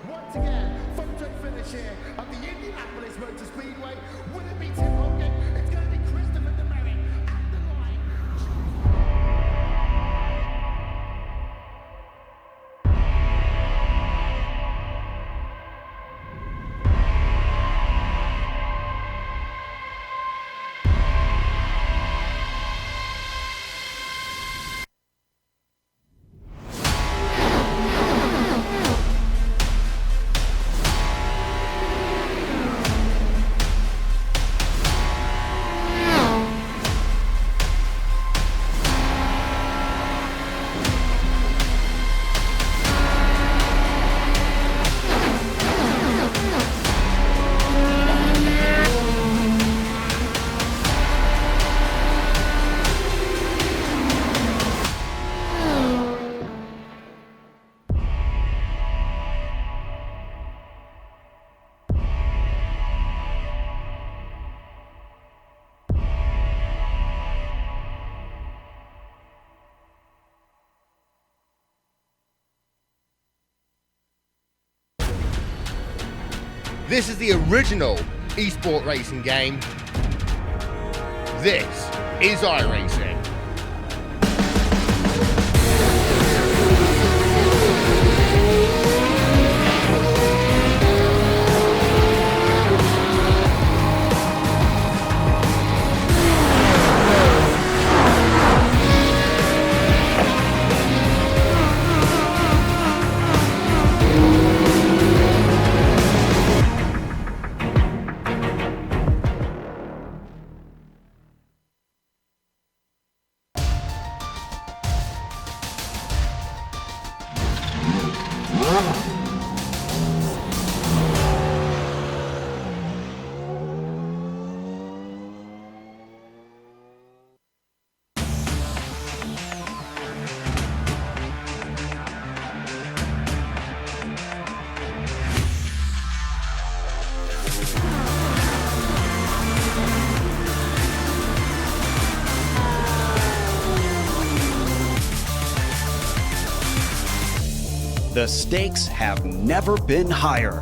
Once again, photo finish here at the Indianapolis Motor Speedway. Will it be Tim Hogan? It's going to be Christopher DeMerit at the line. This is the original eSport racing game. This is iRacing. The stakes have never been higher.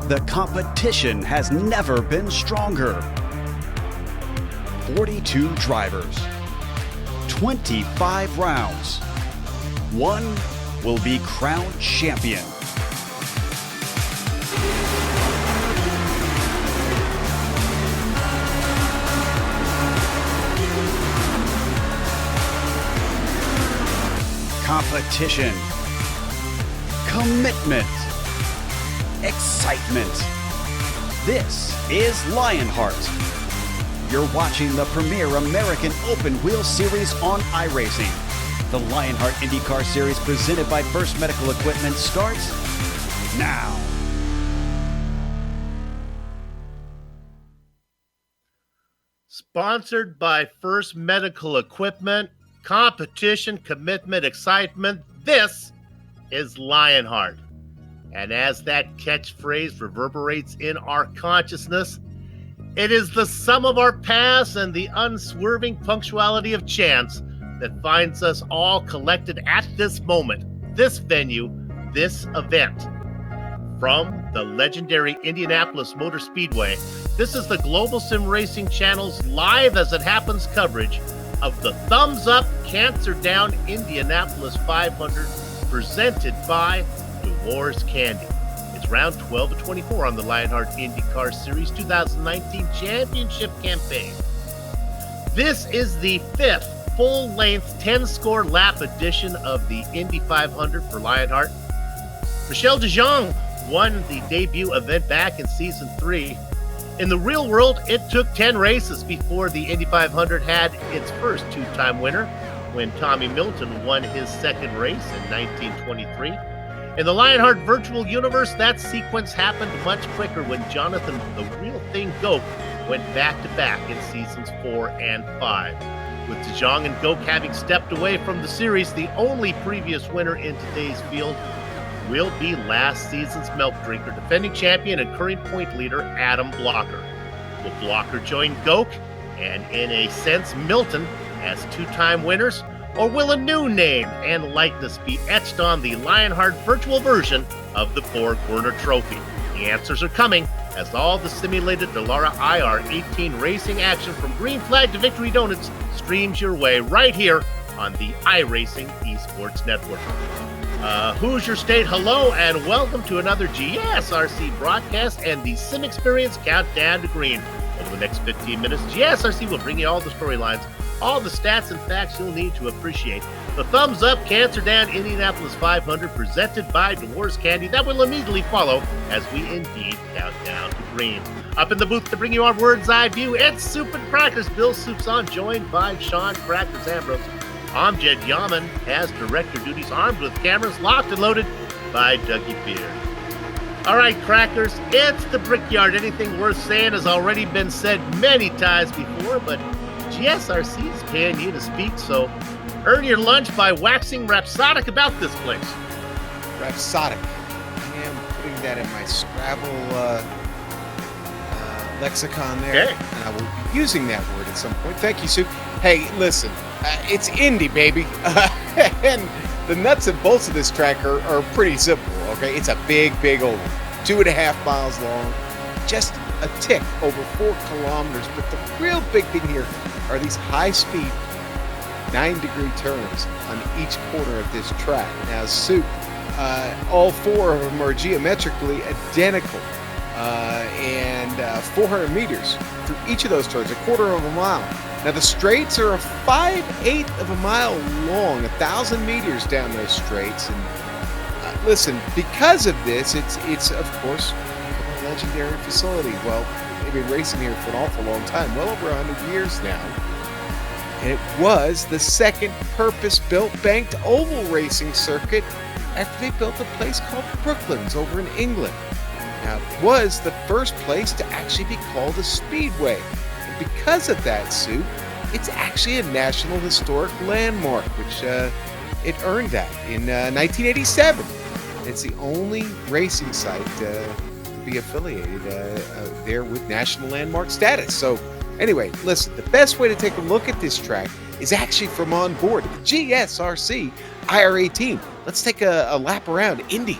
The competition has never been stronger. 42 drivers, 25 rounds. One will be crowned champion. Competition, commitment, excitement. This is Lionheart. You're watching the premier American Open Wheel Series on iRacing. The Lionheart IndyCar Series presented by First Medical Equipment starts now. Sponsored by First Medical Equipment, competition, commitment, excitement. This is Lionheart. And as that catchphrase reverberates in our consciousness, it is the sum of our past and the unswerving punctuality of chance that finds us all collected at this moment, this venue, this event. From the legendary Indianapolis Motor Speedway, this is the Global Sim Racing Channel's Live As It Happens coverage of the Thumbs Up Cancer Down Indianapolis 500 presented by Dewar's Candy. It's round 12 of 24 on the Lionheart IndyCar Series 2019 Championship campaign. This is the fifth full-length 10-score lap edition of the Indy 500 for Lionheart. Michel De Jong won the debut event back in Season 3. In the real world, it took 10 races before the Indy 500 had its first two-time winner, when Tommy Milton won his second race in 1923. In the Lionheart virtual universe, that sequence happened much quicker when Jonathan "The Real Thing" Goke went back-to-back in Seasons 4 and 5. With De Jong and Goke having stepped away from the series, the only previous winner in today's field will be last season's milk drinker, defending champion and current point leader Adam Blocker. Will Blocker join Goke and, in a sense, Milton as two-time winners, or will a new name and likeness be etched on the Lionheart virtual version of the Borg Werner Trophy? The answers are coming as all the simulated Dallara IR18 racing action from green flag to victory donuts streams your way right here on the iRacing Esports Network. Hoosier State, hello and welcome to another GSRC broadcast and the Sim Experience Countdown to Green. Over the next 15 minutes, GSRC will bring you all the storylines, all the stats and facts you'll need to appreciate the Thumbs Up Cancer Down Indianapolis 500 presented by Dewar's Candy that will immediately follow as we indeed count down to green. Up in the booth to bring you our Word's Eye view, it's Soup and Crackers. Bill Soup's on, joined by Sean Crackers Ambrose. Amjad Yaman has director duties, armed with cameras, locked and loaded by Dougie Beard. All right, Crackers, it's the Brickyard. Anything worth saying has already been said many times before, but GSRC is paying you to speak, so earn your lunch by waxing rhapsodic about this place. Rhapsodic. I am putting that in my Scrabble lexicon there, Okay. and I will be using that word at some point. Thank you, Sue. Hey, listen, it's Indy, baby, and the nuts and bolts of this track are pretty simple, okay? It's a big oval, 2.5 miles long, just a tick over 4 kilometers, but the real big thing here are these high-speed 9-degree turns on each corner of this track. Now, Sue, all 4 of them are geometrically identical, and 400 meters through each of those turns, 1/4 of a mile. Now the straights are a 5/8 of a mile long, 1,000 meters down those straights. And listen, because of this, it's of course a legendary facility. Well, they've been racing here for an awful long time, well over 100 years now. And it was the second purpose-built banked oval racing circuit after they built a place called Brooklands over in England. Now, it was the first place to actually be called a speedway. And because of that, Sue, it's actually a National Historic Landmark, which it earned that in 1987. It's the only racing site to be affiliated there with National Landmark status. So, anyway, listen, the best way to take a look at this track is actually from on board the GSRC IR18. Let's take a lap around Indy.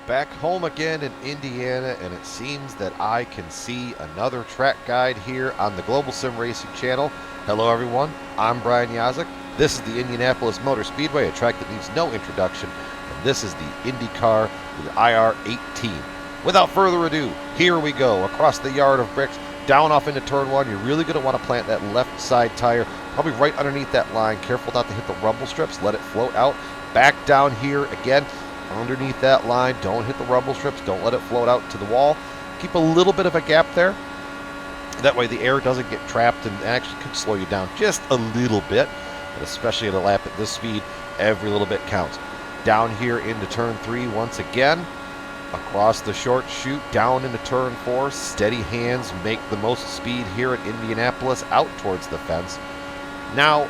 Back home again in Indiana, and it seems that I can see another track guide here on the Global Sim Racing channel. Hello everyone, I'm Brian Yazek. This is the Indianapolis Motor Speedway, a track that needs no introduction, and this is the IndyCar with IR18. Without further ado, here we go, across the yard of bricks, down off into turn 1. You're really going to want to plant that left side tire, probably right underneath that line. Careful not to hit the rumble strips, let it float out. Back down here again, underneath that line, don't hit the rumble strips, don't let it float out to the wall. Keep a little bit of a gap there. That way the air doesn't get trapped and actually could slow you down just a little bit. But especially at a lap at this speed, every little bit counts. Down here into turn 3 once again. across the short chute, down into turn 4. Steady hands make the most speed here at Indianapolis, out towards the fence. Now,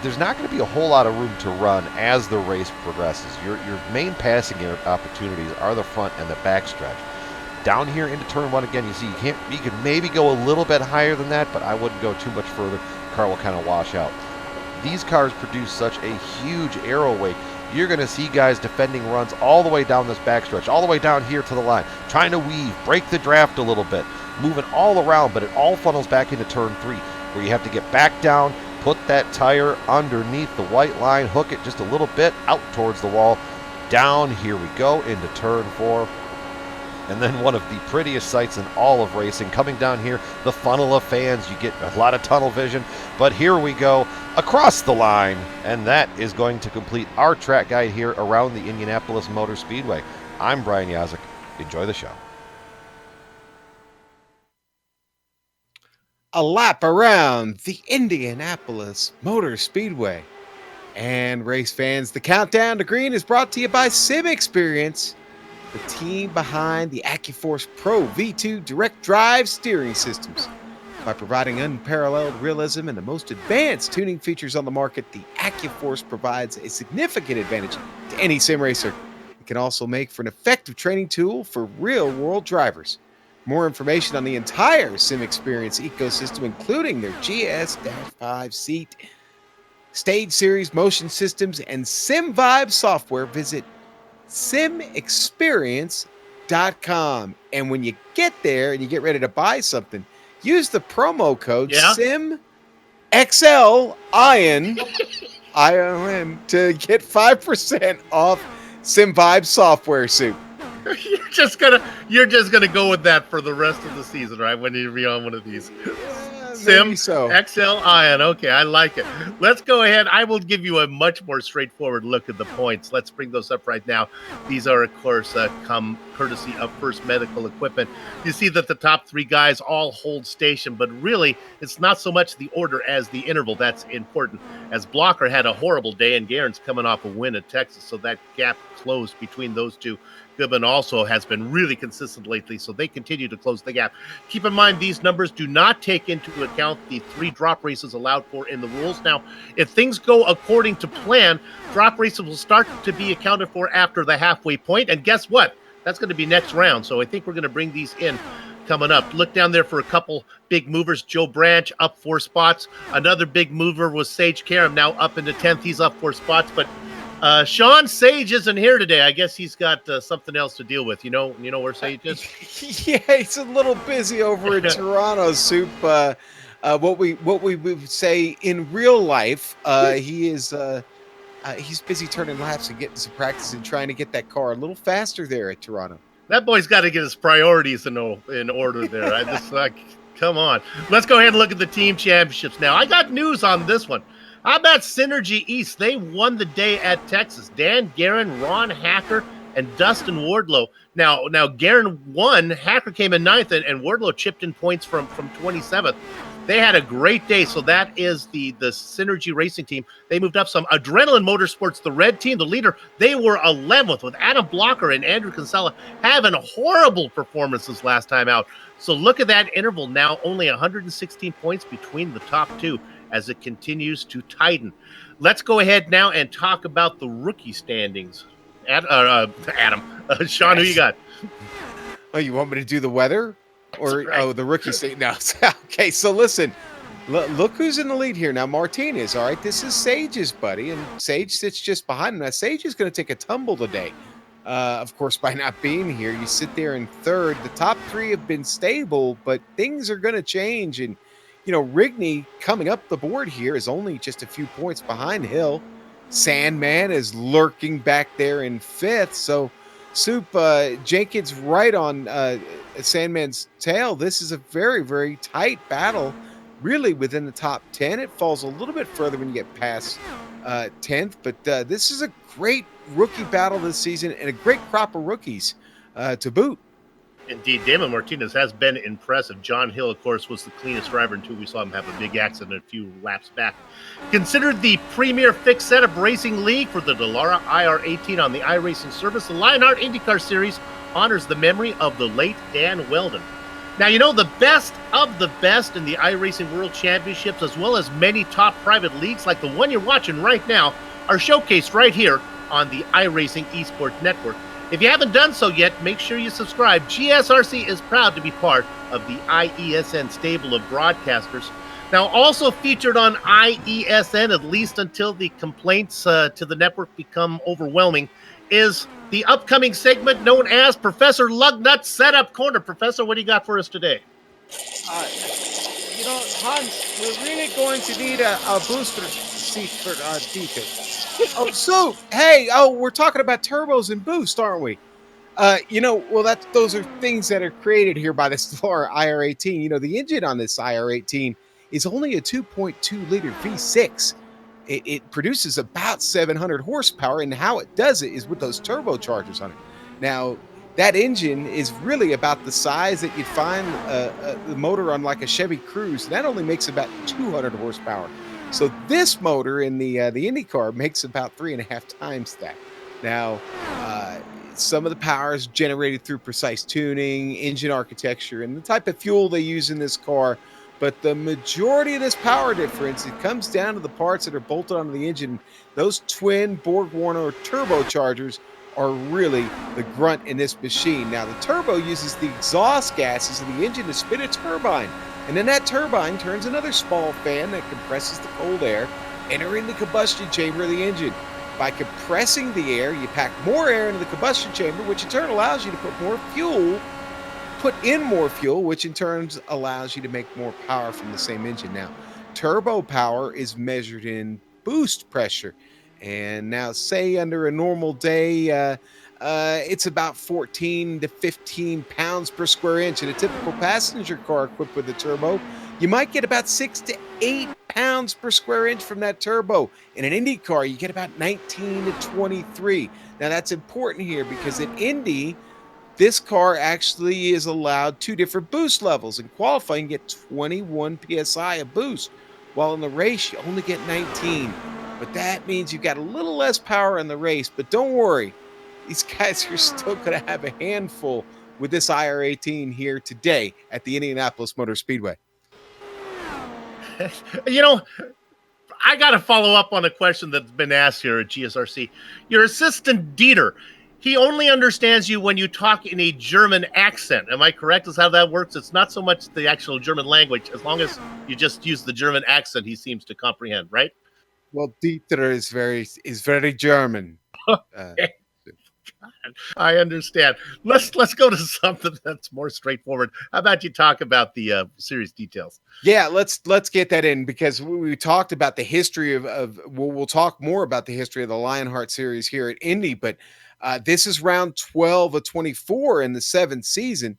there's not going to be a whole lot of room to run as the race progresses. Your main passing opportunities are the front and the back stretch. Down here into turn 1 again, you see you can maybe go a little bit higher than that, but I wouldn't go too much further. Car will kind of wash out. These cars produce such a huge aero weight. You're going to see guys defending runs all the way down this backstretch, all the way down here to the line, trying to weave, break the draft a little bit, moving all around, but it all funnels back into turn 3, where you have to get back down, put that tire underneath the white line, hook it just a little bit out towards the wall. Down, here we go, into turn 4. And then one of the prettiest sights in all of racing, coming down here, the funnel of fans. You get a lot of tunnel vision, but here we go across the line, and that is going to complete our track guide here around the Indianapolis Motor Speedway. I'm Brian Yazik. Enjoy the show. A lap around the Indianapolis Motor Speedway. And race fans, the countdown to green is brought to you by SimExperience, the team behind the AccuForce Pro V2 direct drive steering systems. By providing unparalleled realism and the most advanced tuning features on the market, the AccuForce provides a significant advantage to any sim racer. It can also make for an effective training tool for real-world drivers. More information on the entire SimExperience ecosystem, including their GS-5 seat, stage series motion systems, and SimVibe software, visit simexperience.com. And when you get there and you get ready to buy something, use the promo code SimXLION to get 5% off SimVibe software soup. You're just gonna go with that for the rest of the season, right? When you be on one of these. Sim so. XL Ion. Okay, I like it. Let's go ahead. I will give you a much more straightforward look at the points. Let's bring those up right now. These are, of course, come courtesy of First Medical Equipment. You see that the top 3 guys all hold station, but really, it's not so much the order as the interval that's important. As Blocker had a horrible day, and Garen's coming off a win at Texas, so that gap closed between those two. Goodman also has been really consistent lately, so they continue to close the gap. Keep in mind, these numbers do not take into account the 3 drop races allowed for in the rules. Now, if things go according to plan, drop races will start to be accounted for after the halfway point, and guess what? That's going to be next round, so I think we're going to bring these in coming up. Look down there for a couple big movers. Joe Branch up 4 spots. Another big mover was Sage Karam, now up into 10th. He's up 4 spots, but Sean Sage isn't here today. I guess he's got something else to deal with. You know where Sage is? Yeah, he's a little busy over in Toronto, Soup. What we would say in real life, he's busy turning laps and getting some practice and trying to get that car a little faster there at Toronto. That boy's got to get his priorities in order there. I just come on. Let's go ahead and look at the team championships now. I got news on this one. How about Synergy East? They won the day at Texas. Dan Guerin, Ron Hacker, and Dustin Wardlow. Now Guerin won. Hacker came in 9th, and Wardlow chipped in points from 27th. They had a great day. So that is the Synergy Racing team. They moved up some. Adrenaline Motorsports, the red team, the leader, they were 11th with Adam Blocker and Andrew Kinsella having horrible performances last time out. So look at that interval now, only 116 points between the top 2. As it continues to tighten. Let's go ahead now and talk about the rookie standings. Adam, Sean, who you got? Oh, you want me to do the weather? Or, right. The rookie state? No. Okay, so listen. Look who's in the lead here. Now, Martinez, all right? This is Sage's buddy, and Sage sits just behind him. Now, Sage is going to take a tumble today. Of course, by not being here, you sit there in 3rd. The top 3 have been stable, but things are going to change, and Rigney coming up the board here is only just a few points behind Hill. Sandman is lurking back there in 5th. So, Soup, Jenkins right on Sandman's tail. This is a very, very tight battle, really within the top 10. It falls a little bit further when you get past 10th. But this is a great rookie battle this season and a great crop of rookies to boot. Indeed, Damon Martinez has been impressive. John Hill, of course, was the cleanest driver until we saw him have a big accident a few laps back. Considered the premier fixed setup racing league for the Dallara IR18 on the iRacing service, the Lionheart IndyCar Series honors the memory of the late Dan Weldon. Now, you know, the best of the best in the iRacing World Championships, as well as many top private leagues like the one you're watching right now, are showcased right here on the iRacing Esports Network. If you haven't done so yet, make sure you subscribe. GSRC is proud to be part of the IESN stable of broadcasters. Now, also featured on IESN, at least until the complaints to the network become overwhelming, is the upcoming segment known as Professor Lugnut's Setup Corner. Professor, what do you got for us today? Hans, we're really going to need a booster seat for Dieter. So, hey, we're talking about turbos and boost, aren't we? Those are things that are created here by this Dallara IR18. The engine on this IR18 is only a 2.2 liter V6. It produces about 700 horsepower, and how it does it is with those turbochargers on it. Now, that engine is really about the size that you'd find the motor on like a Chevy Cruze. That only makes about 200 horsepower. So this motor in the IndyCar makes about 3.5 times that. Now, some of the power is generated through precise tuning, engine architecture, and the type of fuel they use in this car. But the majority of this power difference, it comes down to the parts that are bolted onto the engine. Those twin Borg-Warner turbochargers are really the grunt in this machine. Now, the turbo uses the exhaust gases of the engine to spin a turbine. And then that turbine turns another small fan that compresses the cold air, entering the combustion chamber of the engine. By compressing the air, you pack more air into the combustion chamber, which in turn allows you to put in more fuel, which in turn allows you to make more power from the same engine. Now, turbo power is measured in boost pressure. And now, say under a normal day, it's about 14 to 15 pounds per square inch. In a typical passenger car equipped with a turbo, you might get about 6 to 8 pounds per square inch from that turbo. In an Indy car, you get about 19 to 23. Now, that's important here because in Indy, this car actually is allowed 2 different boost levels. In qualifying, you get 21 PSI of boost, while in the race, you only get 19. But that means you've got a little less power in the race. But don't worry, these guys are still going to have a handful with this IR18 here today at the Indianapolis Motor Speedway. I got to follow up on a question that's been asked here at GSRC. Your assistant, Dieter, he only understands you when you talk in a German accent. Am I correct? Is how that works? It's not so much the actual German language. As long as you just use the German accent, he seems to comprehend, right? Well, Dieter is very German. I understand. Let's go to something that's more straightforward. How about you talk about the series details? Yeah, let's get that in because we talked about the history of we'll talk more about the history of the Lionheart series here at Indy, but this is round 12 of 24 in the 7th season.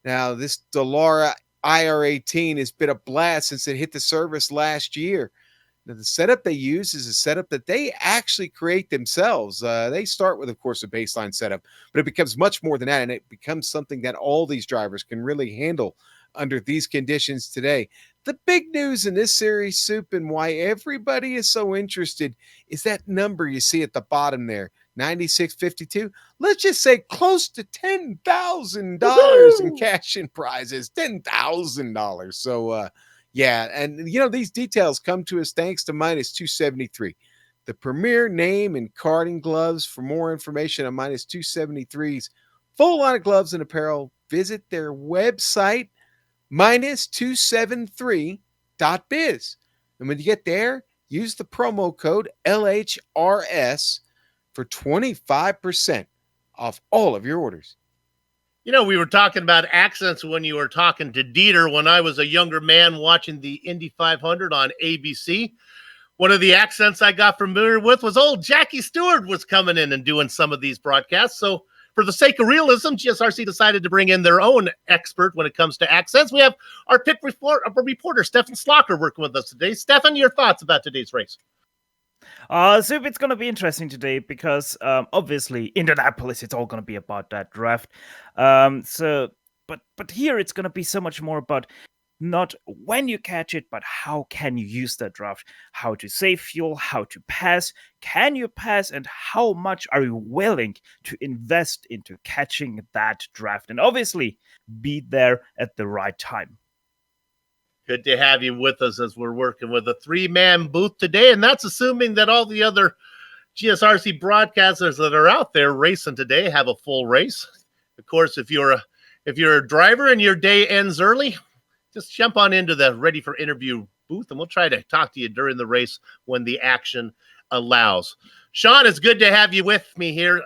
Now, this Dallara IR18 has been a blast since it hit the service last year. Now, the setup they use is a setup that they actually create themselves. They start with, of course, a baseline setup, but it becomes much more than that, and it becomes something that all these drivers can really handle under these conditions today. The big news in this series, Soup, and why everybody is so interested is that number you see at the bottom there, 96.52. Let's just say close to $10,000 in cash and prizes, $10,000. So, yeah, and these details come to us thanks to minus 273, the premier name in karting gloves. For more information on minus 273's full line of gloves and apparel, visit their website, minus273.biz. And when you get there, use the promo code LHRS for 25% off all of your orders. We were talking about accents when you were talking to Dieter when I was a younger man watching the Indy 500 on ABC. One of the accents I got familiar with was old Jackie Stewart was coming in and doing some of these broadcasts. So for the sake of realism, GSRC decided to bring in their own expert when it comes to accents. We have our pit reporter, Stefan Slocker, working with us today. Stefan, your thoughts about today's race? So it's going to be interesting today because obviously Indianapolis, it's all going to be about that draft. So But here it's going to be so much more about not when you catch it, but how can you use that draft, how to save fuel, how to pass, can you pass, and how much are you willing to invest into catching that draft, and obviously be there at the right time. Good to have you with us as we're working with a 3-man booth today, and that's assuming that all the other GSRC broadcasters that are out there racing today have a full race. Of course, if you're a driver and your day ends early, just jump on into the ready for interview booth, and we'll try to talk to you during the race when the action allows. Sean, it's good to have you with me here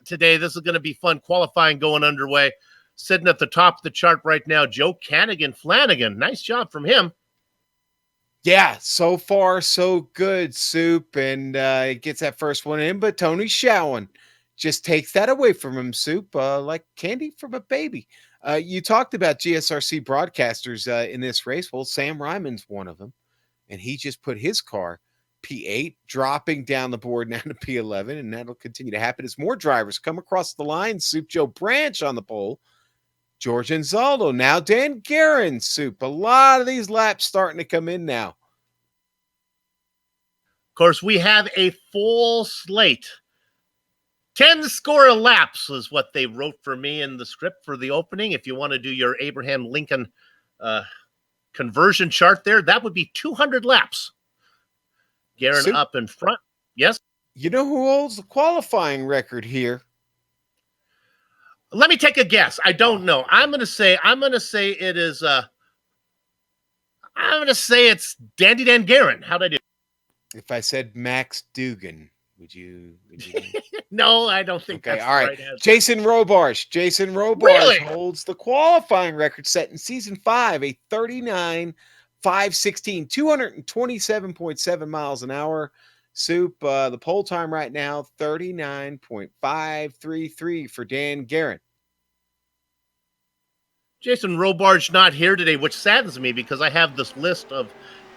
today. This is going to be fun. Qualifying going underway. Sitting at the top of the chart right now, Joe Flanagan. Nice job from him. Yeah, so far so good, Soup, and it gets that first one in, but Tony Schowen just takes that away from him, Soup, like candy from a baby. You talked about GSRC broadcasters in this race. Well, Sam Ryman's one of them, and he just put his car P8, dropping down the board now to P11, and that'll continue to happen as more drivers come across the line. Soup, Joe Branch on the pole, George Anzaldo, now Dan Guerin, Soup. A lot of these laps starting to come in now. Of course, we have a full slate. 10 score laps is what they wrote for me in the script for the opening. If you want to do your Abraham Lincoln conversion chart there, that would be 200 laps. Guerin up in front. Yes? You know who holds the qualifying record here? Let me take a guess. I don't know. I'm going to say it is it's Dandy Dan Guerin. How'd I do? If I said Max Dugan, would you? No, I don't think okay, that's all right. the right answer. Jason Robarch Really? holds the qualifying record set in season 5, a 39.516, 227.7 miles an hour. Soup, the pole time right now, 39.533 for Dan Guerin. Jason Robarch not here today, which saddens me because I have this list of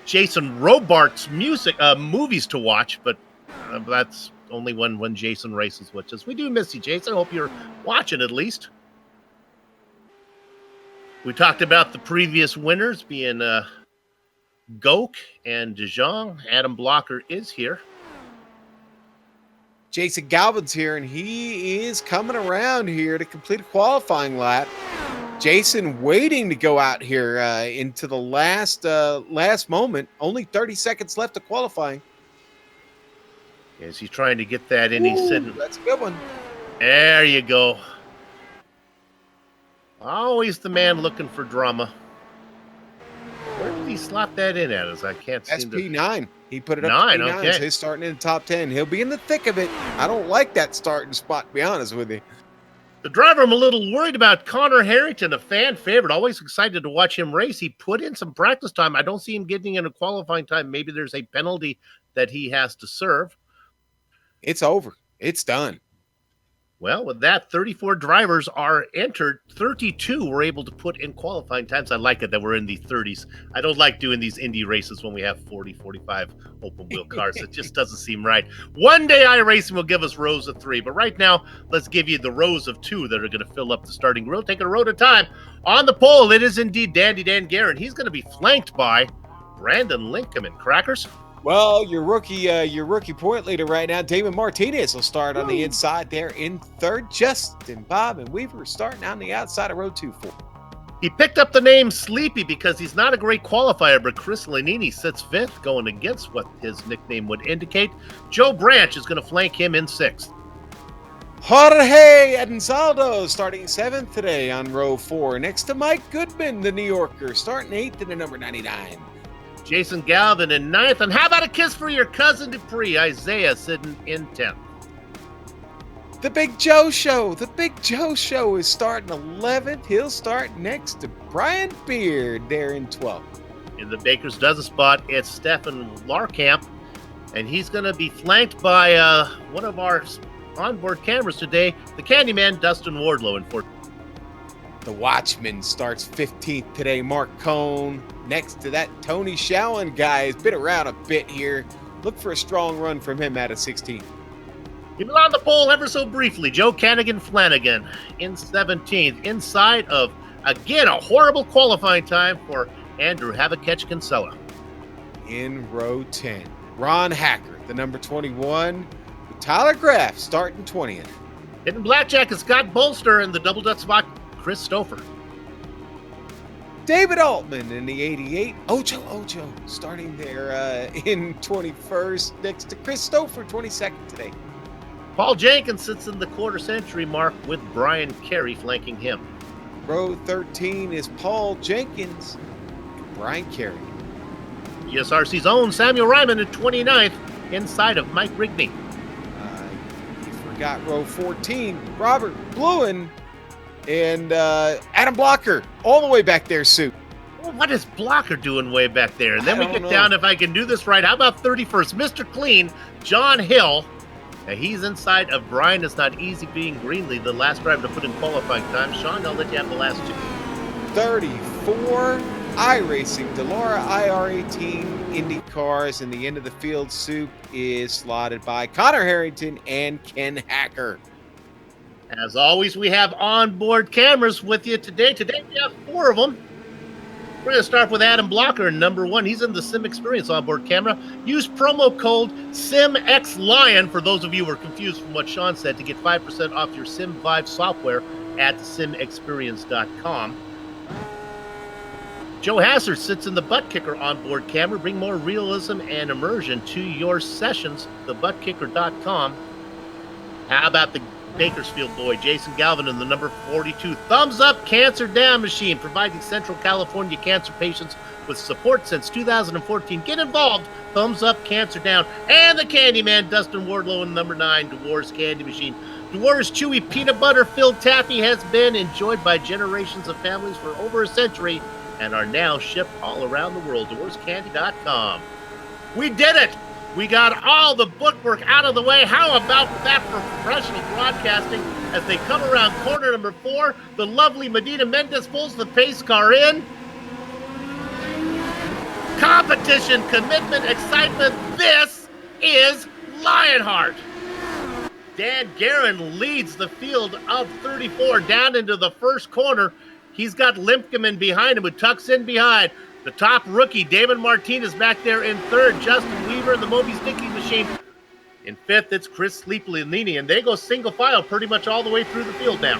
Jason Robarch's movies to watch, but that's only when Jason races, which is we do miss you, Jason. I hope you're watching at least. We talked about the previous winners being Goke and DeJong. Adam Blocker is here. Jason Galvin's here, and he is coming around here to complete a qualifying lap. Jason waiting to go out here into the last moment. Only 30 seconds left to qualifying. Is he trying to get that in? He's sitting. That's a good one. There you go. Always the man looking for drama. Where did he slot that in at? As I can't see. That's P9. He put it up 9, to P9. okay. So he's starting in the top 10. He'll be in the thick of it. I don't like that starting spot, to be honest with you. The driver I'm a little worried about, Connor Harrington, a fan favorite. Always excited to watch him race. He put in some practice time. I don't see him getting in a qualifying time. Maybe there's a penalty that he has to serve. It's over. It's done. Well, with that, 34 drivers are entered. 32 were able to put in qualifying times. I like it that we're in the 30s. I don't like doing these Indy races when we have 40, 45 open-wheel cars. It just doesn't seem right. One day iRacing will give us rows of 3, but right now, let's give you the rows of 2 that are going to fill up the starting grid. Take it a row at a time. On the pole, it is indeed Dandy Dan Guerin. He's going to be flanked by Brandon Lincoln. Crackers? Well, your rookie point leader right now, Damon Martinez, will start on the inside there in third. Justin, Bob, and Weaver starting on the outside of row 2-4. He picked up the name Sleepy because he's not a great qualifier, but Chris Lanini sits 5th, going against what his nickname would indicate. Joe Branch is going to flank him in 6th. Jorge Anzaldo starting 7th today on row 4, next to Mike Goodman, the New Yorker, starting 8th in the number 99. Jason Galvin in 9th. And how about a kiss for your cousin Dupree? Isaiah sitting in 10th. The Big Joe Show. The Big Joe Show is starting 11th. He'll start next to Brian Beard there in 12th. In the Baker's Dozen spot, it's Stefan Larkamp. And he's going to be flanked by one of our onboard cameras today, the Candyman, Dustin Wardlow in 14th. The Watchman starts 15th today. Mark Cohn. Next to that, Tony Schowen guy has been around a bit here. Look for a strong run from him out of 16th. Even on the pole ever so briefly, Joe Flanagan in 17th, inside of, again, a horrible qualifying time for Andrew Have-A-Catch Kinsella. In row 10, Ron Hacker, the number 21, with Tyler Graff starting 20th. Hitting blackjack is Scott Bolster in the double dutch spot, Chris Stouffer. David Altman in the 88, Ocho starting there in 21st, next to Chris Stouffer, 22nd today. Paul Jenkins sits in the quarter century mark with Brian Carey flanking him. Row 13 is Paul Jenkins and Brian Carey. ESRC's own Samuel Ryman at 29th, inside of Mike Rigney. You forgot row 14, Robert Bluen and Adam Blocker, all the way back there, Sue. Well, what is Blocker doing way back there? And then I we don't get know. down, if I can do this right, how about 31st? Mr. Clean, John Hill. Now, he's inside of Brian. It's not easy being Greenlee, the last driver to put in qualifying time. Sean, I'll let you have the last two. 34, iRacing, Delara IR18 Indy cars, and the end of the field soup is slotted by Connor Harrington and Ken Hacker. As always, we have onboard cameras with you today. Today we have 4 of them. We're going to start with Adam Blocker, number 1. He's in the Sim Experience onboard camera. Use promo code SimXLion for those of you who are confused from what Sean said to get 5% off your SimVive software at simexperience.com. Joe Hassard sits in the butt kicker onboard camera. Bring more realism and immersion to your sessions, thebuttkicker.com. How about the Bakersfield boy, Jason Galvin, in the number 42 Thumbs Up Cancer Down machine, providing Central California cancer patients with support since 2014. Get involved. Thumbs Up Cancer Down. And the Candyman, Dustin Wardlow, in number 9, Dewar's Candy Machine. Dewar's chewy peanut butter filled taffy has been enjoyed by generations of families for over a century and are now shipped all around the world. DewarsCandy.com. We did it! We got all the bookwork out of the way. How about that for professional broadcasting as they come around corner number 4? The lovely Medina Mendez pulls the pace car in. Competition, commitment, excitement. This is Lionheart. Dan Guerin leads the field of 34 down into the first corner. He's got Limpkeman behind him, who tucks in behind. The top rookie, Damon Martinez, back there in 3rd. Justin Weaver and the Moby Sticky Machine. In 5th, it's Chris Sleepy-Lanini, and they go single file pretty much all the way through the field now.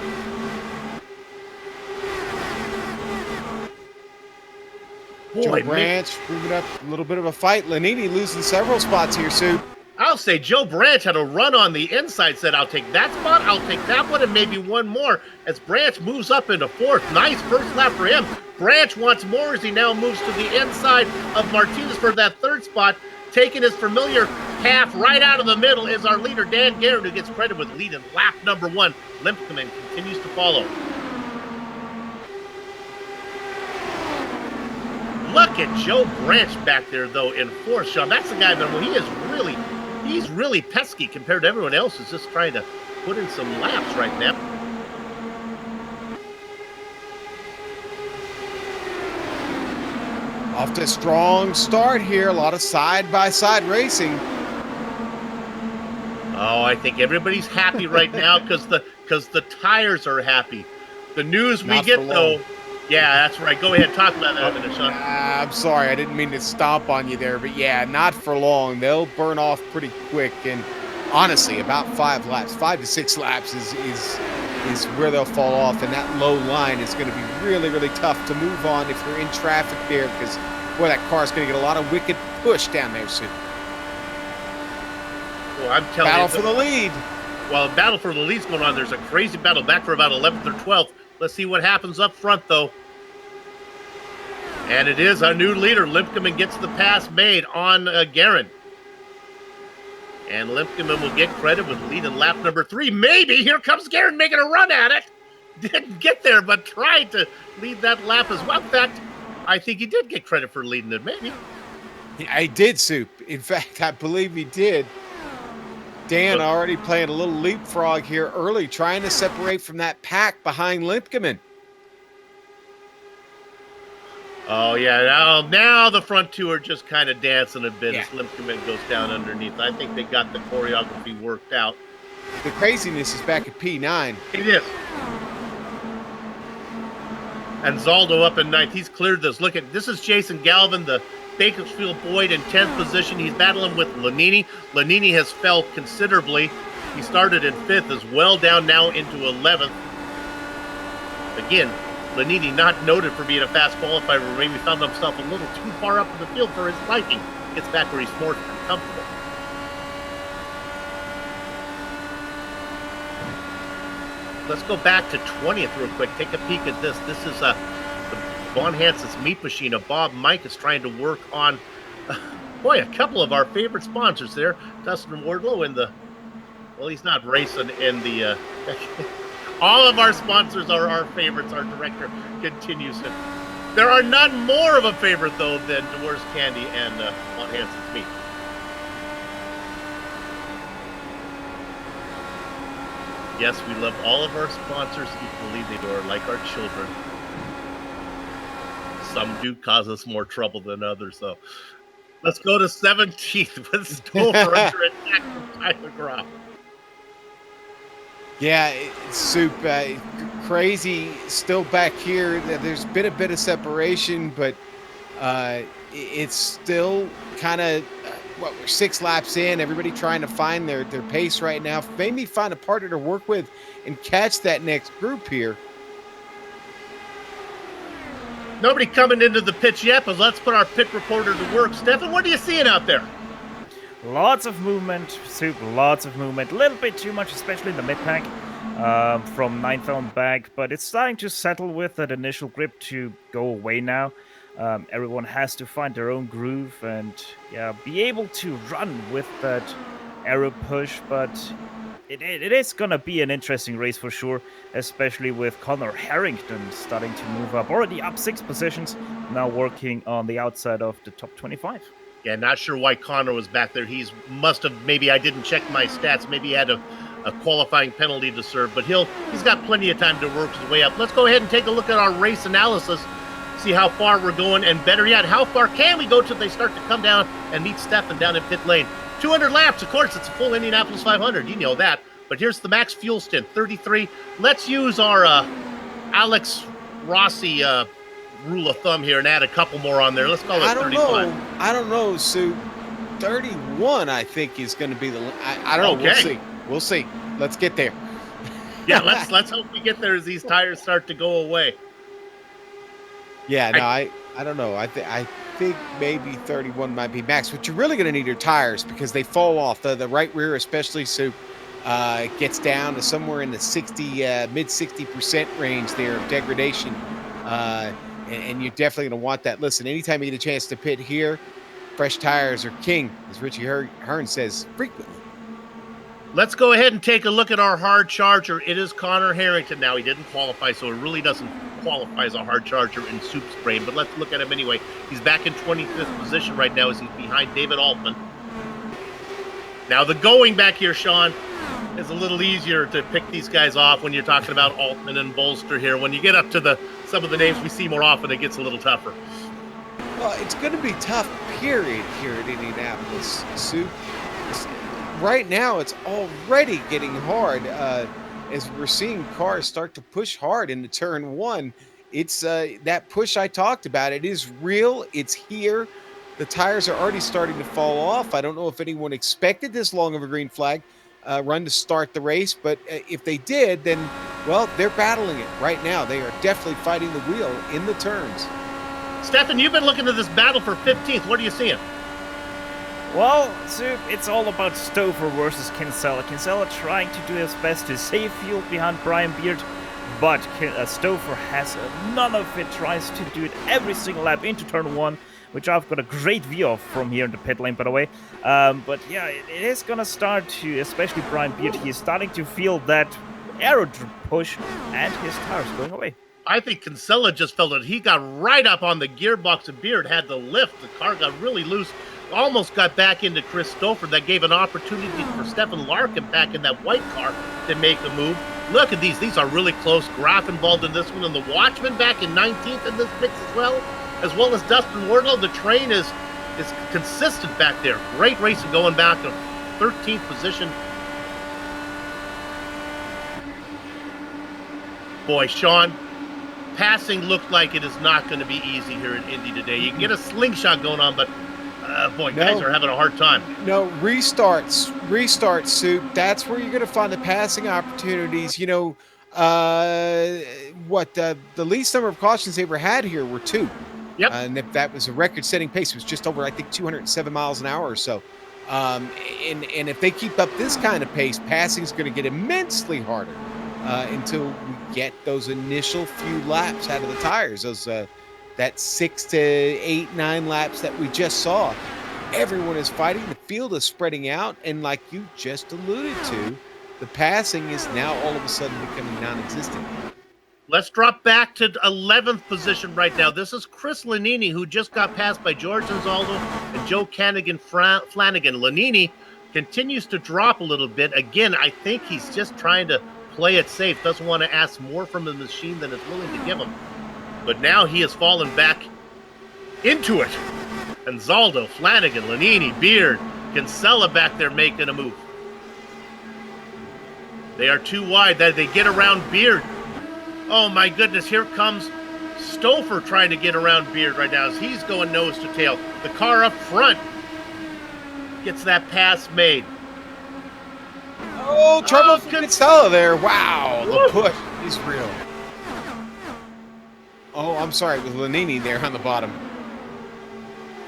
Joe Branch moving up a little bit of a fight. Lanini losing several spots here, Sue. I'll say Joe Branch had a run on the inside, said, I'll take that spot, I'll take that one, and maybe one more, as Branch moves up into 4th. Nice first lap for him. Branch wants more as he now moves to the inside of Martinez for that 3rd spot. Taking his familiar half right out of the middle is our leader, Dan Garrett, who gets credit with lead in lap number 1. Limpkeman continues to follow. Look at Joe Branch back there, though, in 4th, Sean. That's the guy, man, he's really pesky compared to everyone else who's just trying to put in some laps right now. Off to a strong start here. A lot of side-by-side racing. Oh, I think everybody's happy right now because the tires are happy. The news we get, though... Yeah, that's right. Go ahead. Talk about that a minute, Sean. I'm sorry. I didn't mean to stomp on you there. But, yeah, not for long. They'll burn off pretty quick. And, honestly, about 5 laps, 5 to 6 laps is where they'll fall off. And that low line is going to be really, really tough to move on if you're in traffic there because, boy, that car's going to get a lot of wicked push down there soon. Well, I'm telling Battle you. for the lead. While the battle for the lead's going on, there's a crazy battle back for about 11th or 12th. Let's see what happens up front, though. And it is our new leader. Limpkeman gets the pass made on Guerin. And Limpkeman will get credit with lead in lap number 3. Maybe. Here comes Guerin making a run at it. Didn't get there, but tried to lead that lap as well. In fact, I think he did get credit for leading it, maybe. I did, Soup. In fact, I believe he did. Dan already playing a little leapfrog here early, trying to separate from that pack behind Limpkeman. Oh, yeah. Now the front two are just kind of dancing a bit as Limpkeman goes down underneath. I think they got the choreography worked out. the craziness is back at P9. It is. And Zaldo up in ninth. He's cleared this. Look at this is Jason Galvin, the Bakersfield Boyd in 10th position. He's battling with Lanini. Lanini has fell considerably. He started in 5th, is well down now into 11th. Again, Lanini not noted for being a fast qualifier, but maybe found himself a little too far up in the field for his liking. Gets back where he's more comfortable. Let's go back to 20th real quick. Take a peek at this. This is the Von Hansen's Meat Machine. Bob Mike is trying to work on, boy, a couple of our favorite sponsors there. Dustin Wardlow in the, well, he's not racing in the, all of our sponsors are our favorites. Our director continues to. There are none more of a favorite, though, than Dewar's Candy and Von Hansen's Meat. Yes, we love all of our sponsors equally. They are like our children. Some do cause us more trouble than others, though. Let's go to 17th with Stover under attack from Tyler Groff. Yeah, Soup, crazy still back here. There's been a bit of separation, but it's still kind of, we're 6 laps in. Everybody trying to find their pace right now. Maybe find a partner to work with and catch that next group here. Nobody coming into the pits yet, but let's put our pit reporter to work. Stefan, what are you seeing out there? Lots of movement, Soup, lots of movement. A little bit too much, especially in the mid-pack from 9th on back, but it's starting to settle with that initial grip to go away now. Everyone has to find their own groove and be able to run with that aero push, but it is going to be an interesting race for sure, especially with Connor Harrington starting to move up, already up 6 positions, now working on the outside of the top 25. Yeah, not sure why Connor was back there. He's must have, maybe I didn't check my stats, maybe he had a qualifying penalty to serve, but he's got plenty of time to work his way up. Let's go ahead and take a look at our race analysis, see how far we're going, and better yet, how far can we go till they start to come down and meet Stefan down in pit lane. 200 laps, of course, it's a full Indianapolis 500, you know that, but here's the max fuel stint, 33. Let's use our Alex Rossi rule of thumb here and add a couple more on there. Let's call it 35. I don't know, Sue. 31, I think, is going to be the. I don't know. Okay. We'll see. Let's get there. Yeah, let's hope we get there as these tires start to go away. Yeah, no, I don't know. I think maybe 31 might be max. But you're really going to need your tires because they fall off. The right rear, especially, Sue, gets down to somewhere in the 60, mid 60% range there of degradation. And you're definitely going to want that. Listen, anytime you get a chance to pit here, fresh tires are king, as Richie Hearn says frequently. Let's go ahead and take a look at our hard charger. It is Connor Harrington now. He didn't qualify, so it really doesn't qualify as a hard charger in Soup's brain, but let's look at him anyway. He's back in 25th position right now as he's behind David Altman. Now, the going back here, Sean, is a little easier to pick these guys off when you're talking about Altman and Bolster here. When you get up to some of the names we see more often, it gets a little tougher. Well, it's going to be tough, period, here at Indianapolis, Soup. Right now, it's already getting hard as we're seeing cars start to push hard into turn 1. It's that push I talked about. It is real. It's here. The tires are already starting to fall off. I don't know if anyone expected this long of a green flag run to start the race, but if they did, then, well, they're battling it right now. They are definitely fighting the wheel in the turns. Stefan, you've been looking at this battle for 15th. What are you seeing? Well, Soup, it's all about Stover versus Kinsella. Kinsella trying to do his best to save fuel behind Brian Beard, but Stover has none of it, tries to do it every single lap into turn 1, which I've got a great view of from here in the pit lane, by the way. But yeah, it is going to start to, especially Brian Beard, he's starting to feel that aero push and his tires going away. I think Kinsella just felt it. He got right up on the gearbox and Beard had the lift. The car got really loose. Almost got back into Chris Stover. That gave an opportunity for Stefan Larkin back in that white car to make a move. Look at these. These are really close. Graf involved in this one. And the Watchman back in 19th in this mix as well as Dustin Wardlow. The train is consistent back there. Great racing going back to 13th position. Boy, Sean, passing looked like it is not going to be easy here in Indy today. You can get a slingshot going on, but guys are having a hard time. No, restarts, Soup. That's where you're going to find the passing opportunities. The least number of cautions they ever had here were 2. Yep. And if that was a record-setting pace, it was just over, I think, 207 miles an hour or so. And if they keep up this kind of pace, passing is going to get immensely harder until we get those initial few laps out of the tires. That 6 to 8, 9 laps that we just saw. Everyone is fighting. The field is spreading out. And like you just alluded to, the passing is now all of a sudden becoming non-existent. Let's drop back to 11th position right now. This is Chris Lanini, who just got passed by George Anzaldo and Joe Flanagan. Lanini continues to drop a little bit. Again, I think he's just trying to play it safe. Doesn't want to ask more from the machine than it's willing to give him. But now he has fallen back into it. Anzaldo, Flanagan, Lanini, Beard, Kinsella back there making a move. They are too wide. They get around Beard. Oh my goodness, here comes Stouffer trying to get around Beard right now as he's going nose to tail. The car up front gets that pass made. Oh, trouble for Kinsella there. Wow, the push is real. Oh, I'm sorry, with Lanini there on the bottom.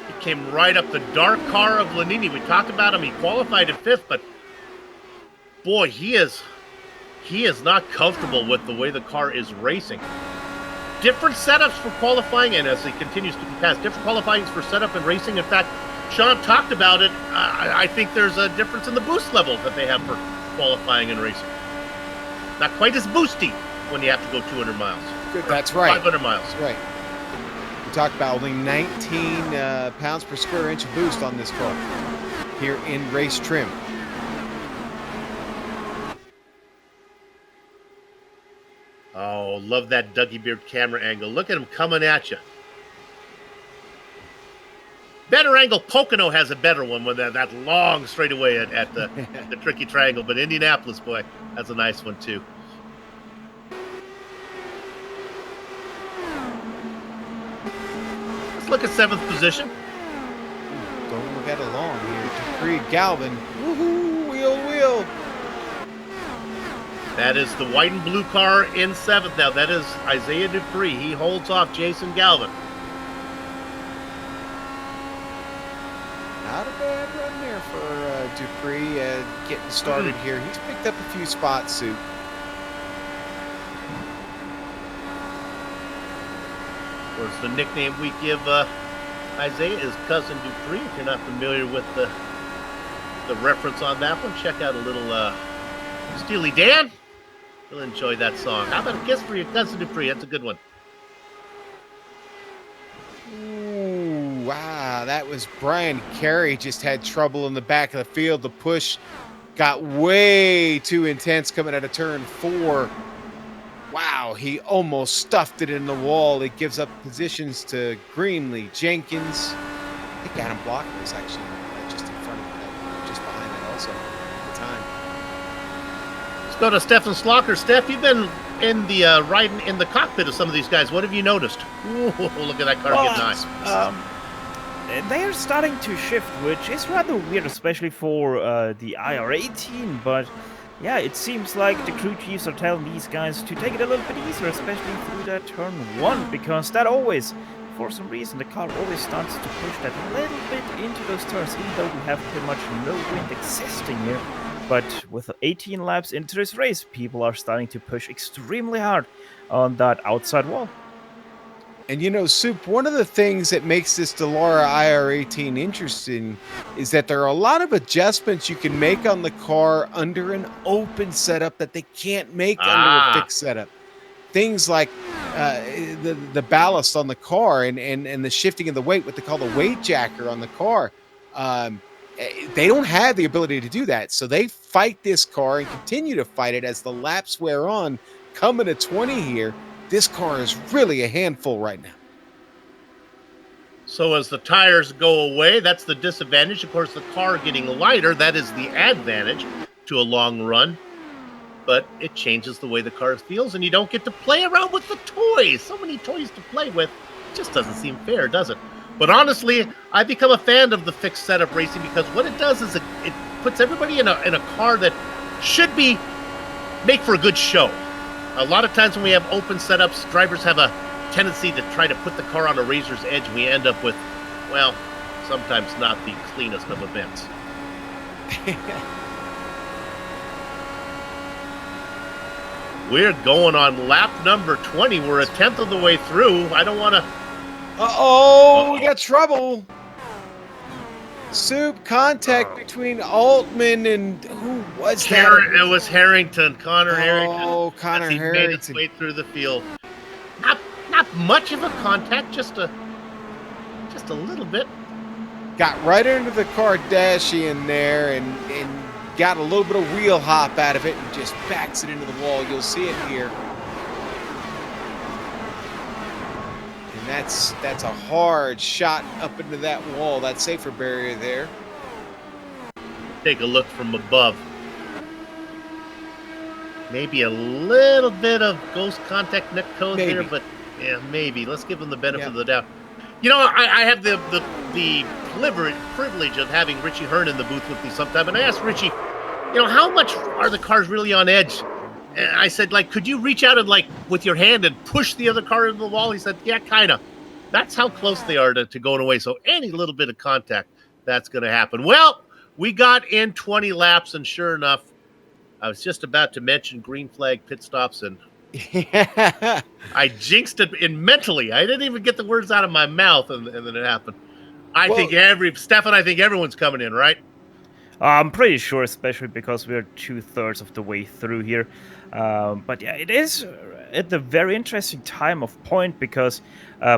He came right up the dark car of Lanini. We talked about him. He qualified in 5th, but boy, he is not comfortable with the way the car is racing. Different setups for qualifying, and as he continues to be passed, different qualifyings for setup and racing. In fact, Sean talked about it. I think there's a difference in the boost level that they have for qualifying and racing. Not quite as boosty when you have to go 200 miles. Good, that's right. 500 miles. That's right. We talked about only 19 pounds per square inch of boost on this car here in race trim. Oh, love that Dougie Beard camera angle. Look at him coming at you. Better angle. Pocono has a better one with that long straightaway at the tricky triangle. But Indianapolis, boy, that's a nice one too. Let's look at 7th position. Don't look at it long here. Dupree, Galvin. Woohoo! Wheel. That is the white and blue car in 7th now. That is Isaiah Dupree. He holds off Jason Galvin. Not a bad run there for Dupree getting started here. He's picked up a few spots, Sue. Of course, the nickname we give Isaiah is Cousin Dupree. If you're not familiar with the reference on that one, check out a little Steely Dan. You'll enjoy that song. How about a kiss for your Cousin Dupree? That's a good one. Ooh, wow, that was Brian Carey. Just had trouble in the back of the field. The push got way too intense coming out of turn 4. Wow, he almost stuffed it in the wall. It gives up positions to Greenlee, Jenkins. I think Adam Blocker was actually just in front of that, just behind that also at the time. Let's go to Stefan Slocker. Steph, you've been in the riding in the cockpit of some of these guys. What have you noticed? Ooh, look at that car get nice. They are starting to shift, which is rather weird, especially for the IR18, but yeah, it seems like the crew chiefs are telling these guys to take it a little bit easier, especially through that turn 1, because that always, for some reason, the car always starts to push that little bit into those turns, even though we have pretty much no wind existing here. But with 18 laps into this race, people are starting to push extremely hard on that outside wall. And you know, Soup, one of the things that makes this Dallara IR18 interesting is that there are a lot of adjustments you can make on the car under an open setup that they can't make under a fixed setup. Things like the ballast on the car and the shifting of the weight, what they call the weight jacker on the car. They don't have the ability to do that. So they fight this car and continue to fight it as the laps wear on. Coming to 20 here, this car is really a handful right now. So as the tires go away, that's the disadvantage. Of course, the car getting lighter, that is the advantage to a long run. but it changes the way the car feels, and you don't get to play around with the toys. So many toys to play with. It just doesn't seem fair, does it? But honestly, I've become a fan of the fixed setup racing because what it does is it puts everybody in a car that should be make for a good show. A lot of times when we have open setups, drivers have a tendency to try to put the car on a razor's edge, and we end up with, well, sometimes not the cleanest of events. We're going on lap number 20. We're a tenth of the way through. I don't want to... Uh-oh, we got trouble. Soup, contact between Altman and who was that? It was Harrington, Connor Harrington. Oh, Connor He Harrington. made his way through the field. Not much of a contact, just a little bit. Got right under the Kardashian there and got a little bit of wheel hop out of it and just backs it into the wall. You'll see it here. And that's a hard shot up into that wall, that safer barrier there. Take a look from above. Maybe a little bit of ghost contact neck code there, but yeah, maybe. Let's give them the benefit of the doubt. You know, I have the privilege of having Richie Hearn in the booth with me sometime, and I asked Richie, you know, how much are the cars really on edge? And I said, like, could you reach out and, like, with your hand and push the other car into the wall? He said, yeah, kind of. That's how close they are to going away. So any little bit of contact, that's going to happen. Well, we got in 20 laps, and sure enough, I was just about to mention green flag pit stops, and I jinxed it mentally. I didn't even get the words out of my mouth, and then it happened. I think everyone's coming in, right? I'm pretty sure, especially because we're 2/3 of the way through here. But yeah, it is at the very interesting time of point because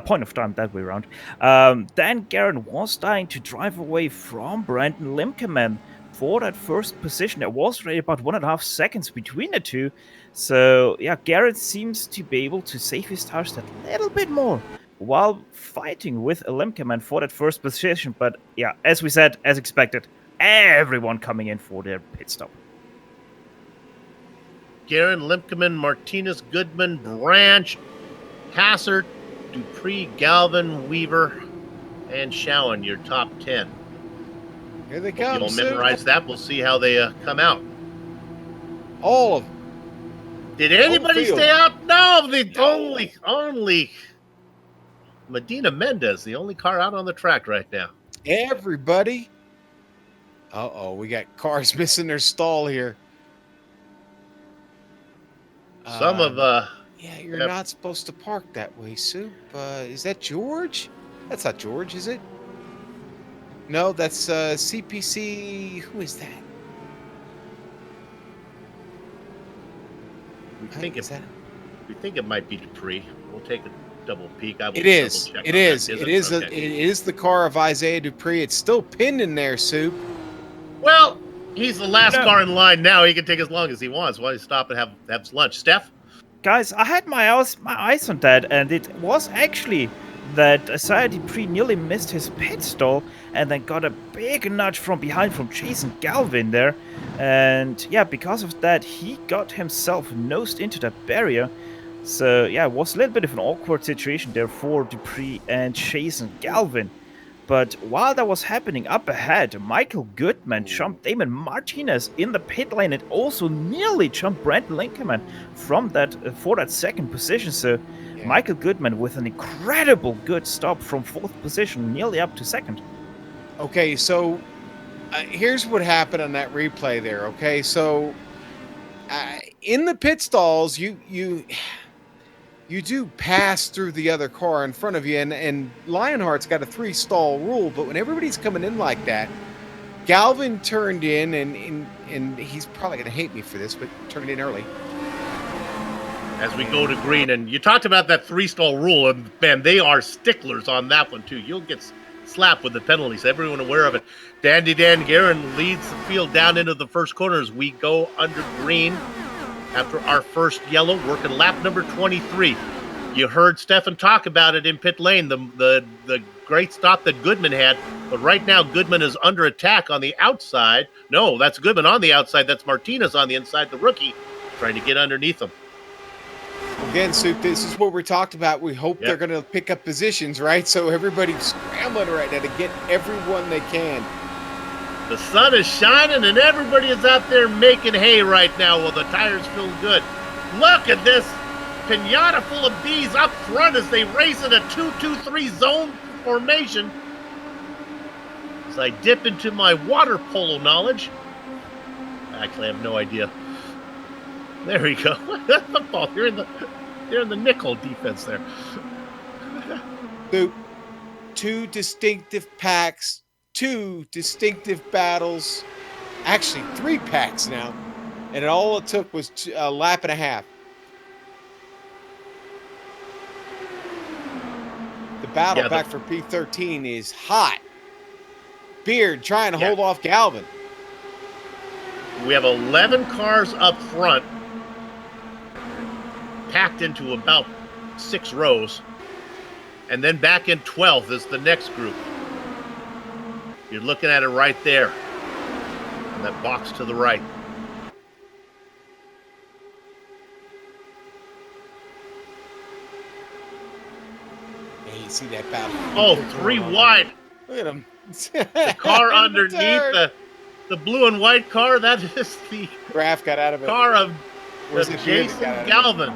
point of time that way around. Dan Garrett was dying to drive away from Brandon Limkeman for that first position. There was already about 1.5 seconds between the two. So yeah, Garrett seems to be able to save his tires that little bit more while fighting with Limkeman for that first position. But yeah, as we said, as expected, everyone coming in for their pit stop. Guerin, Limkeman, Martinez, Goodman, Branch, Hassert, Dupree, Galvin, Weaver, and Showen, your top 10. Here they come. You'll memorize that. We'll see how they come out. All of them. Did anybody stay out? No, only Medina Mendez, the only car out on the track right now. Everybody. Uh-oh, we got cars missing their stall here. Yeah, you're not supposed to park that way, Soup. Is that George? That's not George, is it? No, that's CPC. Who is that? We think it might be Dupree. We'll take a double peek. It is the car of Isaiah Dupree. It's still pinned in there, Soup. Well, he's the last car in line now. He can take as long as he wants. Why don't you stop and have lunch? Steph? Guys, I had my eyes on that, and it was actually that Isaiah Dupree nearly missed his pit stall and then got a big nudge from behind from Jason Galvin there. And yeah, because of that, he got himself nosed into that barrier. So yeah, it was a little bit of an awkward situation there for Dupree and Jason Galvin. But while that was happening up ahead, Michael Goodman jumped Damon Martinez in the pit lane and also nearly jumped Brandon Lincoln from that for that second position. So yeah, Michael Goodman with an incredible good stop from fourth position, nearly up to second. Okay, so here's what happened on that replay there. Okay, so in the pit stalls, you do pass through the other car in front of you, and Lionheart's got a 3-stall rule, but when everybody's coming in like that, Galvin turned in, and he's probably going to hate me for this, but turned in early. As we go to green, and you talked about that 3-stall rule, and man, they are sticklers on that one too. You'll get slapped with the penalties. Everyone aware of it. Dandy Dan Guerin leads the field down into the first corner as we go under green. After our first yellow, working lap number 23. You heard Stefan talk about it in pit lane, the great stop that Goodman had. But right now, Goodman is under attack on the outside. No, that's Goodman on the outside. That's Martinez on the inside, the rookie. trying to get underneath them. Again, Soup, this is what we're talking about. We hope they're going to pick up positions, right? So everybody's scrambling right now to get everyone they can. The sun is shining and everybody is out there making hay right now while the tires feel good. Look at this pinata full of bees up front as they race in a 2-2-3 zone formation. As I dip into my water polo knowledge. Actually, I have no idea. There we go. Football. You're in the nickel defense there. Soup, two distinctive packs, two distinctive battles. Actually, 3 packs now. And all it took was a lap and a half. The battle back for P13 is hot. Beard trying to hold off Galvin. We have 11 cars up front, packed into about 6 rows. And then back in 12th is the next group. You're looking at it right there. In that box to the right. Yeah, you see that battle. Oh, 3 wide. Look at him. The car underneath the blue and white car, that is the Graf got out of it. car of Jason Galvin.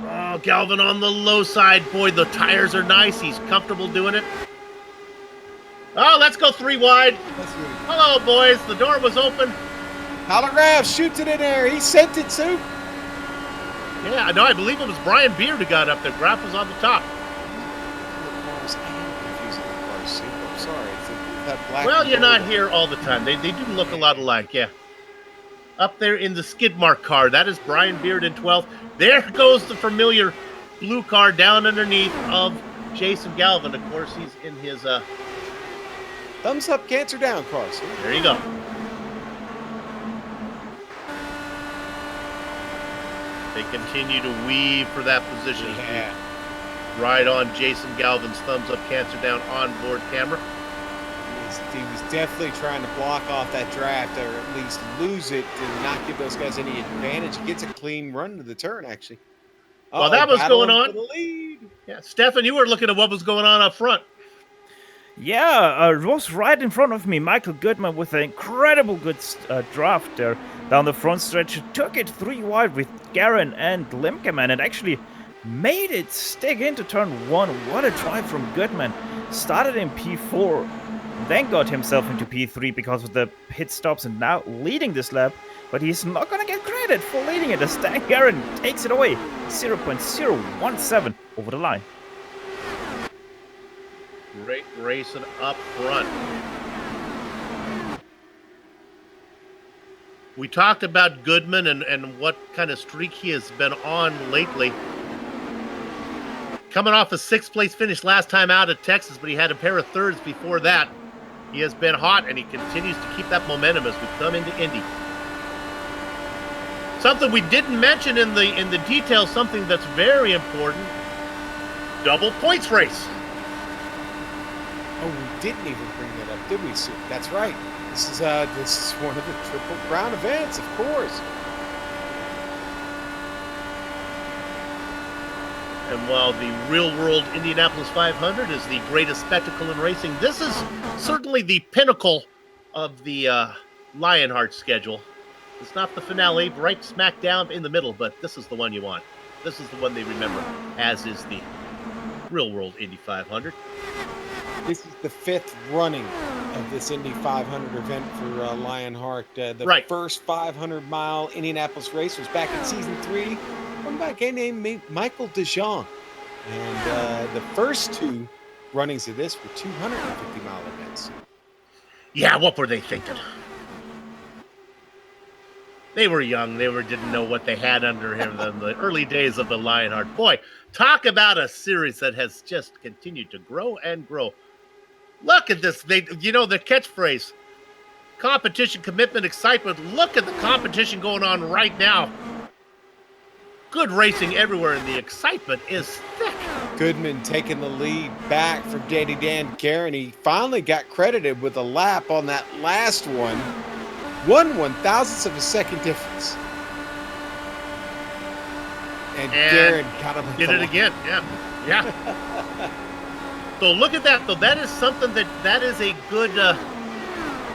Oh, Galvin on the low side. Boy, the tires are nice. He's comfortable doing it. Oh, let's go 3 wide. Hello, boys. The door was open. Holograph shoots it in there. He sent it, Soup. Yeah, no, I believe it was Brian Beard who got up there. Graf was on the top. I'm sorry. That black Well, you're not here all the time. They do look a lot alike, yeah. Up there in the skid mark car, that is Brian Beard in 12th. There goes the familiar blue car down underneath of Jason Galvin. Of course, he's in his... Thumbs up, cancer down car. See? There you go. They continue to weave for that position. Yeah. Right on Jason Galvin's thumbs up, cancer down onboard camera. He was definitely trying to block off that draft, or at least lose it and not give those guys any advantage. He gets a clean run to the turn, actually. Well, that was going on. For the lead. Yeah, Stefan, you were looking at what was going on up front. Yeah, it was right in front of me. Michael Goodman with an incredible good draft there down the front stretch. Took it 3 wide with Garin and Limkeman and actually made it stick into turn 1. What a drive from Goodman. Started in P4, then got himself into P3 because of the pit stops and now leading this lap. But he's not going to get credit for leading it as Dan Garin takes it away. 0.017 over the line. Great racing up front. We talked about Goodman and what kind of streak he has been on lately. Coming off a 6th place finish last time out at Texas, but he had a pair of 3rds before that. He has been hot, and he continues to keep that momentum as we come into Indy. Something we didn't mention in the details, something that's very important. Double points race. Oh, we didn't even bring that up, did we, Sue? That's right. This is one of the Triple Crown events, of course. And while the real-world Indianapolis 500 is the greatest spectacle in racing, this is certainly the pinnacle of the Lionheart schedule. It's not the finale, right smack down in the middle, but this is the one you want. This is the one they remember, as is the real-world Indy 500. This is the 5th running of this Indy 500 event for Lionheart. The first 500-mile Indianapolis race was back in Season 3. One by a guy named Michael DeJean. And the first 2 runnings of this were 250-mile events. Yeah, what were they thinking? They were young. They didn't know what they had under him in the early days of the Lionheart. Boy, talk about a series that has just continued to grow and grow. Look at this. The catchphrase, competition, commitment, excitement. Look at the competition going on right now. Good racing everywhere, and the excitement is thick. Goodman taking the lead back from Danny Dan Garin. He finally got credited with a lap on that last one. 1/1000th of a second difference. And Garrett got him. Did it again. Yeah. So look at that, though. That is something that is a good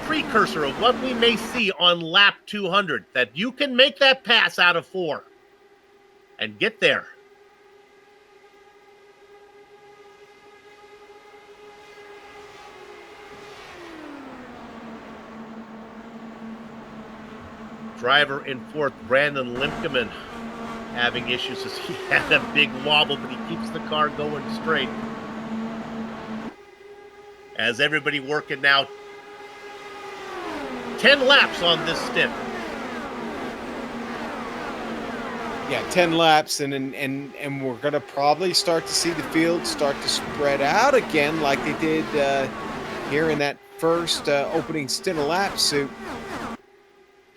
precursor of what we may see on lap 200, that you can make that pass out of 4 and get there. Driver in 4th, Brandon Limkeman, having issues as he had a big wobble, but he keeps the car going straight. As everybody working now 10 laps on this stint. Yeah, 10 laps, and we're going to probably start to see the field start to spread out again like they did here in that first opening stint of laps. So,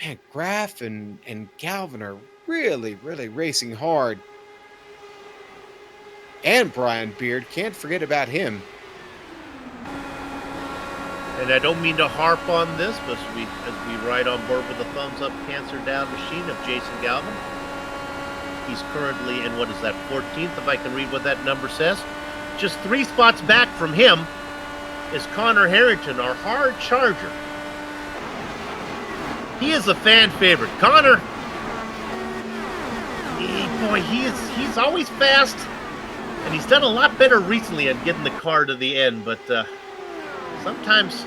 man, Graf and Galvin are really, really racing hard. And Brian Beard, can't forget about him. And I don't mean to harp on this, but as we ride on board with the thumbs up, cancer down machine of Jason Galvin. He's currently in, what is that, 14th, if I can read what that number says. Just 3 spots back from him is Connor Harrington, our hard charger. He is a fan favorite. Connor, he's always fast, and he's done a lot better recently at getting the car to the end, but sometimes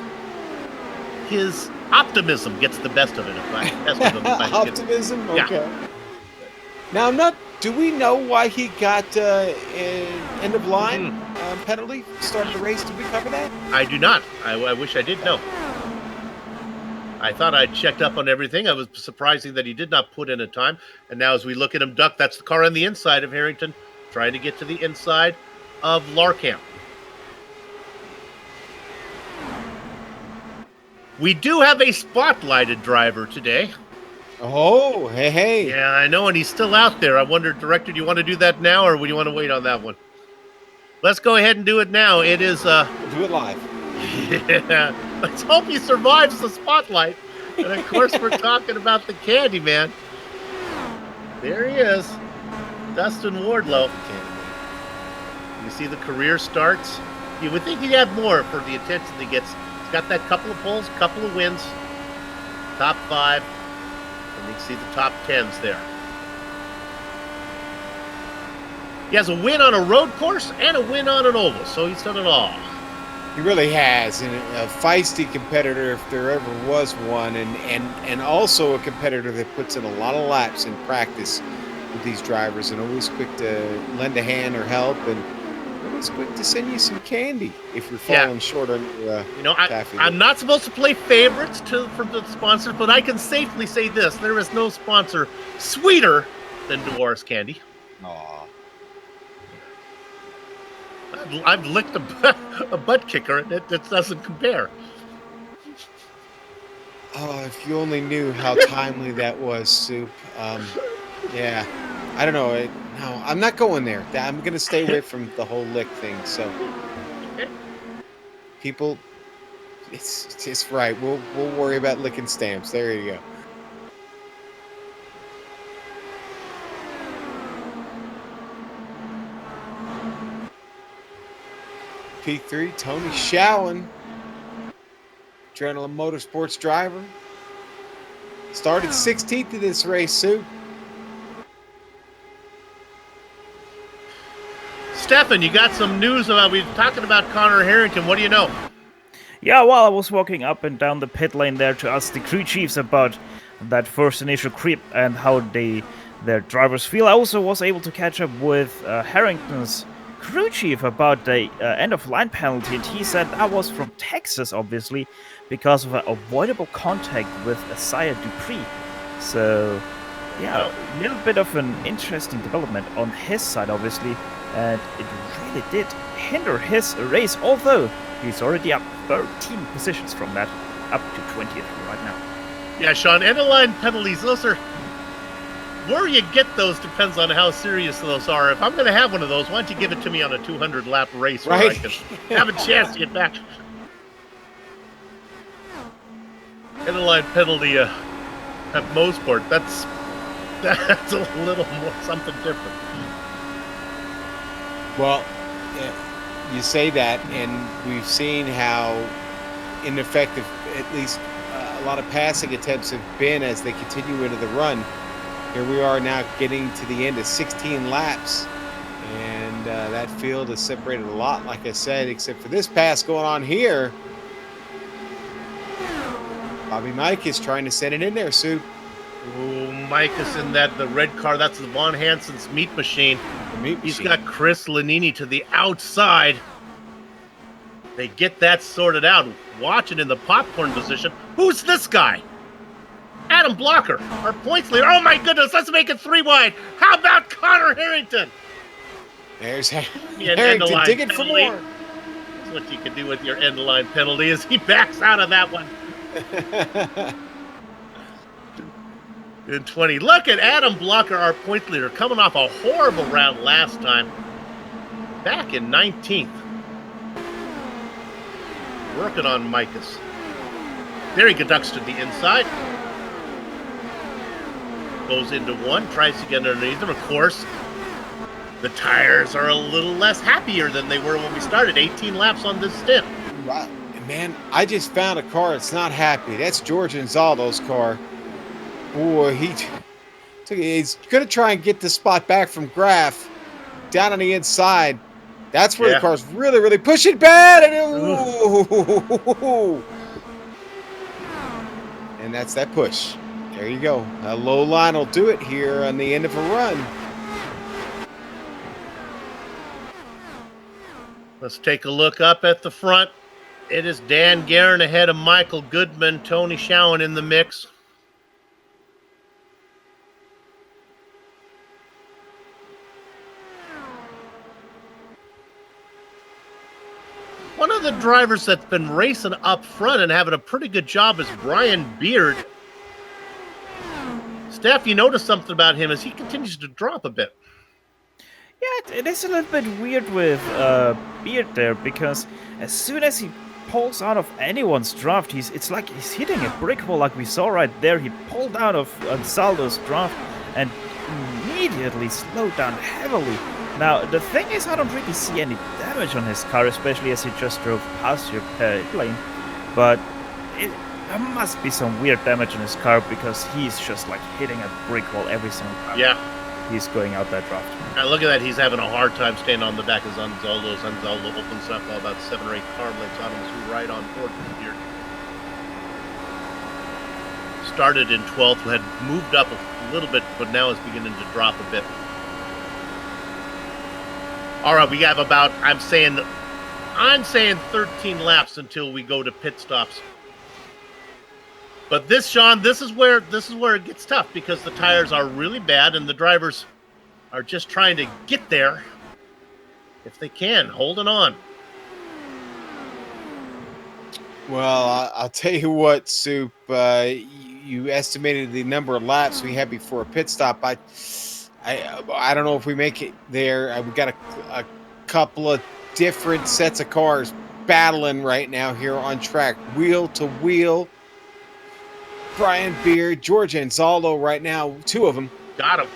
his optimism gets the best of it. Optimism? Okay. Yeah. Now, do we know why he got an end of line penalty? Started the race? Did we cover that? I do not. I wish I did know. I thought I'd checked up on everything. I was surprising that he did not put in a time. And now as we look at him duck, that's the car on the inside of Harrington, trying to get to the inside of Larkamp. We do have a spotlighted driver today. Oh, hey. Yeah, I know, and he's still out there. I wonder, Director, do you want to do that now, or would you want to wait on that one? Let's go ahead and do it now. It is... do it live. Yeah. Let's hope he survives the spotlight. And, of course, we're talking about the Candyman. There he is. Dustin Wardlow. You see the career starts. You would think he'd have more for the attention he gets. He's got that couple of poles, couple of wins, top 5, and you can see the top 10s there. He has a win on a road course and a win on an oval, so he's done it all. He really has, and a feisty competitor if there ever was one, and also a competitor that puts in a lot of laps in practice with these drivers, and always quick to lend a hand or help, and always quick to send you some candy if you're falling short on your taffy. I'm not supposed to play favorites for the sponsors, but I can safely say this: there is no sponsor sweeter than Dolores Candy. Aw. I've licked a butt kicker, and it doesn't compare. Oh, if you only knew how timely that was, Soup. Yeah, I don't know. No, I'm not going there. I'm going to stay away from the whole lick thing. So, people, it's right. We'll worry about licking stamps. There you go. P3, Tony Showen, Adrenaline Motorsports driver. Started 16th in this race, Sue. Stefan, you got some news about, we were talking about Connor Harrington. What do you know? Yeah, well, I was walking up and down the pit lane there to ask the crew chiefs about that first initial creep and how their drivers feel. I also was able to catch up with Harrington's crew chief about the end-of-line penalty, and he said that was from Texas, obviously, because of an avoidable contact with Isaiah Dupree. So, yeah, a little bit of an interesting development on his side, obviously, and it really did hinder his race, although he's already up 13 positions from that, up to 20th right now. Yeah, Sean, end-of-line penalties, those are... Where you get those depends on how serious those are. If I'm going to have one of those, why don't you give it to me on a 200-lap race where I can have a chance to get back? End-of-line penalty at Mosport, That's a little more something different. Well, you say that, and we've seen how ineffective at least a lot of passing attempts have been as they continue into the run. Here we are now getting to the end of 16 laps, and that field is separated a lot, like I said, except for this pass going on here. Bobby Mike is trying to send it in there, Sue. Oh, Mike is in the red car. That's the Von Hansen's meat machine. He's got Chris Lanini to the outside. They get that sorted out. Watching in the popcorn position. Who's this guy? Adam Blocker, our points leader. Oh my goodness, let's make it 3 wide. How about Connor Harrington? There's Harrington digging for more. That's what you can do with your end line penalty is he backs out of that one. In 20. Look at Adam Blocker, our point leader, coming off a horrible round last time. Back in 19th. Working on Micus. There he conducts to the inside. Goes into one, tries to get underneath him. Of course, the tires are a little less happier than they were when we started. 18 laps on this stint. Wow. Man, I just found a car that's not happy. That's George Anzaldo's car. Boy, he's going to try and get the spot back from Graf down on the inside. That's where the car's really, really pushing bad. And that's that push. There you go. A low line will do it here on the end of a run. Let's take a look up at the front. It is Dan Guerin ahead of Michael Goodman, Tony Schowen in the mix. One of the drivers that's been racing up front and having a pretty good job is Brian Beard. Steph, you notice something about him as he continues to drop a bit. Yeah, it is a little bit weird with Beard there, because as soon as he pulls out of anyone's draft, it's like he's hitting a brick wall like we saw right there. He pulled out of Anzaldo's draft and immediately slowed down heavily. Now, the thing is, I don't really see any damage on his car, especially as he just drove past your lane. But there must be some weird damage on his car, because he's just like hitting a brick wall every single time he's going out that draft. Now look at that, he's having a hard time staying on the back of Anzaldo. Anzaldo opens up about 7 or 8 car lengths on him as we ride on board here. Started in 12th, had moved up a little bit, but now is beginning to drop a bit. All right, we have about, I'm saying 13 laps until we go to pit stops. But this, Sean, this is where it gets tough, because the tires are really bad and the drivers are just trying to get there if they can, holding on. Well, I'll tell you what, Soup. You estimated the number of laps we had before a pit stop. I don't know if we make it there. We've got a couple of different sets of cars battling right now here on track, wheel to wheel. Brian Beard, George Anzaldo right now, 2 of them. Got him.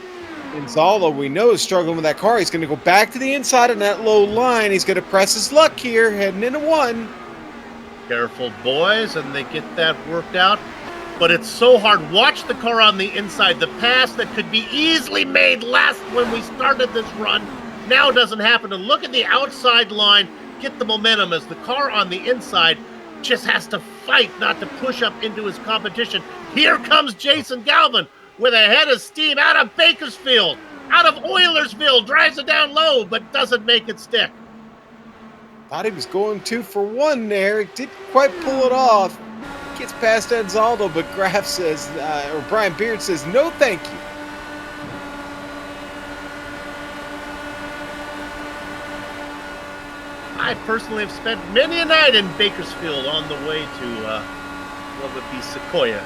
Anzaldo, we know, is struggling with that car. He's going to go back to the inside on that low line. He's going to press his luck here, heading into 1. Careful, boys, and they get that worked out. But it's so hard. Watch the car on the inside. The pass that could be easily made last when we started this run now doesn't happen. And look at the outside line. Get the momentum as the car on the inside just has to fight not to push up into his competition. Here comes Jason Galvin with a head of steam out of Bakersfield, out of Oilersville, drives it down low, but doesn't make it stick. Thought he was going 2 for 1 there. Didn't quite pull it off. Gets past Anzaldo, but Graf says, or Brian Beard says, no thank you. I personally have spent many a night in Bakersfield on the way to, what would be Sequoia.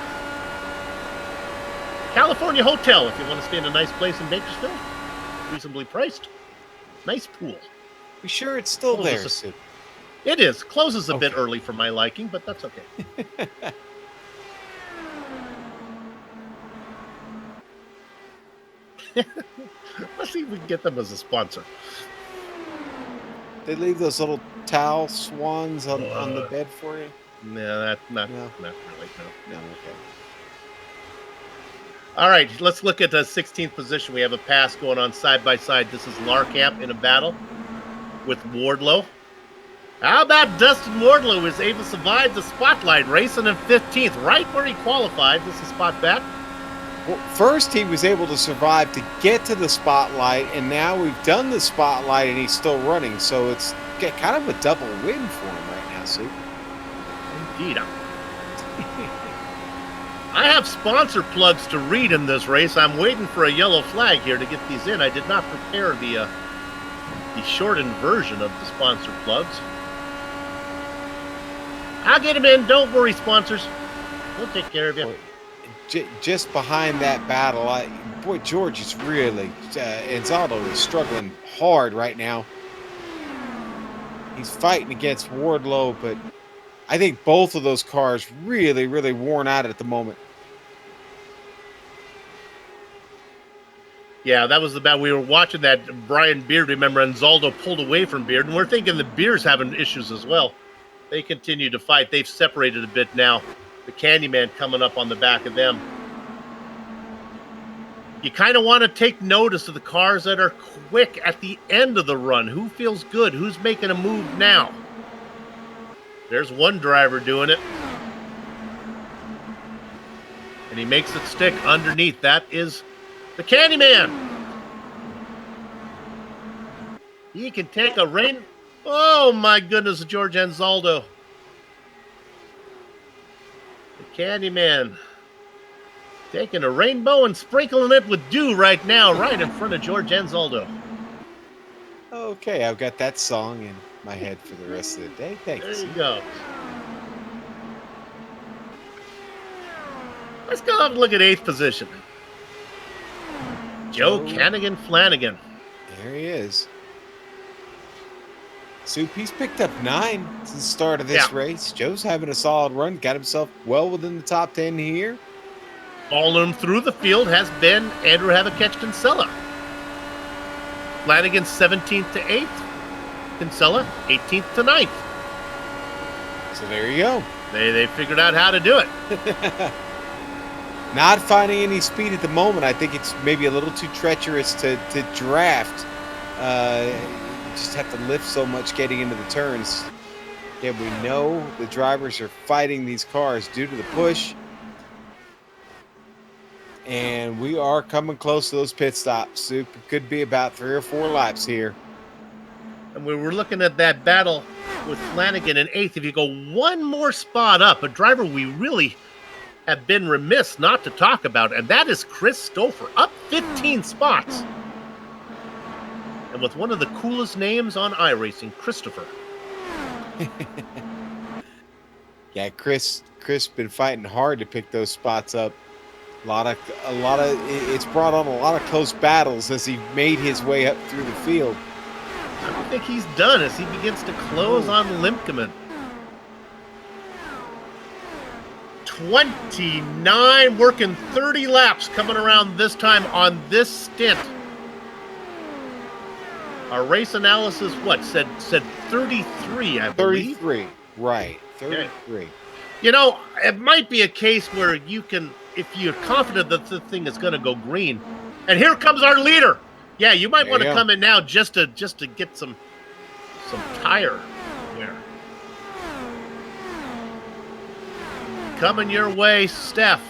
California Hotel, if you want to stay in a nice place in Bakersfield. Reasonably priced. Nice pool. You sure it's still there, Sid? It is. Closes a bit early for my liking, but that's okay. Let's see if we can get them as a sponsor. They leave those little towel swans on the bed for you? No, not really. No. No, okay. All right, let's look at the 16th position. We have a pass going on side by side. This is Larkamp in a battle with Wardlow. How about Dustin Wardlow is able to survive the spotlight, racing in 15th, right where he qualified. This is spot back. Well, first he was able to survive to get to the spotlight, and now we've done the spotlight and he's still running. So it's kind of a double win for him right now, Sue. Indeed. I have sponsor plugs to read in this race. I'm waiting for a yellow flag here to get these in. I did not prepare the shortened version of the sponsor plugs. I'll get them in. Don't worry, sponsors. We'll take care of you. Boy, just behind that battle, boy, George is really, Anzaldo is struggling hard right now. He's fighting against Wardlow, but I think both of those cars really, really worn out at the moment. Yeah, that was the battle. We were watching that Brian Beard. Remember, Anzaldo pulled away from Beard, and we're thinking the Beard's having issues as well. They continue to fight. They've separated a bit now. The Candyman coming up on the back of them. You kind of want to take notice of the cars that are quick at the end of the run. Who feels good? Who's making a move now? There's one driver doing it. And he makes it stick underneath. That is the Candyman. He can take a rain. Oh my goodness, George Anzaldo. The Candyman taking a rainbow and sprinkling it with dew right now, right in front of George Anzaldo. Okay, I've got that song in my head for the rest of the day. Thanks. There you go. Let's go up and look at 8th position. Joe Cannigan Flanagan. There he is. Soup, he's picked up 9 since the start of this race. Joe's having a solid run, got himself well within the top 10 here. Following him through the field has been Andrew Havakech-Kinsella. Flanagan 17th to 8th. Kinsella 18th to 9th. So there you go. They figured out how to do it. Not finding any speed at the moment. I think it's maybe a little too treacherous to draft. You just have to lift so much getting into the turns. Again, we know the drivers are fighting these cars due to the push. And we are coming close to those pit stops. Soup, it could be about 3 or 4 laps here. And we were looking at that battle with Flanagan in 8th. If you go one more spot up, a driver we really have been remiss not to talk about, and that is Chris Stouffer, up 15 spots. And with one of the coolest names on iRacing, Christopher. Yeah, Chris been fighting hard to pick those spots up. A lot of it's brought on a lot of close battles as he made his way up through the field. I don't think he's done as he begins to close on Limkeman. 29, working 30 laps coming around this time on this stint. Our race analysis, said 33, I believe. 33, right, 33. Okay. You know, it might be a case where you can, if you're confident that the thing is going to go green, and here comes our leader. Yeah, you might want to come in now just to get some tire here. Coming your way, Steph.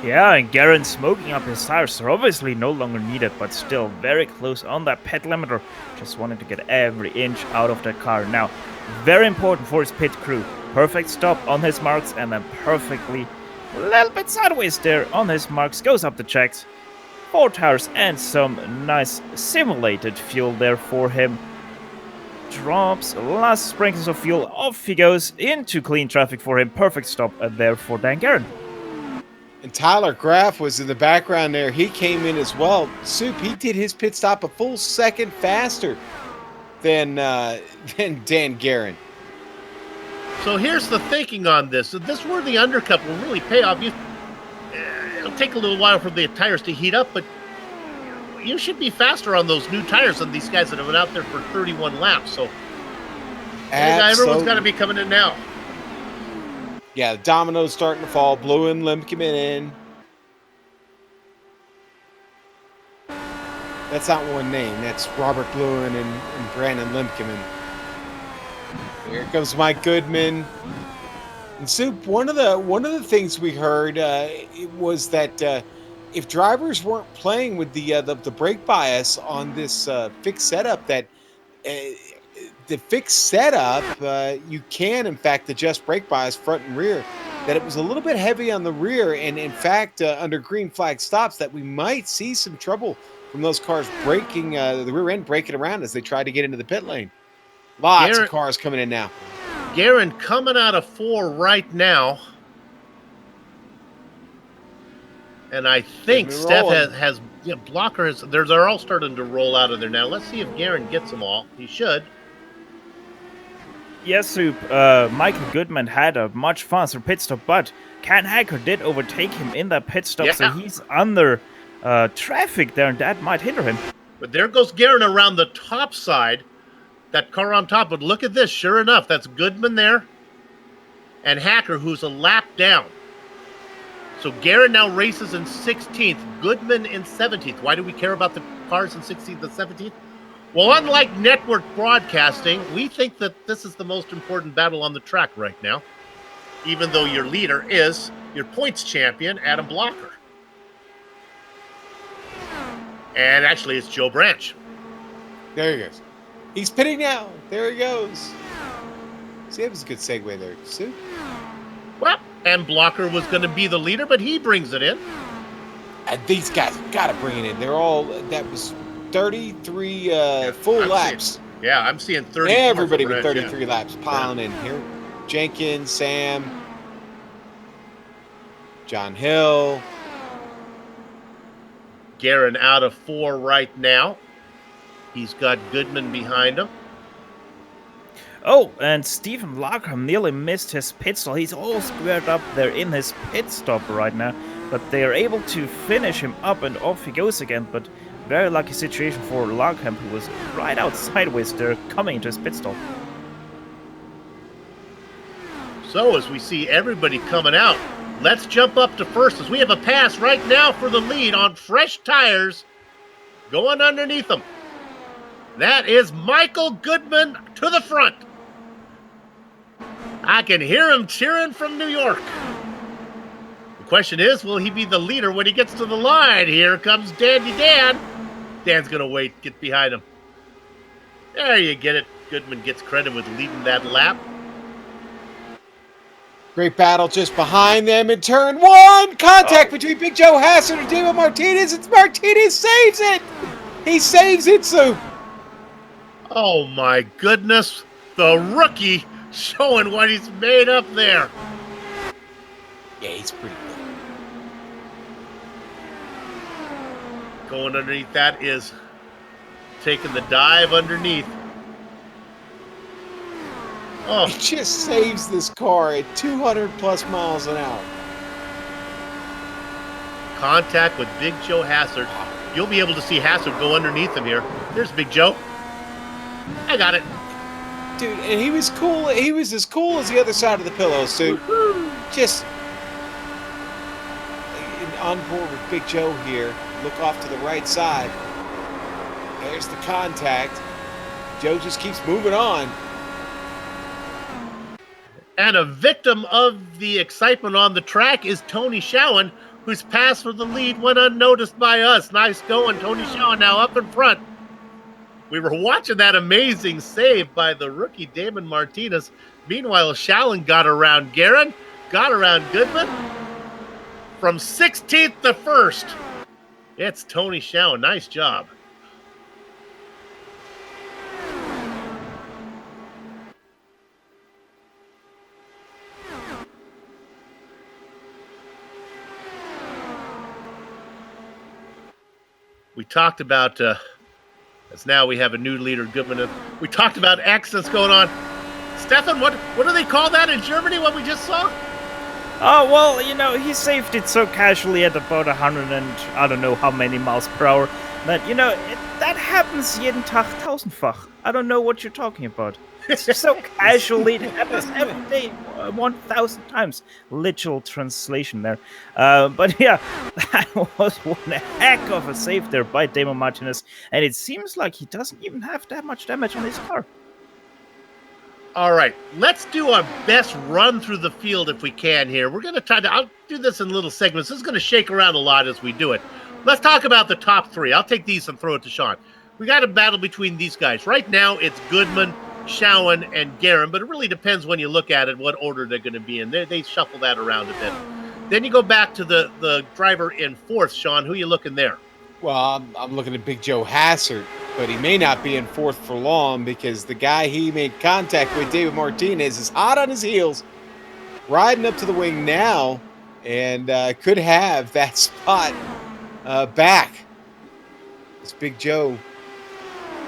Yeah, and Garen smoking up his tires are obviously no longer needed, but still very close on that pit limiter. Just wanted to get every inch out of that car. Now, very important for his pit crew. Perfect stop on his marks, and then perfectly, a little bit sideways there on his marks, goes up the checks. 4 tires and some nice simulated fuel there for him. Drops last sprinkles of fuel, off he goes into clean traffic for him. Perfect stop there for Dan Garen. And Tyler Graff was in the background there. He came in as well. Soup, he did his pit stop a full second faster than Dan Garen. So here's the thinking on this. This where the undercut will really pay off. It'll take a little while for the tires to heat up, but you should be faster on those new tires than these guys that have been out there for 31 laps. So everyone's got to be coming in now. Yeah, the dominoes starting to fall. Blue and Limkman in. That's not one name. That's Robert Bluen and Brandon Limkman. Here comes Mike Goodman. And Soup, one of the things we heard was that if drivers weren't playing with the brake bias on this fixed setup, that the fixed setup you can in fact adjust brake bias front and rear. That it was a little bit heavy on the rear, and in fact under green flag stops, that we might see some trouble from those cars breaking the rear end breaking around as they try to get into the pit lane. Lots of cars coming in now. Garen coming out of 4 right now. And I think Steph has Blocker has, they're all starting to roll out of there now. Let's see if Garen gets them all. He should. Yes, Soup. Michael Goodman had a much faster pit stop, but Ken Hacker did overtake him in that pit stop, so he's under traffic there, and that might hinder him. But there goes Garen around the top side. That car on top, but look at this. Sure enough, that's Goodman there and Hacker, who's a lap down. So Garen now races in 16th, Goodman in 17th. Why do we care about the cars in 16th and 17th? Well, unlike network broadcasting, we think that this is the most important battle on the track right now, even though your leader is your points champion, Adam Blocker. And actually, it's Joe Branch. There he goes. He's pitting now. There he goes. See, that was a good segue there. See? Well, and Blocker was going to be the leader, but he brings it in. And these guys got to bring it in. They're all, that was 33 full laps. I'm seeing 30. Everybody with 33 laps piling in here. Jenkins, Sam, John Hill. Garen out of 4 right now. He's got Goodman behind him. Oh, and Stephen Larkham nearly missed his pit stop. He's all squared up there in his pit stop right now, but they are able to finish him up, and off he goes again. But very lucky situation for Larkham, who was right out sideways there, coming into his pit stop. So as we see everybody coming out, let's jump up to first as we have a pass right now for the lead on fresh tires going underneath them. That is Michael Goodman to the front. I can hear him cheering from New York. The question is, will he be the leader when he gets to the line? Here comes Dandy Dan. Dan's going to wait, get behind him. There you get it. Goodman gets credit with leading that lap. Great battle just behind them in turn 1. Contact between Big Joe Hassard and David Martinez. It's Martinez saves it. He saves it, Soup. Oh my goodness. The rookie showing what he's made up there. Yeah, he's pretty good. Going underneath that is taking the dive underneath. Oh. He just saves this car at 200 plus miles an hour. Contact with Big Joe Hassard. You'll be able to see Hassard go underneath him here. Here's Big Joe. I got it. Dude, and he was cool. He was as cool as the other side of the pillow, Soup. Just on board with Big Joe here. Look off to the right side. There's the contact. Joe just keeps moving on. And a victim of the excitement on the track is Tony Schowen, whose pass for the lead went unnoticed by us. Nice going, Tony Schowen now up in front. We were watching that amazing save by the rookie Damon Martinez. Meanwhile, Schowen got around Garen, got around Goodman. From 16th to 1st, it's Tony Schowen. Nice job. We talked about, as now we have a new leader, Goodman. We talked about X that's going on. Stefan, what do they call that in Germany, what we just saw? Oh, well, he saved it so casually at about 100 and I don't know how many miles per hour. But, that happens jeden Tag tausendfach. I don't know what you're talking about. It's so casually. It happens every day, 1,000 times. Literal translation there. But yeah, that was one heck of a save there by Damon Martinez. And it seems like he doesn't even have that much damage on his car. All right, let's do our best run through the field if we can here. We're going to I'll do this in little segments. This is going to shake around a lot as we do it. Let's talk about the top three. I'll take these and throw it to Sean. We got a battle between these guys. Right now, it's Goodman, Schowen, and Guerin, but it really depends when you look at it, what order they're going to be in. They shuffle that around a bit. Then you go back to the driver in fourth, Sean. Who are you looking there? Well, I'm looking at Big Joe Hassert, but he may not be in fourth for long because the guy he made contact with, David Martinez, is hot on his heels, riding up to the wing now, and could have that spot back. It's Big Joe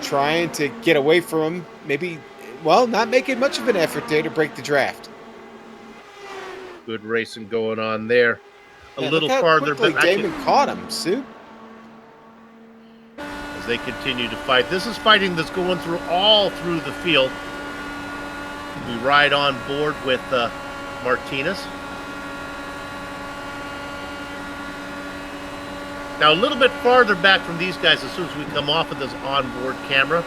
trying to get away from him, maybe, not making much of an effort there to break the draft. Good racing going on there. A little look how farther quickly back. Damon caught him, Sue. As they continue to fight. This is fighting that's going all through the field. We ride on board with Martinez. Now a little bit farther back from these guys as soon as we come off of this onboard camera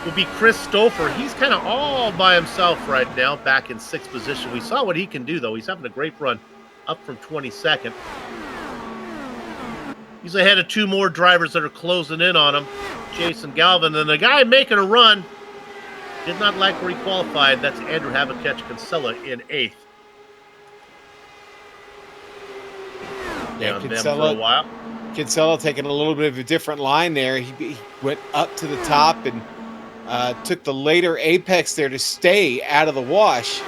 will be Chris Stouffer. He's kind of all by himself right now, back in sixth position. We saw what he can do, though. He's having a great run, up from 22nd. He's ahead of two more drivers that are closing in on him, Jason Galvin. And the guy making a run did not like where he qualified. That's Andrew Havakech-Kinsella in eighth. Yeah, Down them for a while. Kinsella taking a little bit of a different line there. He went up to the top and took the later apex there to stay out of the wash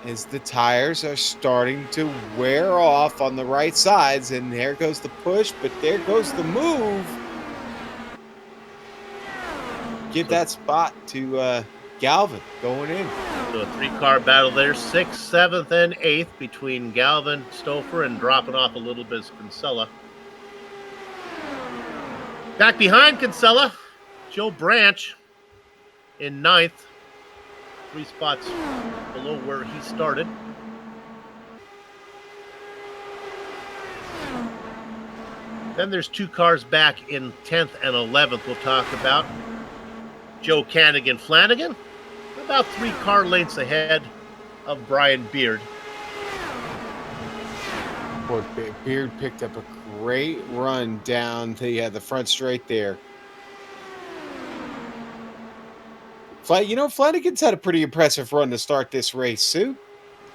as the tires are starting to wear off on the right sides. And there goes the push, but there goes the move. Give that spot to Galvin going in. So a three-car battle there, 6th, 7th, and 8th between Galvin, Stouffer, and dropping off a little bit is Kinsella. Back behind Kinsella, Joe Branch in 9th, 3 spots below where he started. Then there's 2 cars back in 10th and 11th we'll talk about. Joe Flanagan, about 3 car lengths ahead of Brian Beard. Boy, Beard picked up a great run down the front straight there. Flanagan's had a pretty impressive run to start this race, Sue.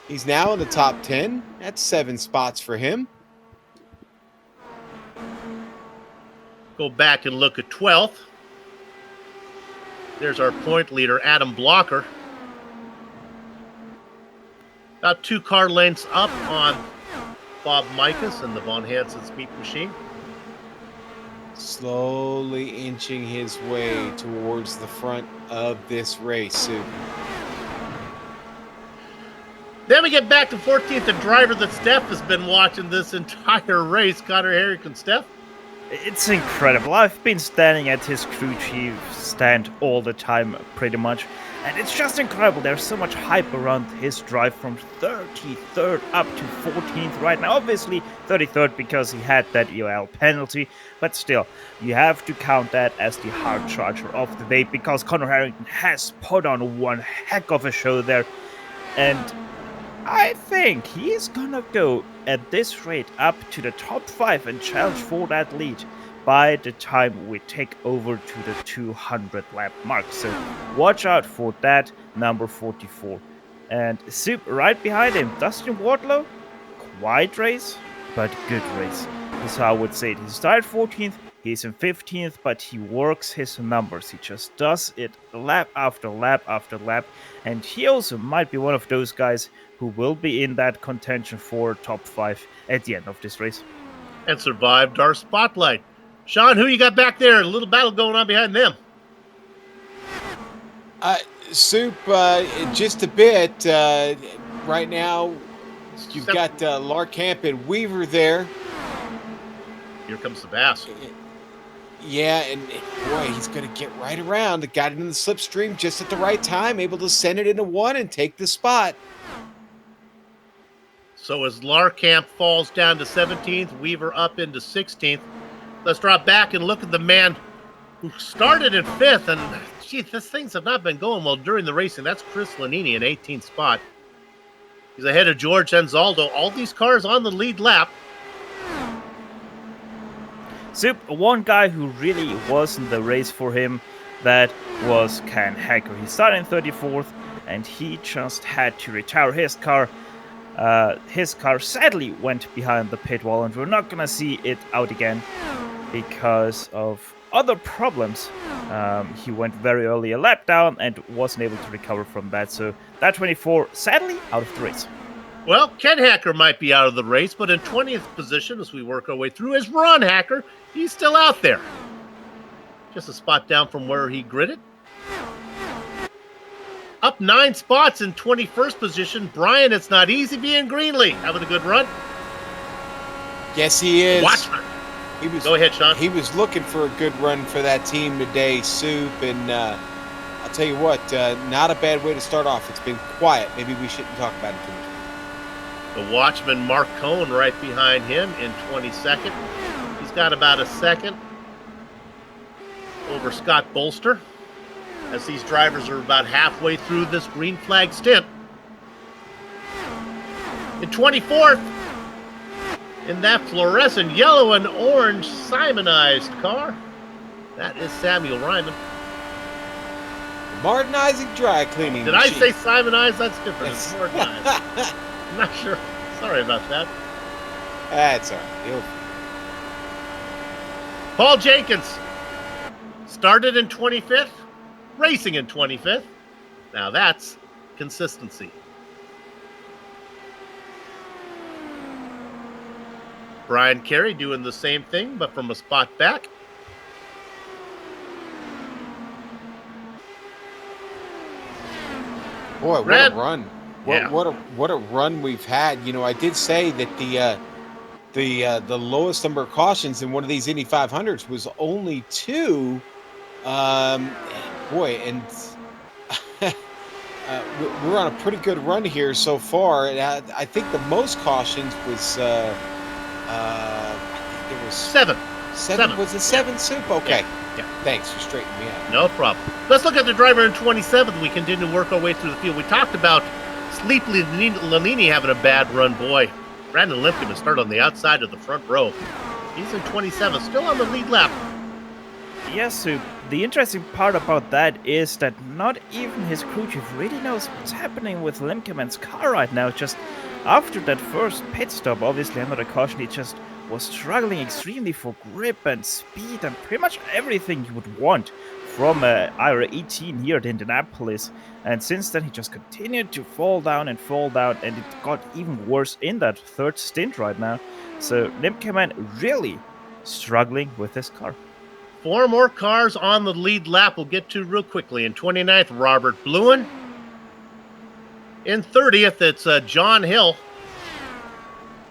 He's now in the top 10. That's 7 spots for him. Go back and look at 12th. There's our point leader, Adam Blocker. About 2 car lengths up on Bob Mikas and the Von Hansen's Meat Machine. Slowly inching his way towards the front of this race, Sue. Then we get back to 14th, the driver that Steph has been watching this entire race, Connor Herrick and Steph. It's incredible. I've been standing at his crew chief stand all the time, pretty much. And it's just incredible. There's so much hype around his drive from 33rd up to 14th right now. Obviously, 33rd because he had that EOL penalty. But still, you have to count that as the hard charger of the day because Connor Harrington has put on one heck of a show there. And I think he's gonna go at this rate up to the top 5 and challenge for that lead by the time we take over to the 200 lap mark. So watch out for that, number 44. And Soup right behind him, Dustin Wardlow. Quiet race, but good race. That's how I would say it. He started 14th, he's in 15th, but he works his numbers. He just does it lap after lap after lap. And he also might be one of those guys who will be in that contention for top 5 at the end of this race. And survived our spotlight. Sean, who you got back there? A little battle going on behind them. Soup, just a bit. right now, you've got Larkamp and Weaver there. Here comes the Bass. Yeah, and boy, he's going to get right around. Got it in the slipstream just at the right time, able to send it into one and take the spot. So as Larkamp falls down to 17th, Weaver up into 16th. Let's drop back and look at the man who started in 5th. And, gee, things have not been going well during the racing. That's Chris Lanini in 18th spot. He's ahead of George Enzaldo. All these cars on the lead lap. So one guy who really wasn't the race for him, that was Ken Hacker. He started in 34th, and he just had to retire his car. His car sadly went behind the pit wall, and we're not gonna see it out again because of other problems. He went very early a lap down and wasn't able to recover from that. So that 24, sadly, out of the race. Well, Ken Hacker might be out of the race, but in 20th position as we work our way through is Ron Hacker. He's still out there. Just a spot down from where he gridded. Up 9 spots in 21st position. Brian, it's not easy being Greenlee. Having a good run. Yes, he is. Watchman. Go ahead, Sean. He was looking for a good run for that team today, Soup, and I'll tell you what, not a bad way to start off. It's been quiet. Maybe we shouldn't talk about it too much. The Watchman, Mark Cohn, right behind him in 22nd. He's got about a second over Scott Bolster, as these drivers are about halfway through this green flag stint. In 24th, in that fluorescent yellow and orange Simonized car, that is Samuel Ryman. Martinizing dry cleaning Did machine. I say Simonized? That's different. It's Martinized. I'm not sure. Sorry about that. That's all right. Paul Jenkins started in 25th, racing in 25th. Now that's consistency. Brian Carey doing the same thing, but from a spot back. Boy, Red. what a run. Yeah. What a run we've had. You know, I did say that the lowest number of cautions in one of these Indy 500s was only 2. Boy, and we're on a pretty good run here so far. I think the most cautions was I think there was 7. 7. Was it 7, Soup? Okay. Yeah. Thanks for straightening me out. No problem. Let's look at the driver in 27th. We continue to work our way through the field. We talked about Sleepy Lanini having a bad run. Boy, Brandon Limpkin started on the outside of the front row. He's in 27th, still on the lead lap. Yes, so the interesting part about that is that not even his crew chief really knows what's happening with Lemkeman's car right now. Just after that first pit stop, obviously under the caution, he just was struggling extremely for grip and speed and pretty much everything you would want from IRA 18 here at Indianapolis. And since then, he just continued to fall down, and it got even worse in that third stint right now. So Lemkeman really struggling with his car. 4 more cars on the lead lap we'll get to real quickly. In 29th, Robert Bluen. In 30th, it's John Hill.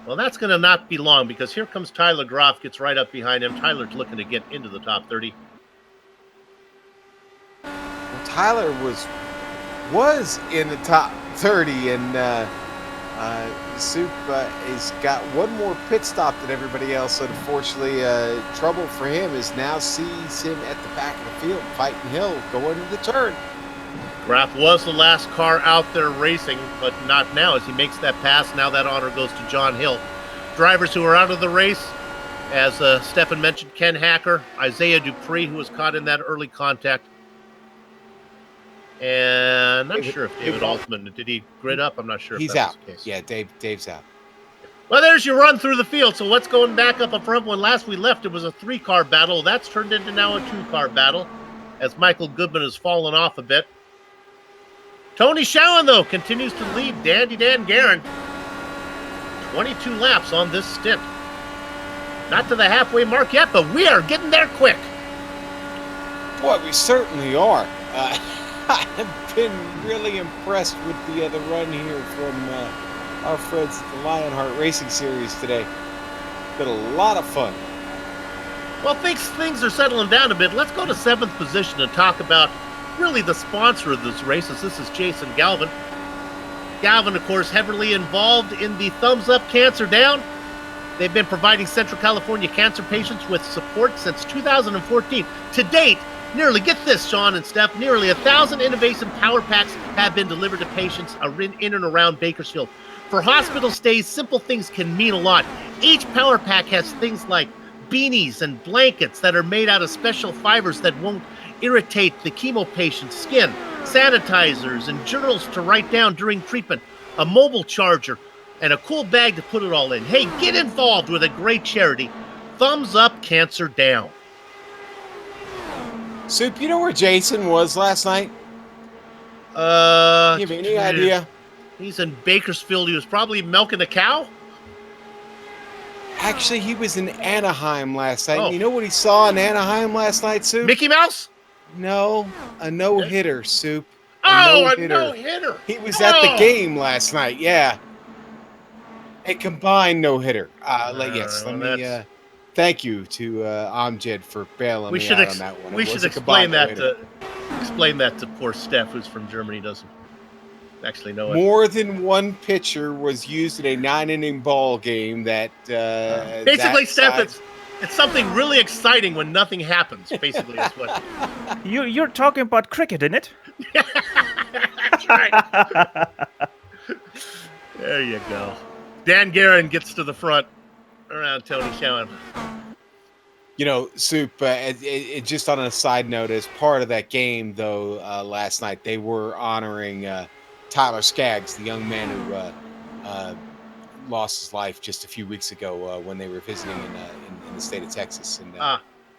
Well, that's going to not be long because here comes Tyler Groff, gets right up behind him. Tyler's looking to get into the top 30. Well, Tyler was in the top 30, and Soup has got one more pit stop than everybody else. Unfortunately, trouble for him is now sees him at the back of the field fighting Hill going to the turn. Graff was the last car out there racing, but not now as he makes that pass. Now that honor goes to John Hill. Drivers who are out of the race, as Stefan mentioned, Ken Hacker, Isaiah Dupree, who was caught in that early contact. And I'm not sure if David Altman, did he grid up? I'm not sure if He's that's out. the case. Yeah, Dave's out. Well, there's your run through the field. So what's going back up front? When last we left, it was a 3-car battle. That's turned into now a 2-car battle as Michael Goodman has fallen off a bit. Tony Schowen, though, continues to lead Dandy Dan Guerin. 22 laps on this stint. Not to the halfway mark yet, but we are getting there quick. Boy, we certainly are. I've been really impressed with the run here from our friends at the Lionheart Racing Series today. Been a lot of fun. Well, things are settling down a bit. Let's go to 7th position and talk about really the sponsor of this race. This is Jason Galvin. Galvin, of course, heavily involved in the Thumbs Up Cancer Down. They've been providing Central California cancer patients with support since 2014. To date, get this, Sean and Steph, nearly 1,000 innovation power packs have been delivered to patients in and around Bakersfield. For hospital stays, simple things can mean a lot. Each power pack has things like beanies and blankets that are made out of special fibers that won't irritate the chemo patient's skin, sanitizers and journals to write down during treatment, a mobile charger, and a cool bag to put it all in. Hey, get involved with a great charity. Thumbs Up Cancer Down. Soup, you know where Jason was last night? You have any idea? He's in Bakersfield. He was probably milking a cow. Actually, he was in Anaheim last night. Oh. You know what he saw in Anaheim last night, Soup? Mickey Mouse? No, a no-hitter, Soup. A no-hitter. He was at the game last night, yeah. A combined no-hitter. Thank you to Amjad for bailing me out on that one. We should explain that to poor Steph, who's from Germany, doesn't actually know it. More than one pitcher was used in a 9-inning ball game that basically, Steph, it's something really exciting when nothing happens, basically, is what. You're talking about cricket, isn't it? That's right. There you go. Dan Guerin gets to the front around Tony Schoen. You know, Soup, just on a side note, as part of that game, though, last night, they were honoring Tyler Skaggs, the young man who lost his life just a few weeks ago when they were visiting in the state of Texas.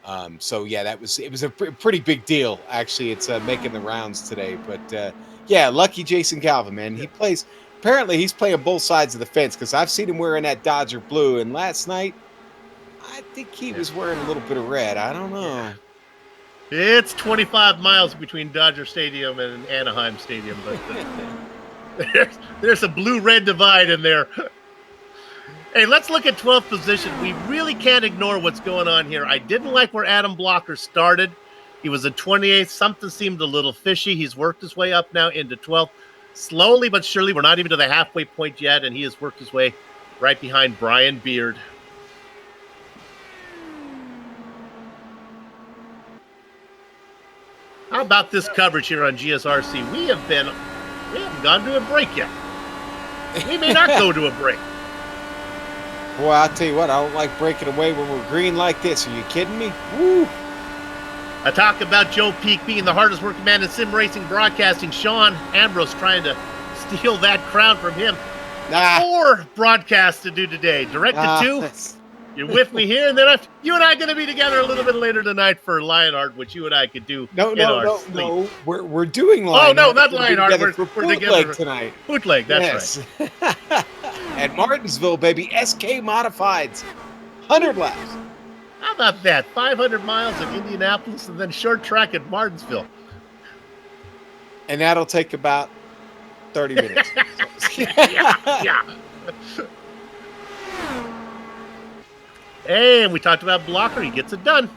And so, yeah, it was a pretty big deal, actually. It's making the rounds today. But, yeah, lucky Jason Galvin, man. Apparently he's playing both sides of the fence, because I've seen him wearing that Dodger blue, and last night, I think he was wearing a little bit of red. I don't know. It's 25 miles between Dodger Stadium and Anaheim Stadium, but there's a blue-red divide in there. Hey, let's look at 12th position. We really can't ignore what's going on here. I didn't like where Adam Blocker started. He was in 28th. Something seemed a little fishy. He's worked his way up now into 12th. Slowly but surely, we're not even to the halfway point yet, and he has worked his way right behind Brian Beard. How about this coverage here on GSRC? We haven't gone to a break yet. We may not go to a break. Boy, I'll tell you what, I don't like breaking away when we're green like this. Are you kidding me? Woo! I talk about Joe Peak being the hardest working man in sim racing broadcasting. Sean Ambrose trying to steal that crown from him. 4 broadcasts to do today. Directed to. You're with me here, and then you and I are going to be together a little bit later tonight for Lionheart, which you and I could do. No. We're doing Lionheart. Oh no, not Lionheart. We're together tonight. Bootleg, that's right. At Martinsville, baby, SK Modifieds, 100 laps. How about that? 500 miles in Indianapolis, and then short track at Martinsville. And that'll take about 30 minutes. yeah. And we talked about Blocker. He gets it done.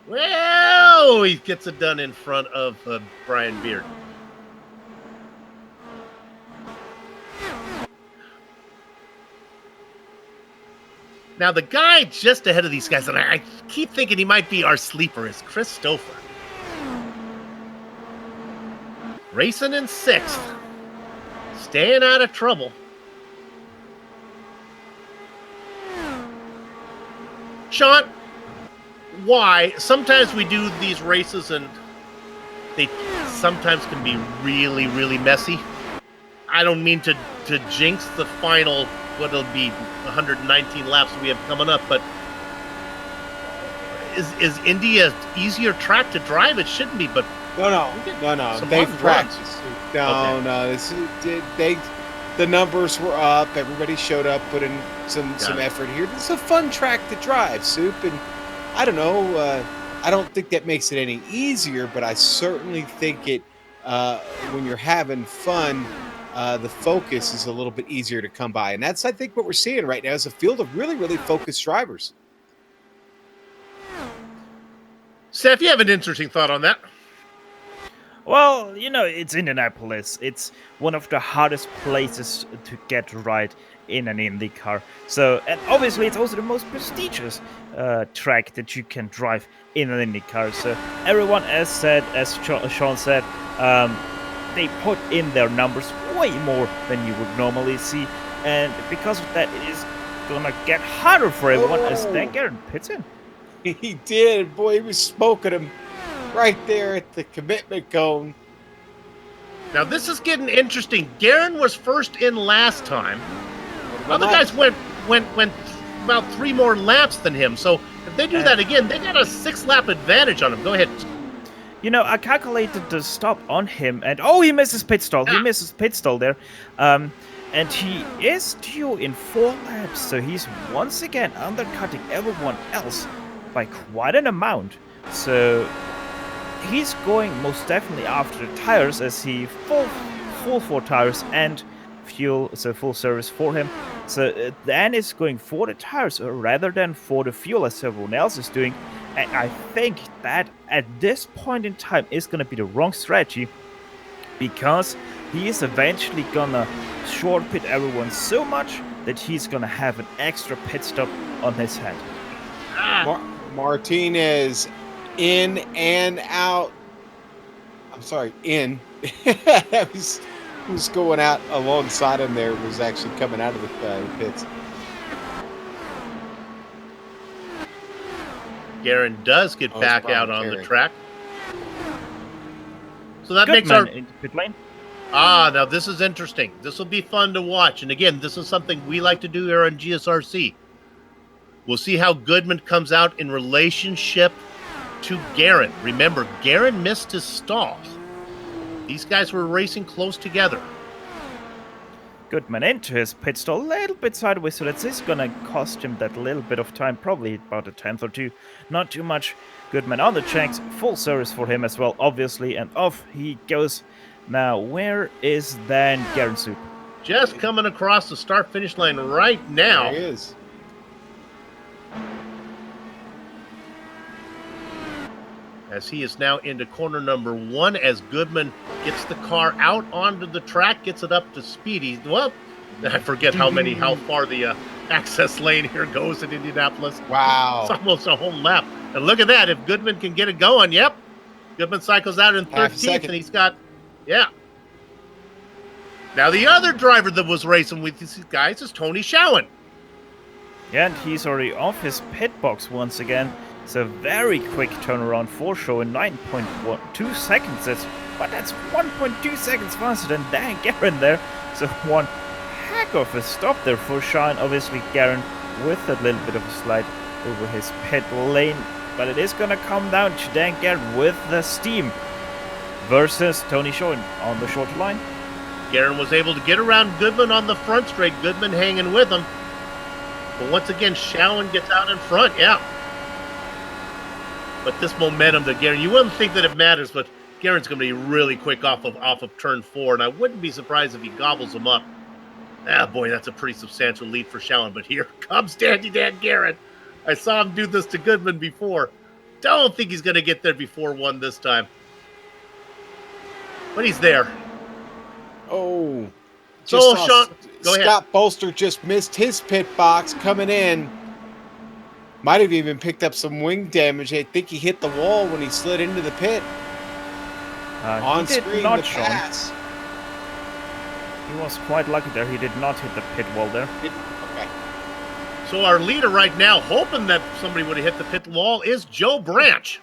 Well, he gets it done in front of Brian Beard. Now, the guy just ahead of these guys, and I keep thinking he might be our sleeper, is Chris Stouffer. Racing in 6th. Staying out of trouble. Sean, why? Sometimes we do these races and they sometimes can be really, really messy. I don't mean to jinx the final, what it'll be, 119 laps we have coming up, but is Indy an easier track to drive? It shouldn't be, but no. They've practiced. The numbers were up. Everybody showed up, put in some effort here. This is a fun track to drive, Soup. And I don't know. I don't think that makes it any easier, but I certainly think it, when you're having fun, the focus is a little bit easier to come by. And that's, I think, what we're seeing right now is a field of really, really focused drivers. Seth, you have an interesting thought on that. Well, it's Indianapolis. It's one of the hardest places to get right in an IndyCar. So, and obviously, it's also the most prestigious track that you can drive in an IndyCar. So, everyone, as Sean said, they put in their numbers way more than you would normally see, and because of that, it is gonna get harder for everyone as Dan Garrett pits in. He did. Boy, he was smoking him right there at the commitment cone. Now this is getting interesting. Guerin was first in last time. Other guys went about 3 more laps than him. So if they do that again, they got a 6-lap advantage on him. Go ahead. I calculated the stop on him, and he misses pit stall. He misses pit stall there. And he is due in 4 laps, so he's once again undercutting everyone else by quite an amount. So he's going most definitely after the tires, as he full 4 tires and fuel, so full service for him. So Dan is going for the tires rather than for the fuel, as everyone else is doing. And I think that at this point in time is going to be the wrong strategy, because he is eventually gonna short pit everyone so much that he's gonna have an extra pit stop on his head. Martinez in and out. I'm sorry, in. Who's going out alongside him there was actually coming out of the pits. Guerin does get back out on the track. So that makes our pit lane. Now this is interesting. This will be fun to watch. And again, this is something we like to do here on GSRC. We'll see how Goodman comes out in relationship to Guerin. Remember, Guerin missed his stall. These guys were racing close together. Goodman into his pit stall a little bit sideways, so that's just gonna cost him that little bit of time, probably about a 10th or 2. Not too much. Goodman on the checks, full service for him as well, obviously, and off he goes. Now, where is then Guerin Soup? Just coming across the start-finish line right now. There he is. As he is now into corner number 1, as Goodman gets the car out onto the track, gets it up to speed. I forget how far the access lane here goes in Indianapolis. Wow. It's almost a whole lap. And look at that. If Goodman can get it going, yep. Goodman cycles out in 13th, and he's got, Now, the other driver that was racing with these guys is Tony Schowen. Yeah, and he's already off his pit box once again. It's a very quick turnaround for Schowen, 9.2 seconds. But that's 1.2 seconds faster than Dan Guerin there. So one heck of a stop there for Schowen. Obviously, Guerin with a little bit of a slide over his pit lane. But it is going to come down to Dan Guerin with the steam versus Tony Schowen on the short line. Guerin was able to get around Goodman on the front straight. Goodman hanging with him. But once again, Schowen gets out in front, But this momentum that Guerin, you wouldn't think that it matters, but Guerin's going to be really quick off of turn 4, and I wouldn't be surprised if he gobbles him up. Boy, that's a pretty substantial lead for Schowen, but here comes Dandy Dan Guerin. I saw him do this to Goodman before. Don't think he's going to get there before 1 this time. But he's there. Oh. So, Sean, go ahead. Scott Bolster just missed his pit box coming in. Might have even picked up some wing damage. I think he hit the wall when he slid into the pit. On screen, the pass. He was quite lucky there. He did not hit the pit wall there. Okay. So our leader right now, hoping that somebody would have hit the pit wall, is Joe Branch.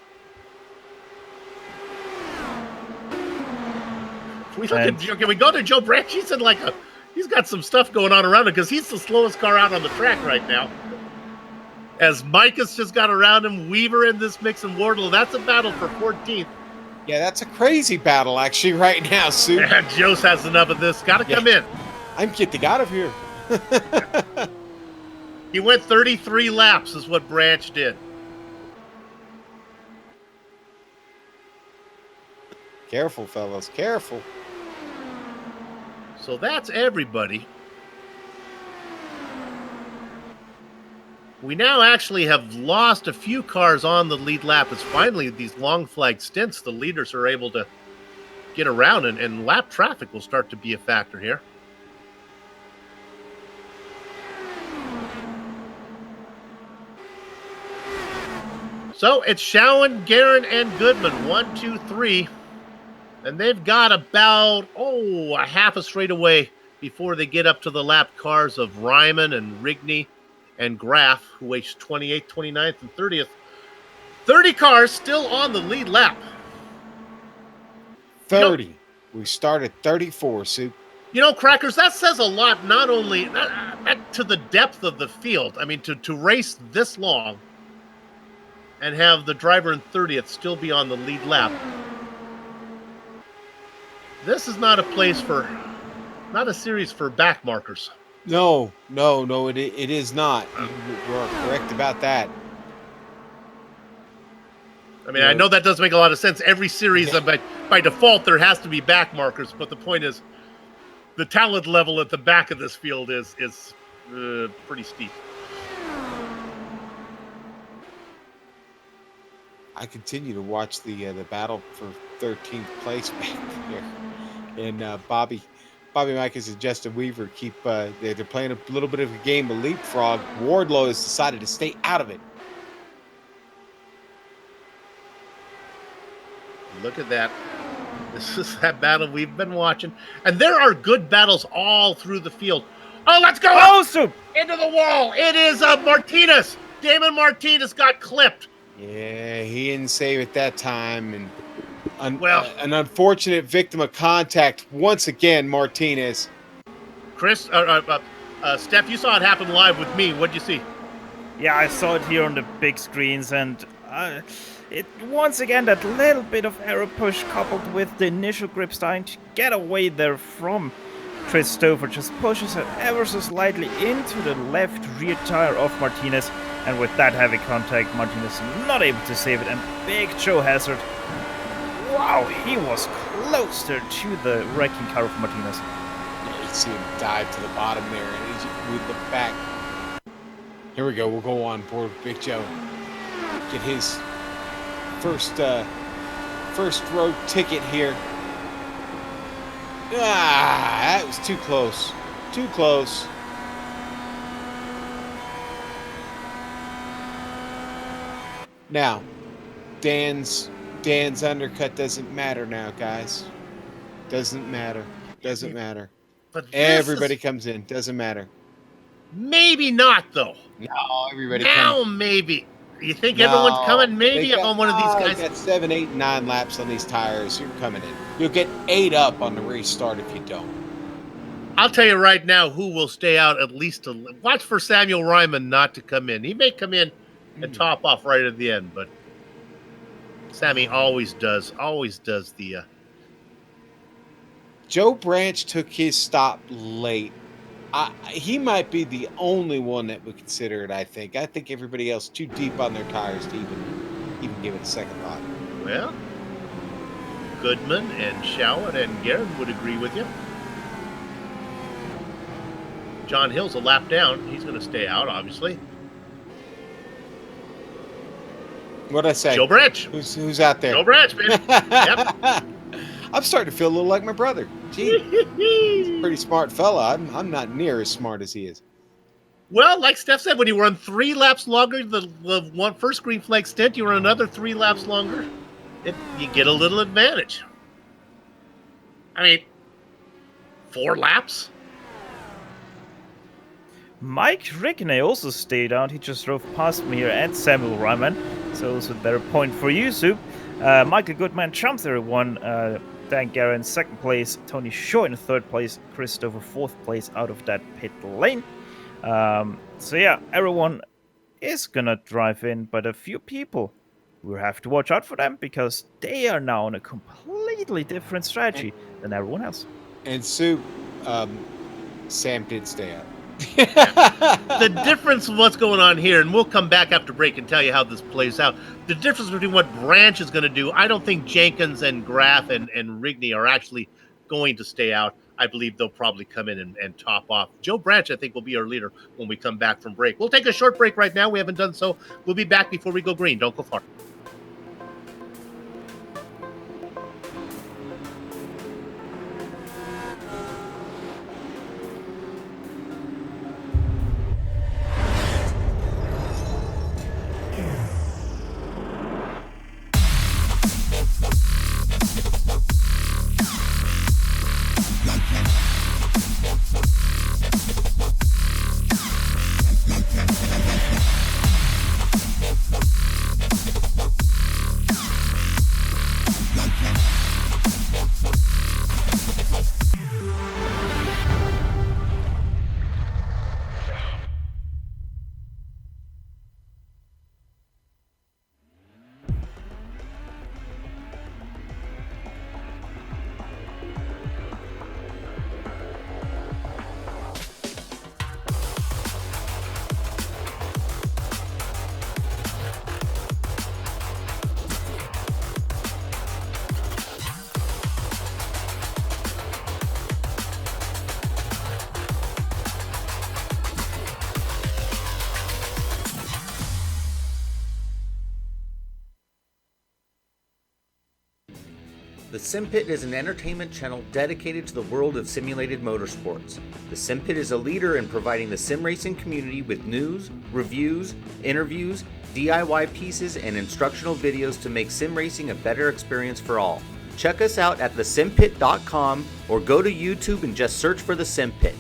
Can we go to Joe Branch? He's got some stuff going on around him because he's the slowest car out on the track right now. As Micah's just got around him, Weaver in this mix, and Wardle. That's a battle for 14th. Yeah, that's a crazy battle actually right now, Sue. Yeah, Joe's has enough of this. Got to come in. I'm getting out of here. He went 33 laps is what Branch did. Careful, fellas. Careful. So that's everybody. We now actually have lost a few cars on the lead lap. It's finally these long flag stints. The leaders are able to get around, and lap traffic will start to be a factor here. So it's Schowen, Guerin, and Goodman. 1, 2, 3. And they've got about, a half a straightaway before they get up to the lap cars of Ryman and Rigney and Graf, who raced 28th, 29th, and 30th. 30 cars still on the lead lap. 30. We started 34, Sue. Crackers, that says a lot, not only to the depth of the field. I mean, to race this long and have the driver in 30th still be on the lead lap. This is not a series for back markers. No, it is not. You are correct about that. I mean, I know that doesn't make a lot of sense. Every series, by default, there has to be back markers. But the point is, the talent level at the back of this field is pretty steep. I continue to watch the battle for 13th place back there, and Bobby Micus and Justin Weaver keep they're playing a little bit of a game of leapfrog. Wardlow has decided to stay out of it. Look at that. This is that battle we've been watching. And there are good battles all through the field. Oh, let's go Soup! into the wall. It is Martinez. Damon Martinez got clipped. Yeah, he didn't save it that time, and an unfortunate victim of contact once again, Martinez. Chris, Steph, you saw it happen live with me. What'd you see? Yeah, I saw it here on the big screens, and it once again that little bit of error push coupled with the initial grip starting to get away there from Christopher just pushes it ever so slightly into the left rear tire of Martinez, and with that heavy contact, Martinez not able to save it, and Big Joe Hazard, wow, he was closer to the wrecking car of Martinez. Yeah, you see him dive to the bottom there, and as we look back, here we go, we'll go on board with Big Joe. Get his first road ticket here. That was too close. Too close. Now, Dan's undercut doesn't matter now, guys. Doesn't matter. Doesn't matter. But everybody comes in. Doesn't matter. Maybe not, though. No, everybody now comes. Maybe. You think everyone's coming? Maybe on one of these guys. Got 7, 8, 9 laps on these tires. You're coming in. You'll get 8 up on the restart if you don't. I'll tell you right now who will stay out at least. Watch for Samuel Ryman not to come in. He may come in and top off right at the end, but Sammy always does the. Joe Branch took his stop late. He might be the only one that would consider it, I think. I think everybody else too deep on their tires to even give it a second thought. Well, Goodman and Schowen and Guerin would agree with you. John Hill's a lap down. He's going to stay out, obviously. What'd I say? Joe Branch. Who's out there? Joe Branch, man. Yep. I'm starting to feel a little like my brother. Gee, he's a pretty smart fella. I'm not near as smart as he is. Well, like Steph said, when you run 3 laps longer, the one first green flag stint, you run another 3 laps longer, you get a little advantage. I mean, 4 laps? Mike Rickney also stayed out. He just drove past me here and Samuel Ryman. So also better point for you, Soup. Michael Goodman jumped there, won. Dan Guerin, 2nd place. Tony Shaw in 3rd place. Christopher, 4th place out of that pit lane. So yeah, everyone is gonna drive in, but a few people, we have to watch out for them because they are now on a completely different strategy than everyone else. And Sue, Sam did stay out. The difference of what's going on here, and we'll come back after break and tell you how this plays out. The difference between what Branch is going to do, I don't think Jenkins and Graff and Rigney are actually going to stay out. I believe they'll probably come in and top off. Joe Branch, I think, will be our leader when we come back from break. We'll take a short break right now. We haven't done so. We'll be back before we go green. Don't go far. The Sim Pit is an entertainment channel dedicated to the world of simulated motorsports. The Sim Pit is a leader in providing the sim racing community with news, reviews, interviews, DIY pieces, and instructional videos to make sim racing a better experience for all. Check us out at thesimpit.com or go to YouTube and just search for The Sim Pit.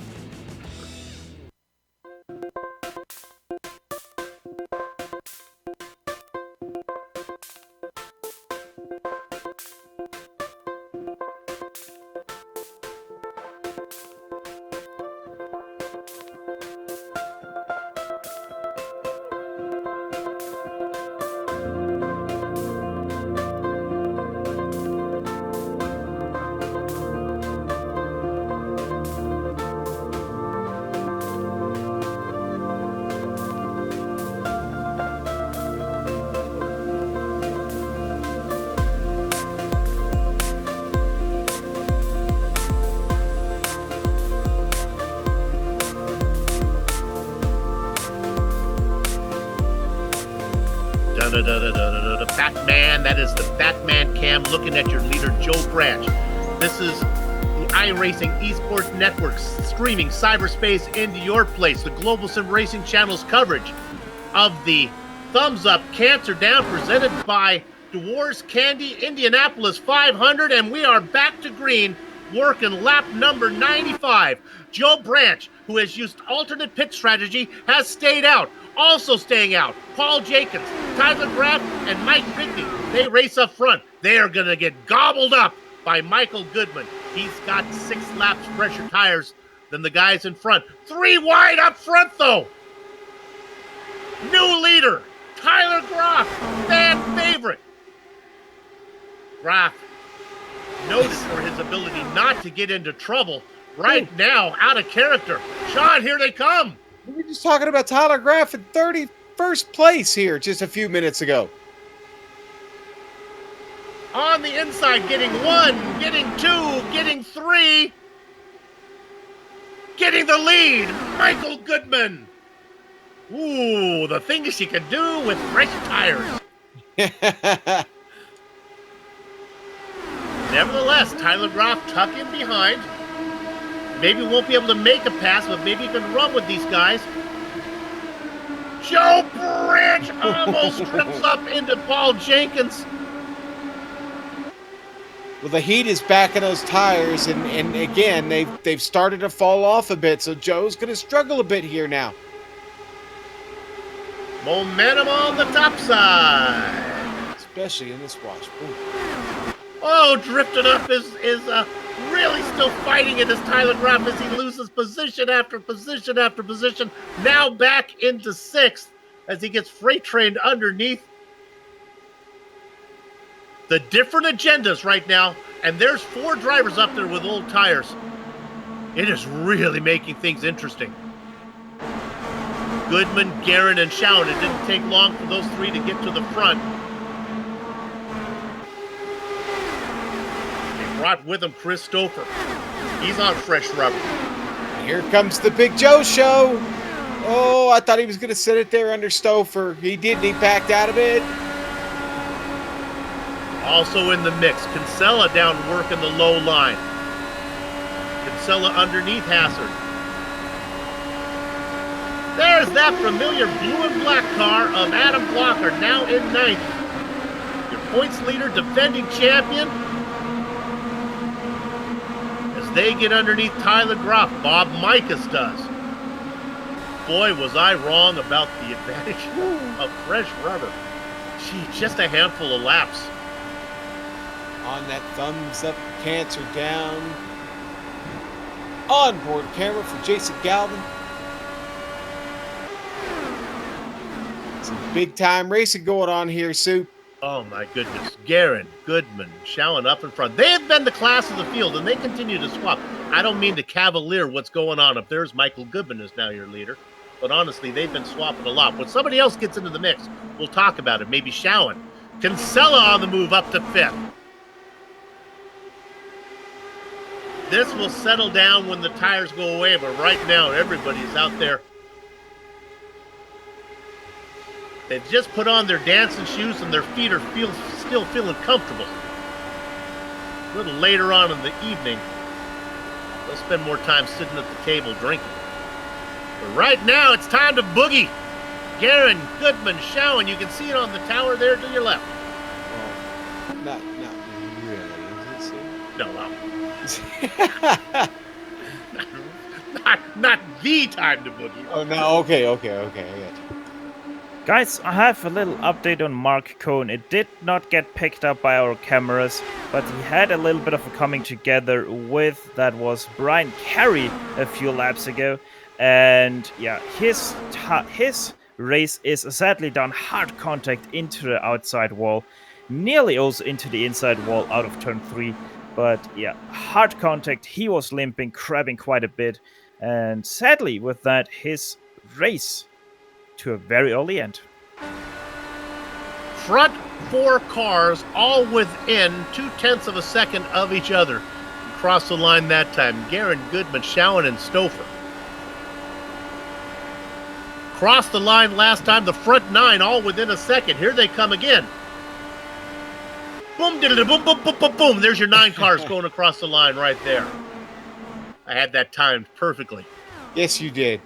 Batman, that is the Batman cam looking at your leader, Joe Branch. This is the iRacing Esports Network streaming cyberspace into your place. The Global Sim Racing Channel's coverage of the Thumbs Up Cancer Down presented by Dwar's Candy Indianapolis 500, and we are back to green, working lap number 95. Joe Branch, who has used alternate pit strategy, has stayed out. Also staying out, Paul Jenkins, Tyler Graff, and Mike Rigney. They race up front. They are going to get gobbled up by Michael Goodman. He's got 6 laps fresher tires than the guys in front. 3 wide up front, though. New leader, Tyler Graff, fan favorite. Graff, noted for his ability not to get into trouble. Right now, out of character. Sean, here they come. We were just talking about Tyler Graff in 31st place here just a few minutes ago. On the inside, getting 1, getting 2, getting 3. Getting the lead, Michael Goodman. Ooh, the things he can do with fresh tires. Nevertheless, Tyler Graff tucking behind. Maybe won't be able to make a pass, but maybe he can run with these guys. Joe Branch almost trips up into Paul Jenkins. Well, the heat is back in those tires, and again, they've started to fall off a bit, so Joe's going to struggle a bit here now. Momentum on the top side. Especially in this wash. Ooh. Oh, drifting up is really still fighting it as Tyler Graff as he loses position after position after position. Now back into 6th as he gets freight trained underneath. The different agendas right now, and there's 4 drivers up there with old tires. It is really making things interesting. Goodman, Guerin, and Schowen. It didn't take long for those three to get to the front. They brought with them Chris Stouffer. He's on fresh rubber. Here comes the Big Joe show. Oh, I thought he was going to sit it there under Stouffer. He didn't. He backed out of it. Also in the mix, Kinsella down working the low line. Kinsella underneath Hazard. There's that familiar blue and black car of Adam Blocker, now in 9th. Your points leader, defending champion. As they get underneath Tyler Groff, Bob Mikas does. Boy, was I wrong about the advantage of fresh rubber. Gee, just a handful of laps. On that thumbs up, cancer down. Onboard camera for Jason Galvin. Some big time racing going on here, Sue. Oh my goodness. Guerin, Goodman, Schowen up in front. They have been the class of the field, and they continue to swap. I don't mean to cavalier what's going on up there. Michael Goodman is now your leader. But honestly, they've been swapping a lot. When somebody else gets into the mix, we'll talk about it. Maybe Schowen. Kinsella on the move up to 5th. This will settle down when the tires go away, but right now everybody's out there. They've just put on their dancing shoes and their feet are still feeling comfortable. A little later on in the evening, they'll spend more time sitting at the table drinking. But right now, it's time to boogie. Guerin, Goodman, Schowen, you can see it on the tower there to your left. Well, not really, is it, Sue? No, not the time to boogie. Oh, no, okay, I got you. Guys, I have a little update on Mark Cohn. It did not get picked up by our cameras, but he had a little bit of a coming together with, that was Brian Carey a few laps ago. And yeah, his race is sadly done hard contact into the outside wall, nearly also into the inside wall out of turn 3. But yeah, hard contact, he was limping, crabbing quite a bit. And sadly with that, his race to a very early end. Front 4 cars all within 0.2 of a second of each other. Across the line that time. Guerin, Goodman, Schowen, and Stouffer. Crossed the line last time, the front 9 all within a second. Here they come again. Boom, diddle, boom, boom, boom, boom, boom. There's your 9 cars going across the line right there. I had that timed perfectly. Yes, you did.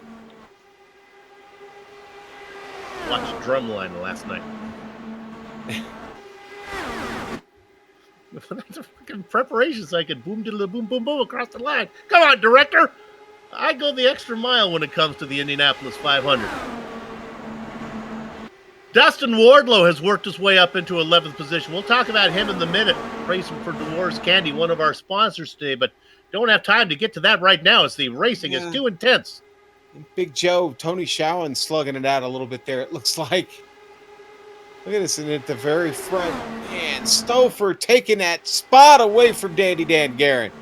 Watched Drumline last night. That's a freaking preparation so I could boom, diddle, boom, boom, boom across the line. Come on, director. I go the extra mile when it comes to the Indianapolis 500. Dustin Wardlow has worked his way up into 11th position. We'll talk about him in a minute, racing for Dolores Candy, one of our sponsors today, but don't have time to get to that right now as the racing is too intense. Big Joe, Tony Schowen slugging it out a little bit there, it looks like. Look at this, and at the very front, and Stouffer taking that spot away from Dandy Dan Guerin.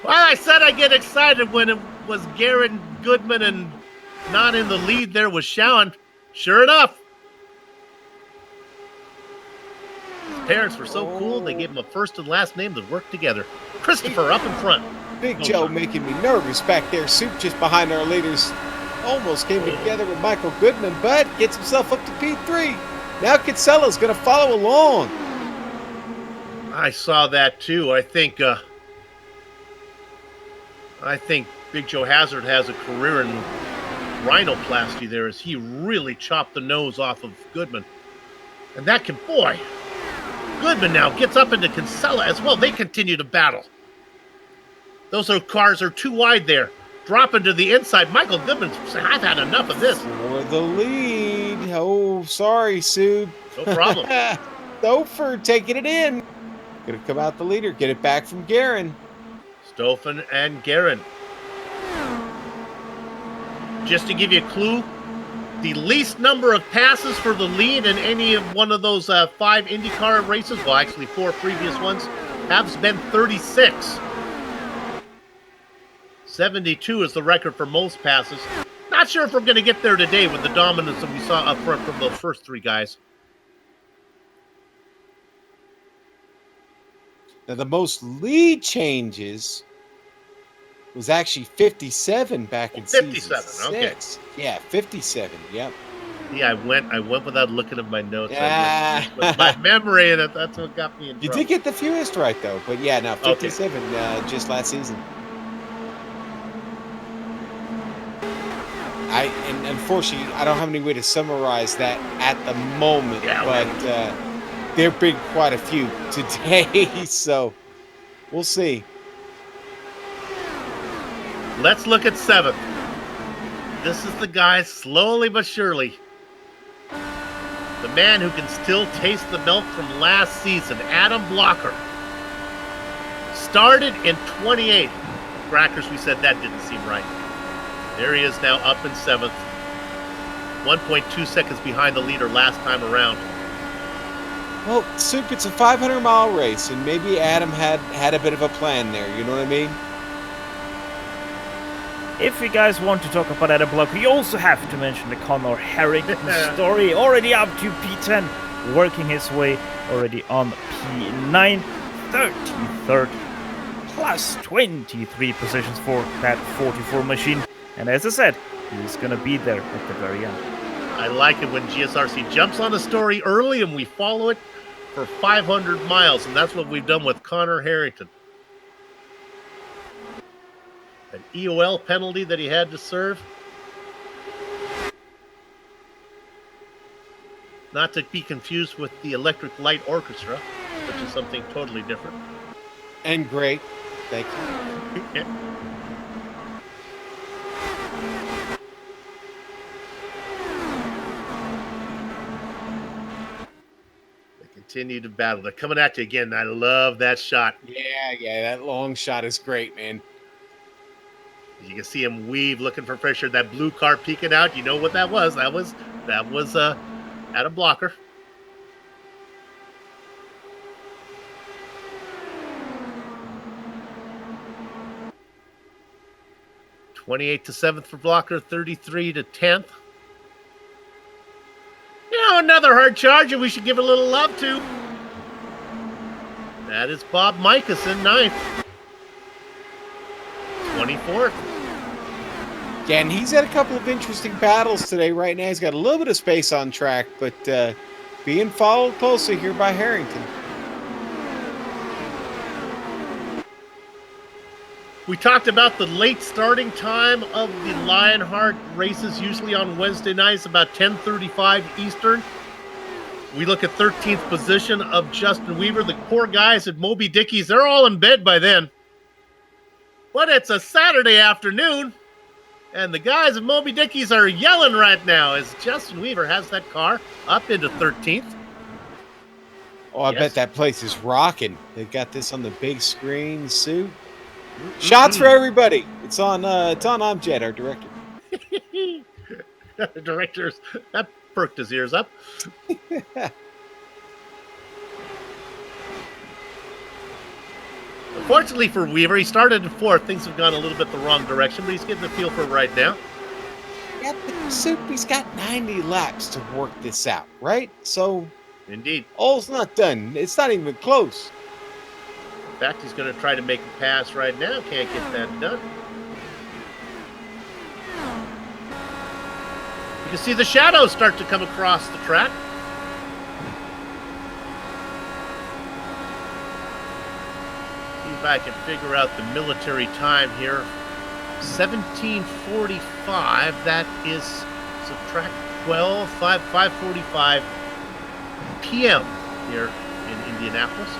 Well, I said I get excited when it was Guerin, Goodman, and not in the lead there was Schowen. Sure enough. His parents were so cool, they gave him a first and last name that worked together. Christopher up in front. Big Joe making me nervous back there. Soup just behind our leaders. Almost came together with Michael Goodman, but gets himself up to P3. Now Kinsella's going to follow along. I saw that too. I think Big Joe Hazard has a career in rhinoplasty there as he really chopped the nose off of Goodman. And that can, boy, Goodman now gets up into Kinsella as well. They continue to battle. Those cars are too wide there. Drop into the inside. Michael Goodman saying, I've had enough of this. For the lead. Oh, sorry, Sue. No problem. Stouffer taking it in. Gonna come out the leader. Get it back from Guerin. Stouffer and Guerin. Just to give you a clue, the least number of passes for the lead in any of one of those 5 IndyCar races, well, actually 4 previous ones, has been 36. 72 is the record for most passes. Not sure if we're going to get there today with the dominance that we saw up front from those first three guys. Now, the most lead changes was actually 57 back in 57, season okay. 6. Yeah, 57. Yep. Yeah, I went without looking at my notes. Yeah. With my memory, and that's what got me in You trouble. did get the fewest right, though. But yeah, now 57 just last season. And unfortunately, I don't have any way to summarize that at the moment. Yeah, but there have been quite a few today, so we'll see. Let's look at 7th. This is the guy, slowly but surely. The man who can still taste the milk from last season, Adam Blocker. Started in 28th. Crackers, we said that didn't seem right. There he is now up in 7th. 1.2 seconds behind the leader last time around. Well, Soup, it's a 500-mile race, and maybe Adam had a bit of a plan there. You know what I mean? If you guys want to talk about Adam Blocker, you also have to mention the Connor Harrington story. Already up to P10, working his way already on P9, 33rd, plus 23 positions for that 44 machine. And as I said, he's going to be there at the very end. I like it when GSRC jumps on a story early and we follow it for 500 miles, and that's what we've done with Connor Harrington. An EOL penalty that he had to serve. Not to be confused with the Electric Light Orchestra, which is something totally different. And great. Thank you. They continue to battle. They're coming at you again. I love that shot. Yeah, that long shot is great, man. You can see him weave, looking for pressure. That blue car peeking out. You know what that was? That was Adam Blocker. (28 to 7th for Blocker, 33 to 10th. You know, another hard charge, and we should give a little love to. That is Bob Michelson, 9th. 24th. Yeah, and he's had a couple of interesting battles today. Right now, he's got a little bit of space on track, but being followed closely here by Harrington. We talked about the late starting time of the Lionheart races, usually on Wednesday nights, about 10:35 Eastern. We look at 13th position of Justin Weaver. The poor guys at Moby Dickie's, they're all in bed by then. But it's a Saturday afternoon, and the guys at Moby Dickie's are yelling right now as Justin Weaver has that car up into 13th. Oh, I bet that place is rocking. They've got this on the big screen, Sue. Shots for everybody. It's on Amjad, our director. The director's that perked his ears up. Unfortunately for Weaver, he started in 4th. Things have gone a little bit the wrong direction, but he's getting the feel for it right now. Yeah, but Soup, he's got 90 laps to work this out, right? So, Indeed. all's not done. It's not even close. In fact, he's going to try to make a pass right now. Can't get that done. You can see the shadows start to come across the track. See if I can figure out the military time here. 17:45. That is subtract 12, 5:45 p.m. here in Indianapolis.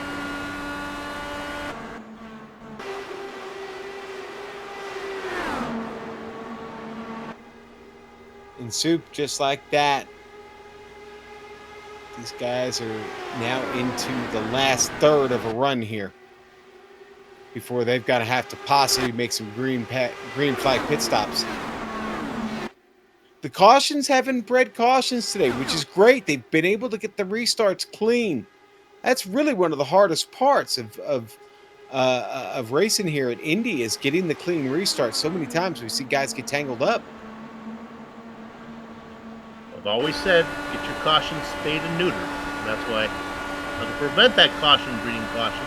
In Soup, just like that, these guys are now into the last third of a run here before they've got to have to possibly make some green flag pit stops. The cautions haven't bred cautions today, which is great. They've been able to get the restarts clean. That's really one of the hardest parts of racing here at Indy is getting the clean restart. So many times we see guys get tangled up. I've always said, get your caution spayed and neutered. And that's why, to prevent that caution breeding caution.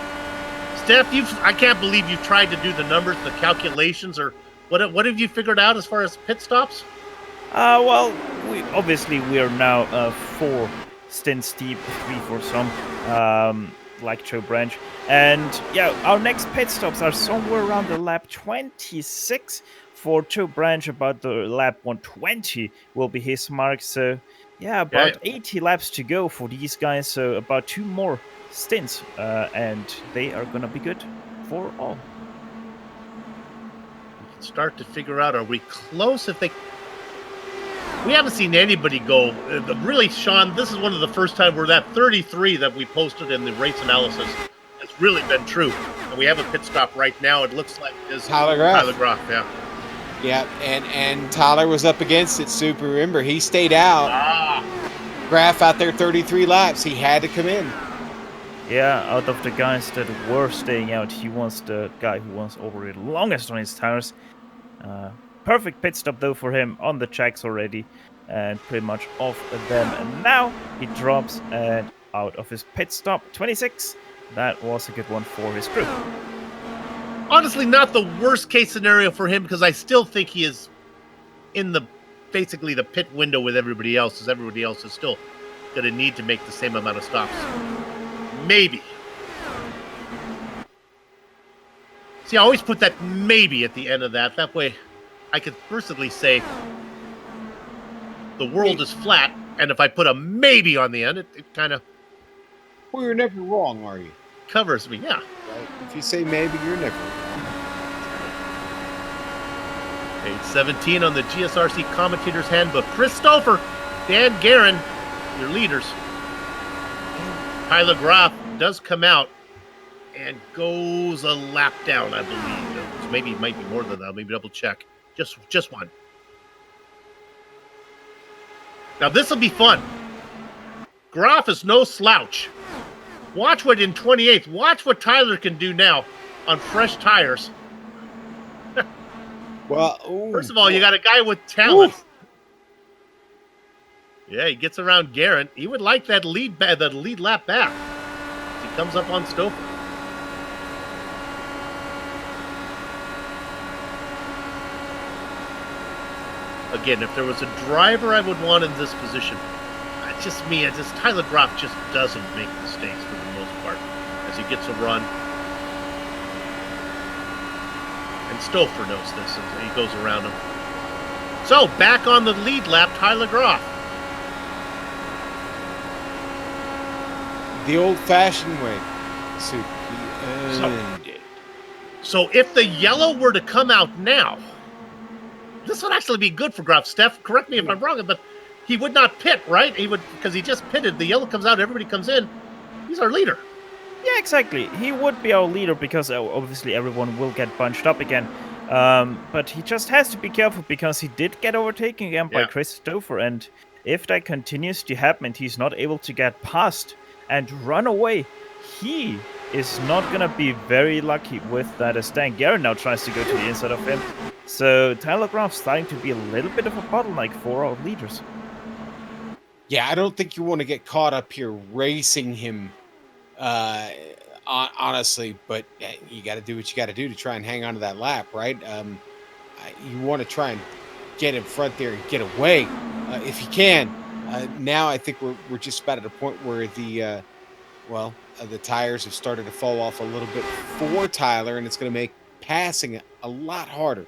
Steph, I can't believe you've tried to do the numbers, the calculations, or what have you figured out as far as pit stops? Well, we are now 4 stints deep, 3 for some, like Joe Branch. And yeah, our next pit stops are somewhere around the lap 26 for Joe Branch. About the lap 120 will be his mark. So yeah, about 80 laps to go for these guys. So about 2 more stints, and they are gonna be good for all. We can start to figure out, are we close? We haven't seen anybody go. Really, Sean, this is one of the first time where that 33 that we posted in the race analysis has really been true. And we have a pit stop right now. It looks like it's Tyler Graf. Tyler Graf, yeah. Yeah, and Tyler was up against it, Super. Remember, he stayed out. Graf out there 33 laps. He had to come in. Yeah, out of the guys that were staying out, he was the guy who was over the longest on his tires. Perfect pit stop, though, for him on the tracks already, and pretty much off them. And now he drops and out of his pit stop. 26. That was a good one for his crew. Honestly, not the worst case scenario for him, because I still think he is in basically the pit window with everybody else, as everybody else is still going to need to make the same amount of stops. Maybe. See, I always put that maybe at the end of that. That way I could personally say the world is flat, and if I put a maybe on the end, it kind of... Well, you're never wrong, are you? Covers me, yeah. Right? If you say maybe, you're never wrong. Page 17 on the GSRC Commentator's Handbook. Chris Stouffer, Dan Guerin, your leaders. Tyler Graf does come out and goes a lap down, I believe. Maybe it might be more than that. Maybe double check. Just one. Now this will be fun. Graf is no slouch. Watch what in 28th. Watch what Tyler can do now on fresh tires. Well, first of all, you got a guy with talent. Yeah, he gets around Guerin. He would like that lead lap back. He comes up on Stouffer. Again, if there was a driver I would want in this position, Tyler Graf just doesn't make mistakes for the most part as he gets a run. And Stouffer knows this as he goes around him. So, back on the lead lap, Tyler Graf. The old-fashioned way. So if the yellow were to come out now, this would actually be good for Graf. Steph, correct me if I'm wrong, but he would not pit, right? He would, because he just pitted. The yellow comes out, everybody comes in. He's our leader. Yeah, exactly. He would be our leader because obviously everyone will get bunched up again. But he just has to be careful because he did get overtaken again by Chris Stouffer. And if that continues to happen and he's not able to get past and run away, he is not going to be very lucky with that as Dan Guerin now tries to go to the inside of him. So Tyler Graf's starting to be a little bit of a bottleneck for our leaders. Yeah, I don't think you want to get caught up here racing him, honestly, but you got to do what you got to do to try and hang on to that lap, right? You want to try and get in front there and get away if you can. Now I think we're just about at a point where the tires have started to fall off a little bit for Tyler, and it's going to make passing a lot harder.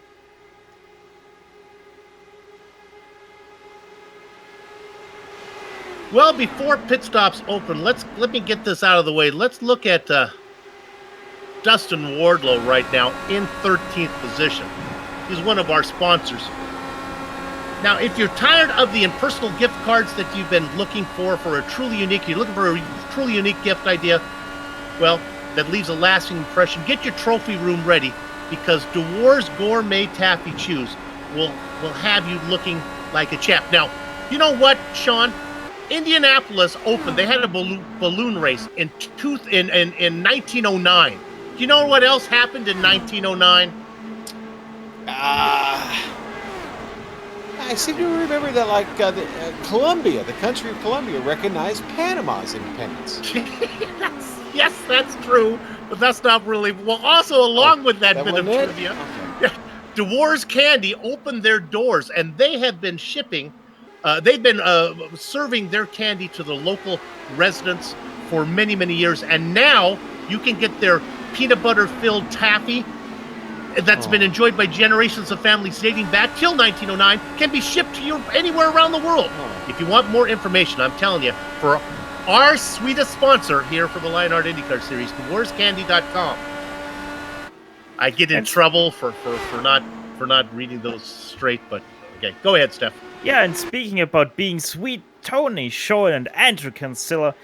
Well, before pit stops open, let me get this out of the way. Let's look at Dustin Wardlow right now in 13th position. He's one of our sponsors. Now, if you're tired of the impersonal gift cards that you've been looking for a truly unique, you're looking for a truly unique gift idea, well, that leaves a lasting impression, get your trophy room ready, because DeWar's Gourmet Taffy Chews will have you looking like a champ. Now, you know what, Sean? Indianapolis Open, they had a balloon race in 1909. Do you know what else happened in 1909? I seem to remember that, like, Colombia, the country of Colombia, recognized Panama's independence. Yes, that's true, but that's not really well. Also, along with that bit of trivia, DeWars Candy opened their doors, and they have been shipping. They've been serving their candy to the local residents for many, many years, and now you can get their peanut butter-filled taffy that's been enjoyed by generations of families dating back till 1909, can be shipped to you anywhere around the world. If you want more information, I'm telling you, for our sweetest sponsor here for the Lionheart IndyCar Series, DeWarsCandy.com. I get in trouble for not reading those straight, but okay, go ahead, Steph. Yeah, and speaking about being sweet, Tony, Sean, and Andrew Kinsella,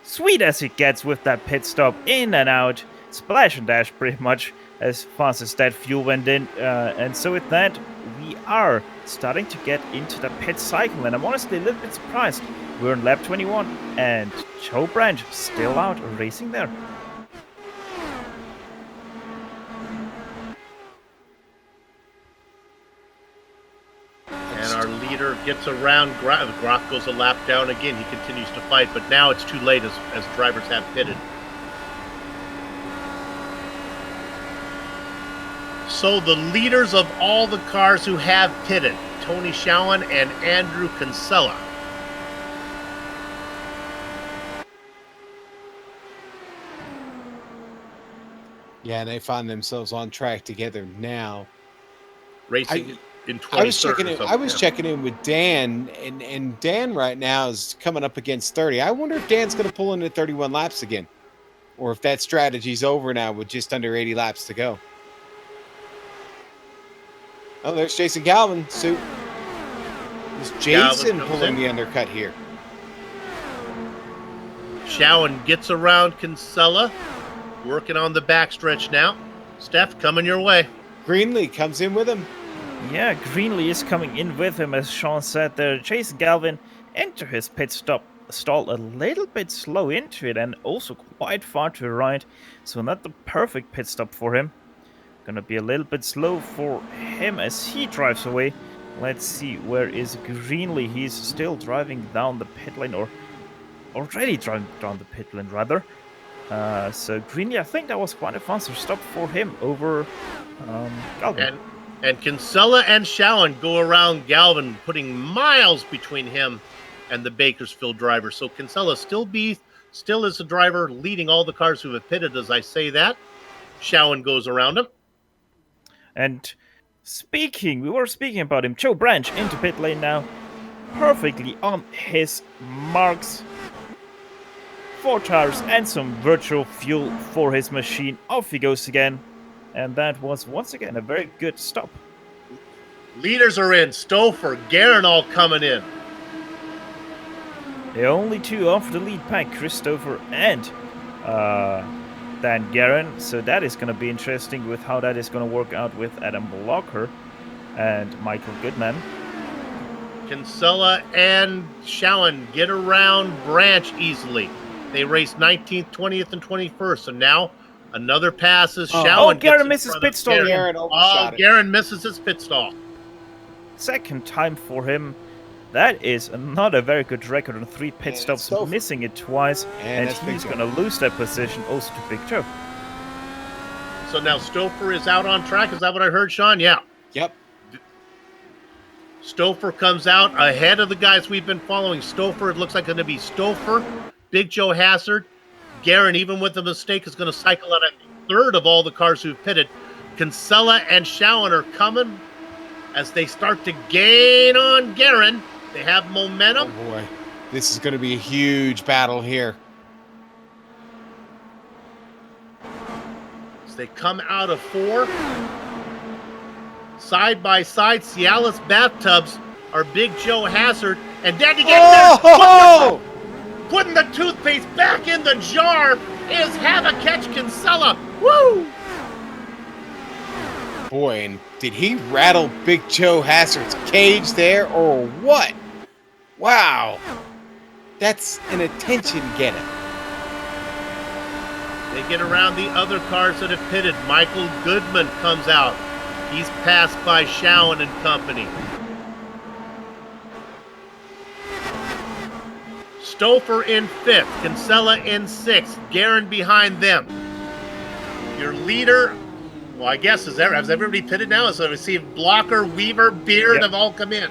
sweet as it gets with that pit stop, in and out, splash and dash pretty much as fast as that fuel went in. And so with that, we are starting to get into the pit cycle, and I'm honestly a little bit surprised. We're in lap 21, and Joe Branch still out racing there. And our leader gets around. Groff goes a lap down again. He continues to fight, but now it's too late as drivers have pitted. So the leaders of all the cars who have pitted, Tony Schowen and Andrew Kinsella. Yeah, and they find themselves on track together now. Racing in 20 I was checking in with Dan, and Dan right now is coming up against 30. I wonder if Dan's going to pull in at 31 laps again, or if that strategy's over now with just under 80 laps to go. Oh, there's Jason Galvin. So is Jason pulling the undercut here? Schowen gets around Kinsella, working on the backstretch now. Steph, coming your way. Greenlee comes in with him. Yeah, Greenlee is coming in with him, as Sean said there. Jason Galvin enter his pit stall a little bit slow into it, and also quite far to the right. So not the perfect pit stop for him. Gonna be a little bit slow for him as he drives away. Let's see, where is Greenlee? He's still driving down the pit lane, or already driving down the pit lane, rather. So Greenlee, I think that was quite a faster stop for him over Galvin. And Kinsella and Schowen go around Galvin, putting miles between him and the Bakersfield driver. So Kinsella still is the driver leading all the cars who have pitted as I say that. Schowen goes around him. And we were speaking about him. Joe Branch into pit lane now. Perfectly on his marks. 4 tires and some virtual fuel for his machine. Off he goes again. And that was once again a very good stop. Leaders are in. Stouffer, Guerin all coming in. The only two off the lead pack, Christopher and Dan Guerin. So that is going to be interesting with how that is going to work out with Adam Blocker and Michael Goodman. Kinsella and Schowen get around Branch easily. They raced 19th, 20th, and 21st. So now another pass is Schowen. Guerin misses pit stall again. Guerin misses his pit stall. Second time for him. That is not a very good record on 3 pit stops, missing it twice, and he's going to lose that position also to Big Joe. So now Stouffer is out on track. Is that what I heard, Sean? Yeah. Yep. Stouffer comes out ahead of the guys we've been following. Stouffer, it looks like going to be Stouffer, Big Joe Hassard. Guerin, even with the mistake, is going to cycle out a third of all the cars who've pitted. Kinsella and Schowen are coming as they start to gain on Guerin. They have momentum. Oh boy, this is going to be a huge battle here. As they come out of 4, side by side, Cialis bathtubs are Big Joe Hassard and Danny Getting putting the toothpaste back in the jar is Have a Catch Kinsella. Woo! Boy, and did he rattle Big Joe Hassard's cage there or what? Wow. That's an attention getter. They get around the other cars that have pitted. Michael Goodman comes out. He's passed by Schowen and company. Stouffer in 5th. Kinsella in 6th. Guerin behind them. Your leader, well, I guess, has everybody pitted now? So we see Blocker, Weaver, Beard have all come in.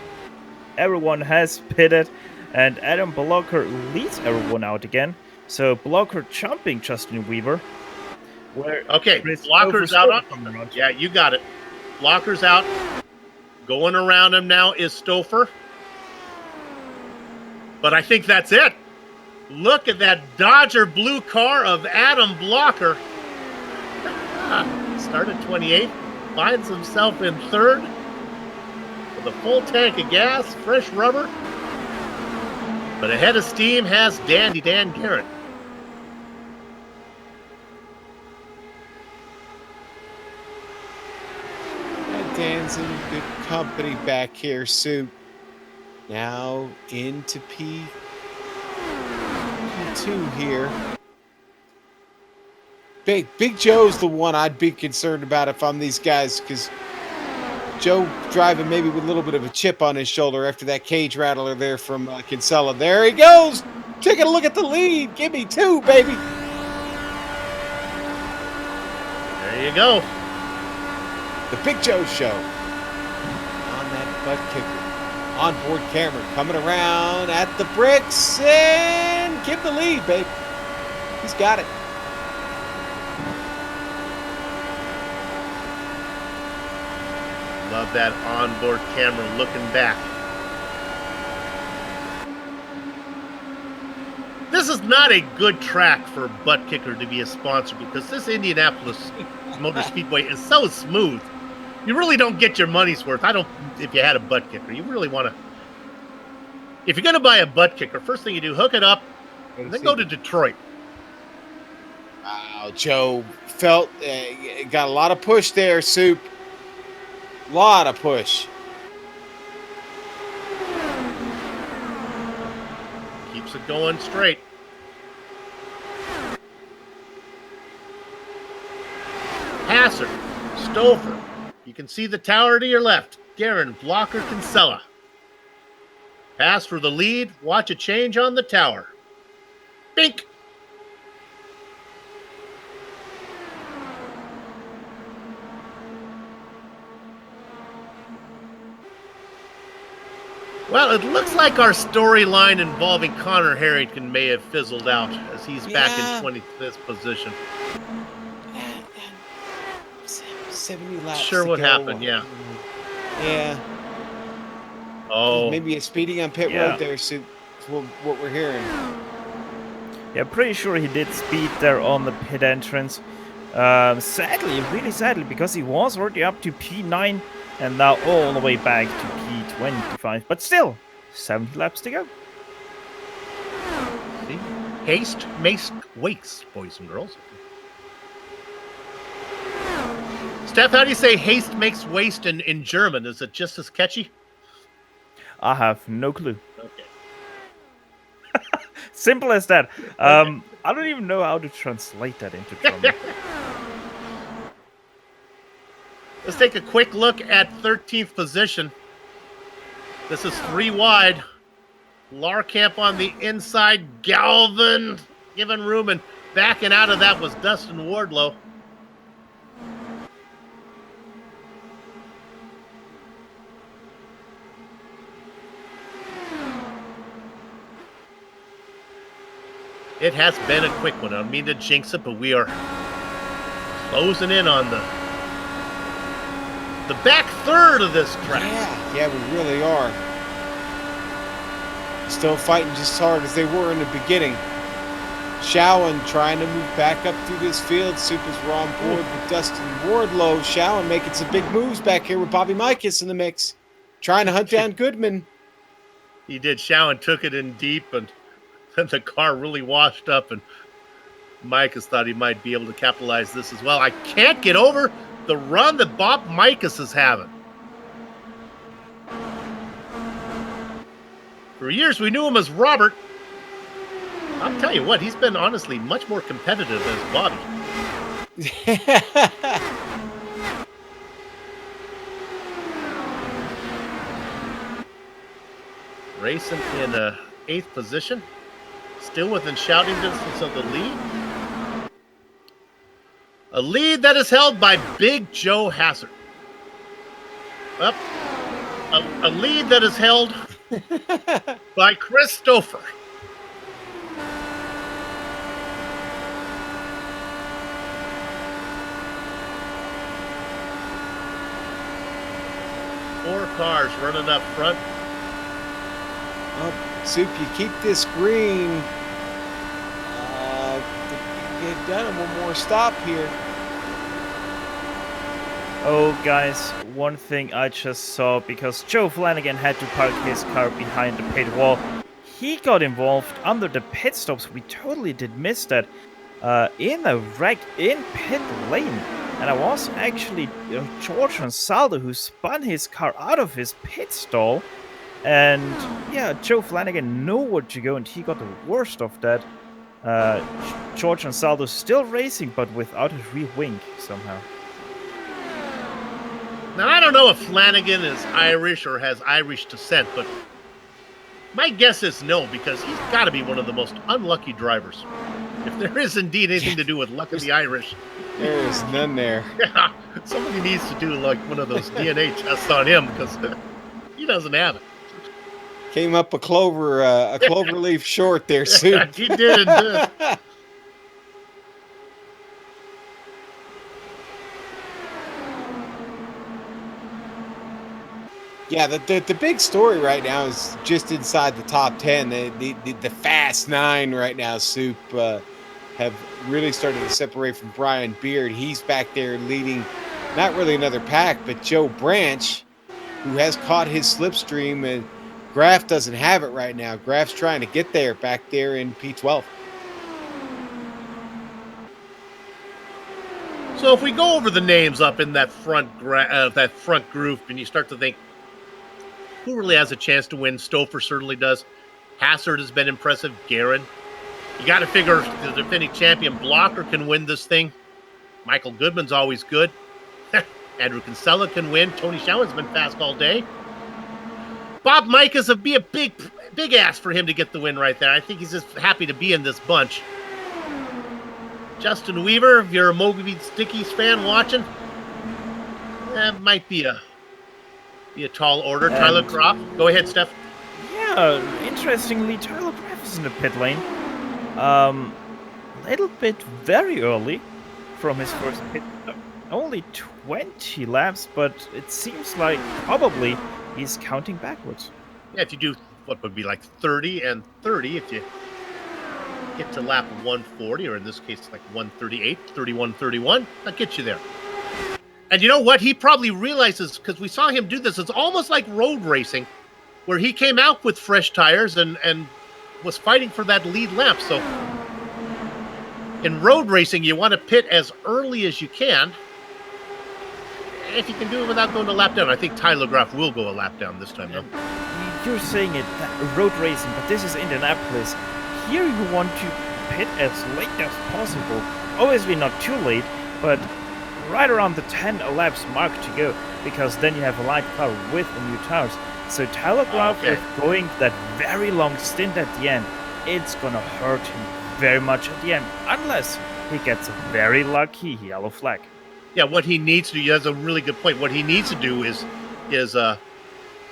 Everyone has pitted, and Adam Blocker leads everyone out again. So Blocker jumping Justin Weaver. Okay, Blocker's out on. Yeah, you got it. Blocker's out. Going around him now is Stouffer. But I think that's it. Look at that Dodger blue car of Adam Blocker. Started 28th, finds himself in 3rd with a full tank of gas, fresh rubber. But ahead of steam has Dandy Dan Garrett. Dan's in good company back here, Sue. Now into P2 here. Big Joe's the one I'd be concerned about if I'm these guys, because Joe driving maybe with a little bit of a chip on his shoulder after that cage rattler there from Kinsella. There he goes, taking a look at the lead. Give me 2, baby. There you go. The Big Joe Show. On that butt kicker. Onboard camera coming around at the bricks and give the lead, babe. He's got it. Love that onboard camera looking back. This is not a good track for Butt Kicker to be a sponsor, because this Indianapolis Motor Speedway is so smooth. You really don't get your money's worth. If you had a Butt Kicker, you really want to. If you're going to buy a Butt Kicker, first thing you do, hook it up, and then go to Detroit. Wow, Joe felt got a lot of push there, Soup. Lot of push. Keeps it going straight. Passer, Stouffer. You can see the tower to your left. Guerin, Blocker, Kinsella. Pass for the lead. Watch a change on the tower. Bink. Well, it looks like our storyline involving Connor Harrington may have fizzled out, as he's back in 25th position. 70 laps. Sure, what happened? Yeah. Yeah. Oh. Maybe a speeding on pit road there, so what we're hearing. Yeah, pretty sure he did speed there on the pit entrance. Sadly, really sadly, because he was already up to P9 and now all the way back to P25. But still, 70 laps to go. See? Haste makes waste, boys and girls. Steph, how do you say haste makes waste in German? Is it just as catchy? I have no clue. Okay. Simple as that. I don't even know how to translate that into German. Let's take a quick look at 13th position. This is 3 wide. Larkamp on the inside. Galvin giving room, and backing out of that was Dustin Wardlow. It has been a quick one. I don't mean to jinx it, but we are closing in on the back third of this track. Yeah, we really are. Still fighting just as hard as they were in the beginning. Showen trying to move back up through this field. Supers were on board with Dustin Wardlow. Showen making some big moves back here with Bobby Mikas in the mix. Trying to hunt down Goodman. He did. Showen took it in deep, and then the car really washed up, and Mikas thought he might be able to capitalize this as well. I can't get over the run that Bob Mikas is having. For years, we knew him as Robert. I'll tell you what, he's been honestly much more competitive as Bobby. Racing in 8th position. Still within shouting distance of the lead. A lead that is held by Big Joe Hassard. Well, a lead that is held by Chris Stouffer. Four cars running up front. Well, Soup, you keep this green. Get done one more stop here. Oh, guys, one thing I just saw, because Joe Flanagan had to park his car behind the pit wall. He got involved under the pit stops. We totally did miss that. In a wreck in pit lane. And it was actually George Ansaldo who spun his car out of his pit stall. And yeah, Joe Flanagan knew where to go, and he got the worst of that. George Ansaldo still racing, but without his rear wing somehow. Now, I don't know if Flanagan is Irish or has Irish descent, but my guess is no, because he's got to be one of the most unlucky drivers. If there is indeed anything to do with luck of the Irish. There is none there. Yeah, somebody needs to do like one of those DNA tests on him, because he doesn't have it. Came up a clover leaf short there, Soup. He did. Yeah, the big story right now is just inside the top 10. The Fast 9 right now, Soup, have really started to separate from Brian Beard. He's back there leading not really another pack, but Joe Branch, who has caught his slipstream, and Graf doesn't have it right now. Graf's trying to get there back there in P12. So if we go over the names up in that front group, and you start to think, who really has a chance to win? Stouffer certainly does. Hassard has been impressive. Guerin. You got to figure the defending champion Blocker can win this thing. Michael Goodman's always good. Andrew Kinsella can win. Tony Schauen's been fast all day. Bob Micah's be a big ass for him to get the win right there. I think he's just happy to be in this bunch. Justin Weaver, if you're a Moby Stickies fan watching, that might be a tall order. And Tyler Groff. Go ahead, Steph. Yeah, interestingly, Tyler Groff is in the pit lane. Little bit very early from his first pit. Only 20 laps, but it seems like probably he's counting backwards. Yeah, if you do what would be like 30 and 30, if you get to lap 140, or in this case, like 138, 31, 31, that gets you there. And you know what? He probably realizes, because we saw him do this, it's almost like road racing, where he came out with fresh tires and was fighting for that lead lap. So in road racing, you want to pit as early as you can. If you can do it without going a lap down. I think Tyler Groff will go a lap down this time, though. You're saying it, road racing, but this is Indianapolis. Here you want to pit as late as possible. Obviously not too late, but right around the 10 laps mark to go, because then you have a light car with the new tires. So Tyler Groff is going that very long stint at the end. It's gonna hurt him very much at the end, unless he gets a very lucky yellow flag. Yeah, what he needs to do, that's a really good point. What he needs to do is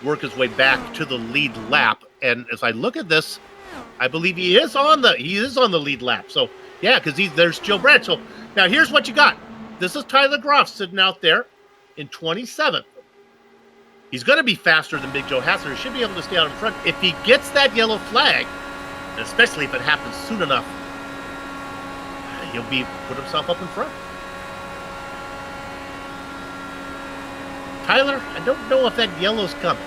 work his way back to the lead lap. And as I look at this, I believe he is on the lead lap. So yeah, because there's Joe Branch. So now here's what you got. This is Tyler Groff sitting out there in 27th. He's going to be faster than Big Joe Hassard. He should be able to stay out in front. If he gets that yellow flag, and especially if it happens soon enough, he'll put himself up in front. Tyler, I don't know if that yellow's coming.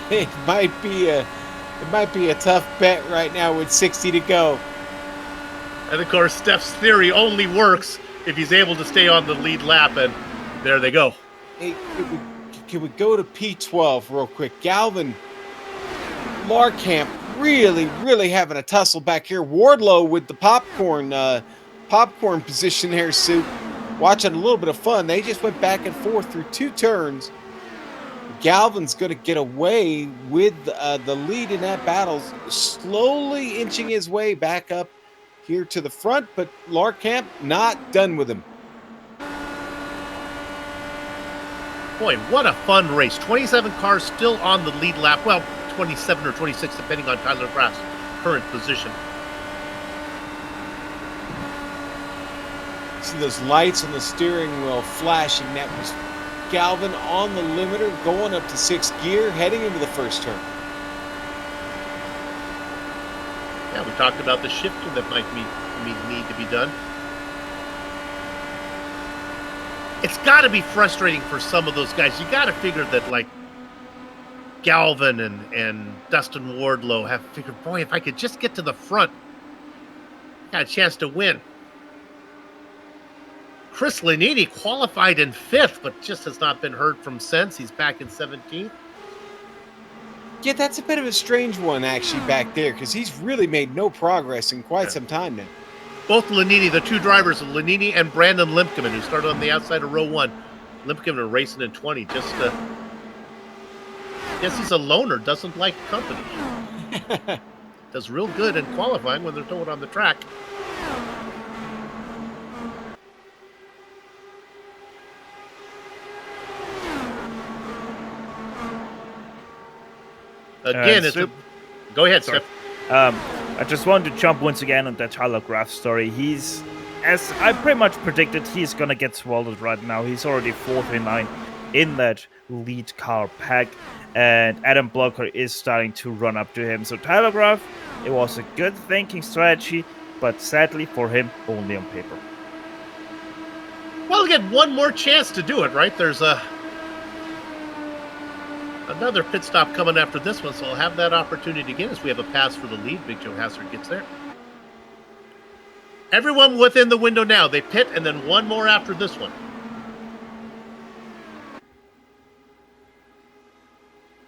It might be a tough bet right now with 60 to go. And of course, Steph's theory only works if he's able to stay on the lead lap, and there they go. Hey, can we go to P12 real quick? Galvin Larkamp really having a tussle back here. Wardlow with the popcorn position there, Sue. Watching a little bit of fun. They just went back and forth through two turns. Galvin's going to get away with the lead in that battle, slowly inching his way back up here to the front, but Larkamp not done with him. Boy, what a fun race. 27 cars still on the lead lap. Well, 27 or 26, depending on Tyler Graff's current position. See those lights on the steering wheel flashing. That was Galvin on the limiter, going up to 6th gear, heading into the first turn. Yeah, we talked about the shifting that might need to be done. It's got to be frustrating for some of those guys. You got to figure that, like, Galvin and Dustin Wardlow have figured, boy, if I could just get to the front, got a chance to win. Chris Lanini qualified in 5th, but just has not been heard from since. He's back in 17th. Yeah, that's a bit of a strange one, actually, back there, because he's really made no progress in quite some time now. Both Lanini, the two drivers, Lanini and Brandon Limpkeman, who started on the outside of row 1. Limpkeman racing in 20, just guess he's a loner, doesn't like company. Does real good in qualifying when they're throwing on the track. Again, go ahead, Steph. I just wanted to jump once again on that Tyler Graff story. He's, as I pretty much predicted, he's gonna get swallowed right now. He's already 4th in line in that lead car pack, and Adam Blocker is starting to run up to him. So Tyler Graff, it was a good thinking strategy, but sadly for him, only on paper. Well, he'll get one more chance to do it, right? There's another pit stop coming after this one, so I'll have that opportunity again as we have a pass for the lead. Big Joe Hassard gets there. Everyone within the window now. They pit, and then one more after this one.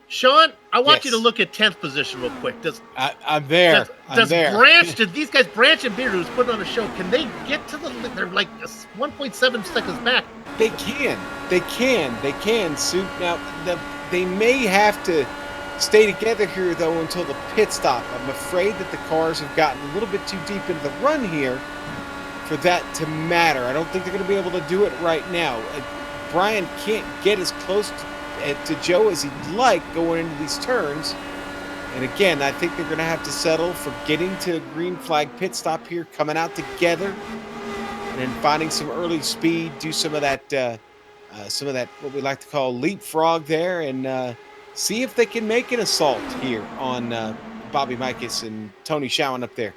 Sean, I want you to look at 10th position real quick. I'm there. Branch, did these guys, Branch and Beard, who's putting on a show, can they get to the, they're like 1.7 seconds back. They can, Sue. Now, they may have to stay together here, though, until the pit stop. I'm afraid that the cars have gotten a little bit too deep into the run here for that to matter. I don't think they're going to be able to do it right now. Brian can't get as close to Joe as he'd like going into these turns. And again, I think they're going to have to settle for getting to a green flag pit stop here, coming out together, and then finding some early speed, do some of that what we like to call leapfrog there, and see if they can make an assault here on Bobby Mikus and Tony Schowen up there.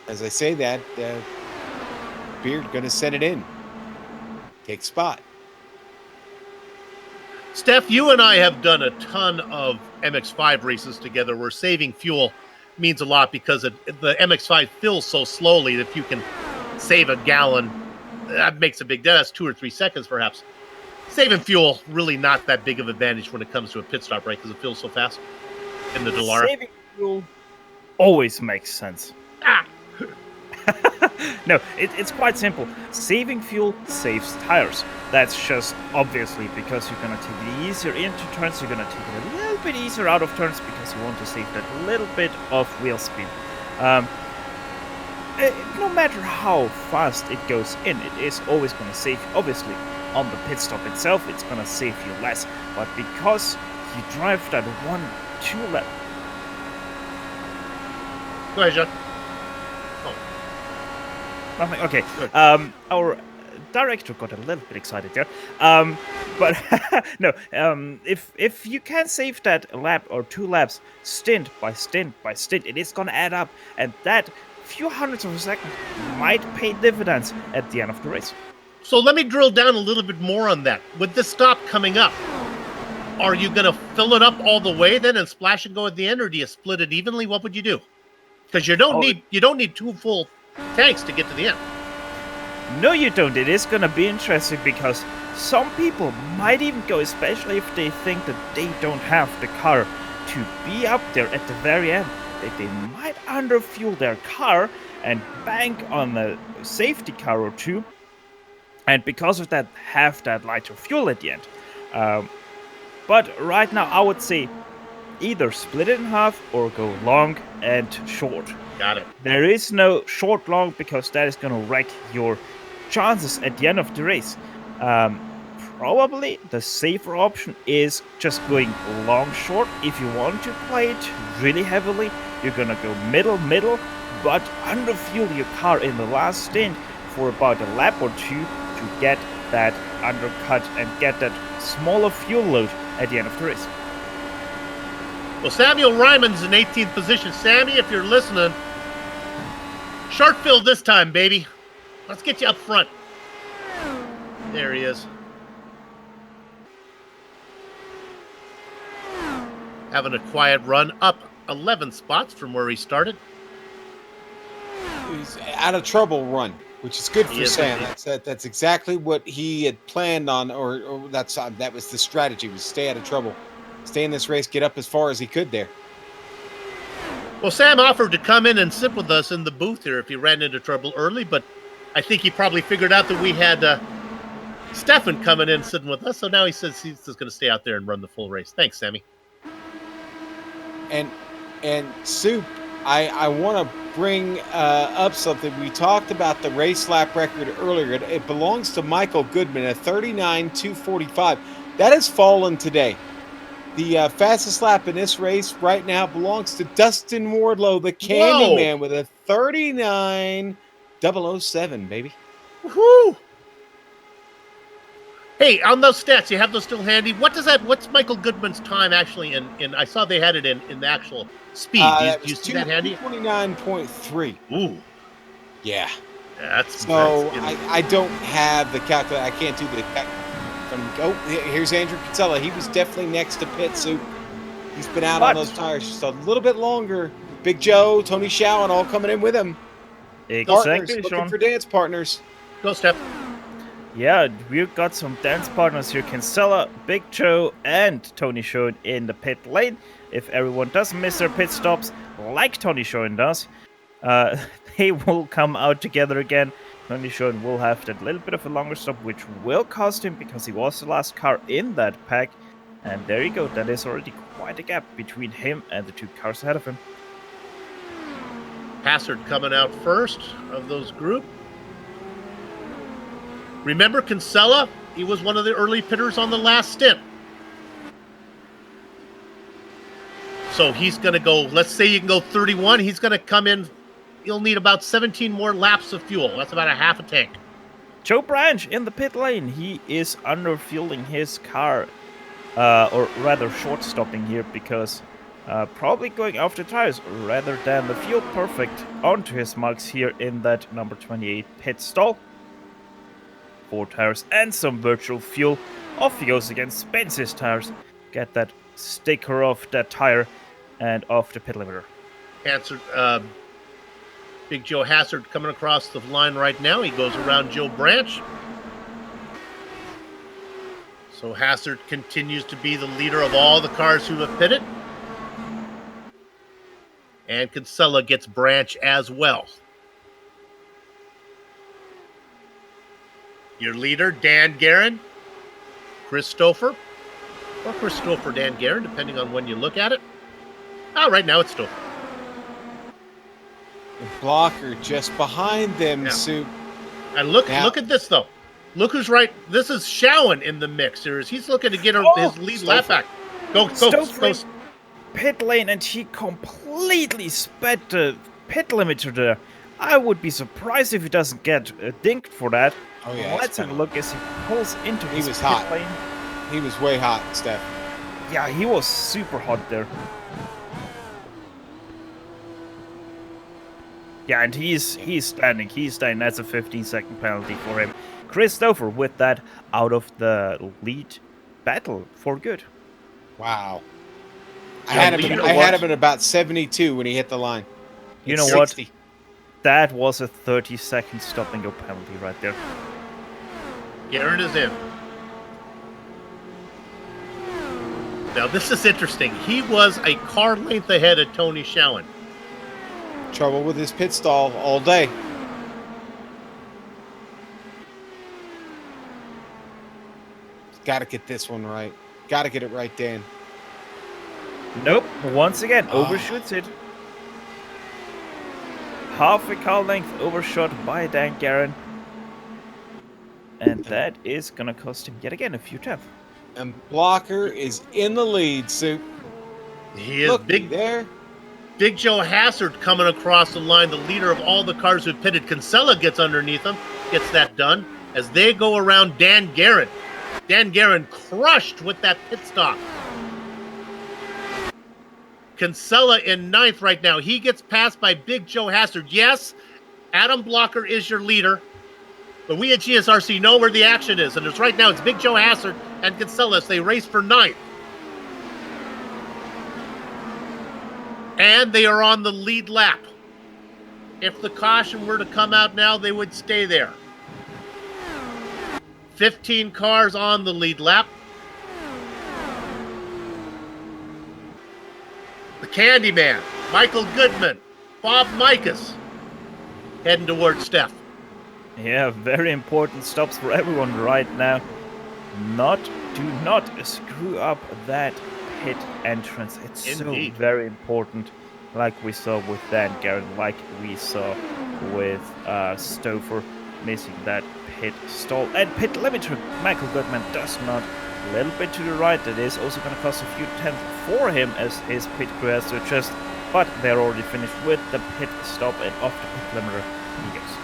As I say that, Beard going to send it in. Take spot. Steph, you and I have done a ton of MX-5 races together where saving fuel means a lot because the MX-5 fills so slowly that if you can save a gallon, that makes a big difference. That's 2 or 3 seconds perhaps. Saving fuel, really not that big of an advantage when it comes to a pit stop, right? Because it fills so fast in the Dallara. Saving fuel always makes sense. No, it's quite simple. Saving fuel saves tires. That's just obviously because you're going to take it easier into turns. You're going to take it a little bit easier out of turns because you want to save that little bit of wheel speed. No matter how fast it goes in, it is always going to save you. Obviously, on the pit stop itself, it's going to save you less. But because you drive that 1-2 lap. Go ahead, John. Nothing. Okay. Our director got a little bit excited there. But no. If you can save that lap or 2 laps, stint by stint by stint, it is gonna add up, and that few hundreds of a second might pay dividends at the end of the race. So let me drill down a little bit more on that. With this stop coming up, are you gonna fill it up all the way then and splash and go at the end, or do you split it evenly? What would you do? Because you don't need 2 full tanks to get to the end. No, you don't. It is going to be interesting because some people might even go, especially if they think that they don't have the car to be up there at the very end, that they might underfuel their car and bank on a safety car or 2, and because of that, have that lighter fuel at the end. But right now, I would say either split it in half or go long and short. Got it. There is no short long because that is going to wreck your chances at the end of the race. Probably the safer option is just going long short. If you want to play it really heavily, you're going to go middle, but underfuel your car in the last stint for about a lap or two to get that undercut and get that smaller fuel load at the end of the race. Well, Samuel Ryman's in 18th position. Sammy, if you're listening, shark fill this time, baby. Let's get you up front. There he is. Having a quiet run, up 11 spots from where he started. He's out of trouble run, which is good for Sam. That's exactly what he had planned on, or that was the strategy, was stay out of trouble. Stay in this race, get up as far as he could there. Well, Sam offered to come in and sit with us in the booth here if he ran into trouble early, but I think he probably figured out that we had Stefan coming in sitting with us, so now he says he's just going to stay out there and run the full race. Thanks, Sammy. And Soup, I want to bring up something. We talked about the race lap record earlier. It belongs to Michael Goodman at 39.245. That has fallen today. The fastest lap in this race right now belongs to Dustin Wardlow, the Candyman, with a 39.007, baby. Woohoo! Hey, on those stats, you have those still handy. What's Michael Goodman's time actually in I saw they had it in the actual speed. Do you see that handy? 29.3. Ooh. Yeah. That's I don't have the calculator. I can't do the Oh, here's Andrew Kinsella. He was definitely next to Pit Soup. He's been out on those tires just a little bit longer. Big Joe, Tony Shaw, and all coming in with him. Exactly, looking for dance partners. Go, Steph. Yeah, we've got some dance partners here. Kinsella, Big Joe, and Tony Schoen in the pit lane. If everyone doesn't miss their pit stops, like Tony Schoen does, they will come out together again. Tony Schoen will have that little bit of a longer stop, which will cost him because he was the last car in that pack. And there you go. That is already quite a gap between him and the two cars ahead of him. Hassard coming out first of those group. Remember Kinsella? He was one of the early pitters on the last stint. So he's going to go, let's say you can go 31. He's going to come in. You'll need about 17 more laps of fuel. That's about a half a tank. Joe Branch in the pit lane. He is underfueling his car, or rather short stopping here because probably going off the tires rather than the fuel perfect onto his marks here in that number 28 pit stall. 4 tires and some virtual fuel. Off he goes again, spins his tires, get that sticker off that tire and off the pit limiter. Big Joe Hassard coming across the line right now. He goes around Joe Branch. So Hassard continues to be the leader of all the cars who have pitted. And Kinsella gets Branch as well. Your leader, Dan Guerin, Christopher, or Christopher Dan Guerin, depending on when you look at it. Right now it's Stouffer. Blocker just behind them, Soup. And look at this, though. Look who's right. This is Showen in the mix. He's looking to get his lead lap back. Go. Pit lane, and he completely sped the pit limiter there. I would be surprised if he doesn't get dinked for that. Oh, yeah. Let's have a look as he pulls into his pit hot. lane. He was way hot, Steph. Yeah, he was super hot there. Yeah, and he's standing. That's a 15-second penalty for him. Christopher with that out of the lead battle for good. Wow. I had him at about 72 when he hit the line. You know 60. What? That was a 30-second stop and go penalty right there. Guerin is in. Now this is interesting. He was a car length ahead of Tony Showen. Trouble with his pit stall all day. Got to get this one right. Got to get it right, Dan. Nope. Once again, overshoots it. Half a car length overshot by Dan Guerin. And that is going to cost him yet again a few tenths. And Blocker is in the lead, Soup. He is Look big there. Big Joe Hassard coming across the line, the leader of all the cars who pitted. Kinsella gets underneath him, gets that done as they go around Dan Guerin. Dan Guerin crushed with that pit stop. Kinsella in 9th right now. He gets passed by Big Joe Hassard. Yes, Adam Blocker is your leader, but we at GSRC know where the action is, and it's right now. It's Big Joe Hassard and Kinsella as they race for 9th. And they are on the lead lap. If the caution were to come out now, they would stay there. 15 cars on the lead lap. The Candyman, Michael Goodman, Bob Mikas, heading towards Steph. Yeah, very important stops for everyone right now. Do not screw up that pit entrance. It's Indeed. so very important, like we saw with Dan Guerin, like we saw with Stouffer missing that pit stall and pit limiter. Michael Goodman does not. A little bit to the right. That is also going to cost a few tenths for him as his pit crew has to adjust, but they're already finished with the pit stop and off the pit limiter he goes.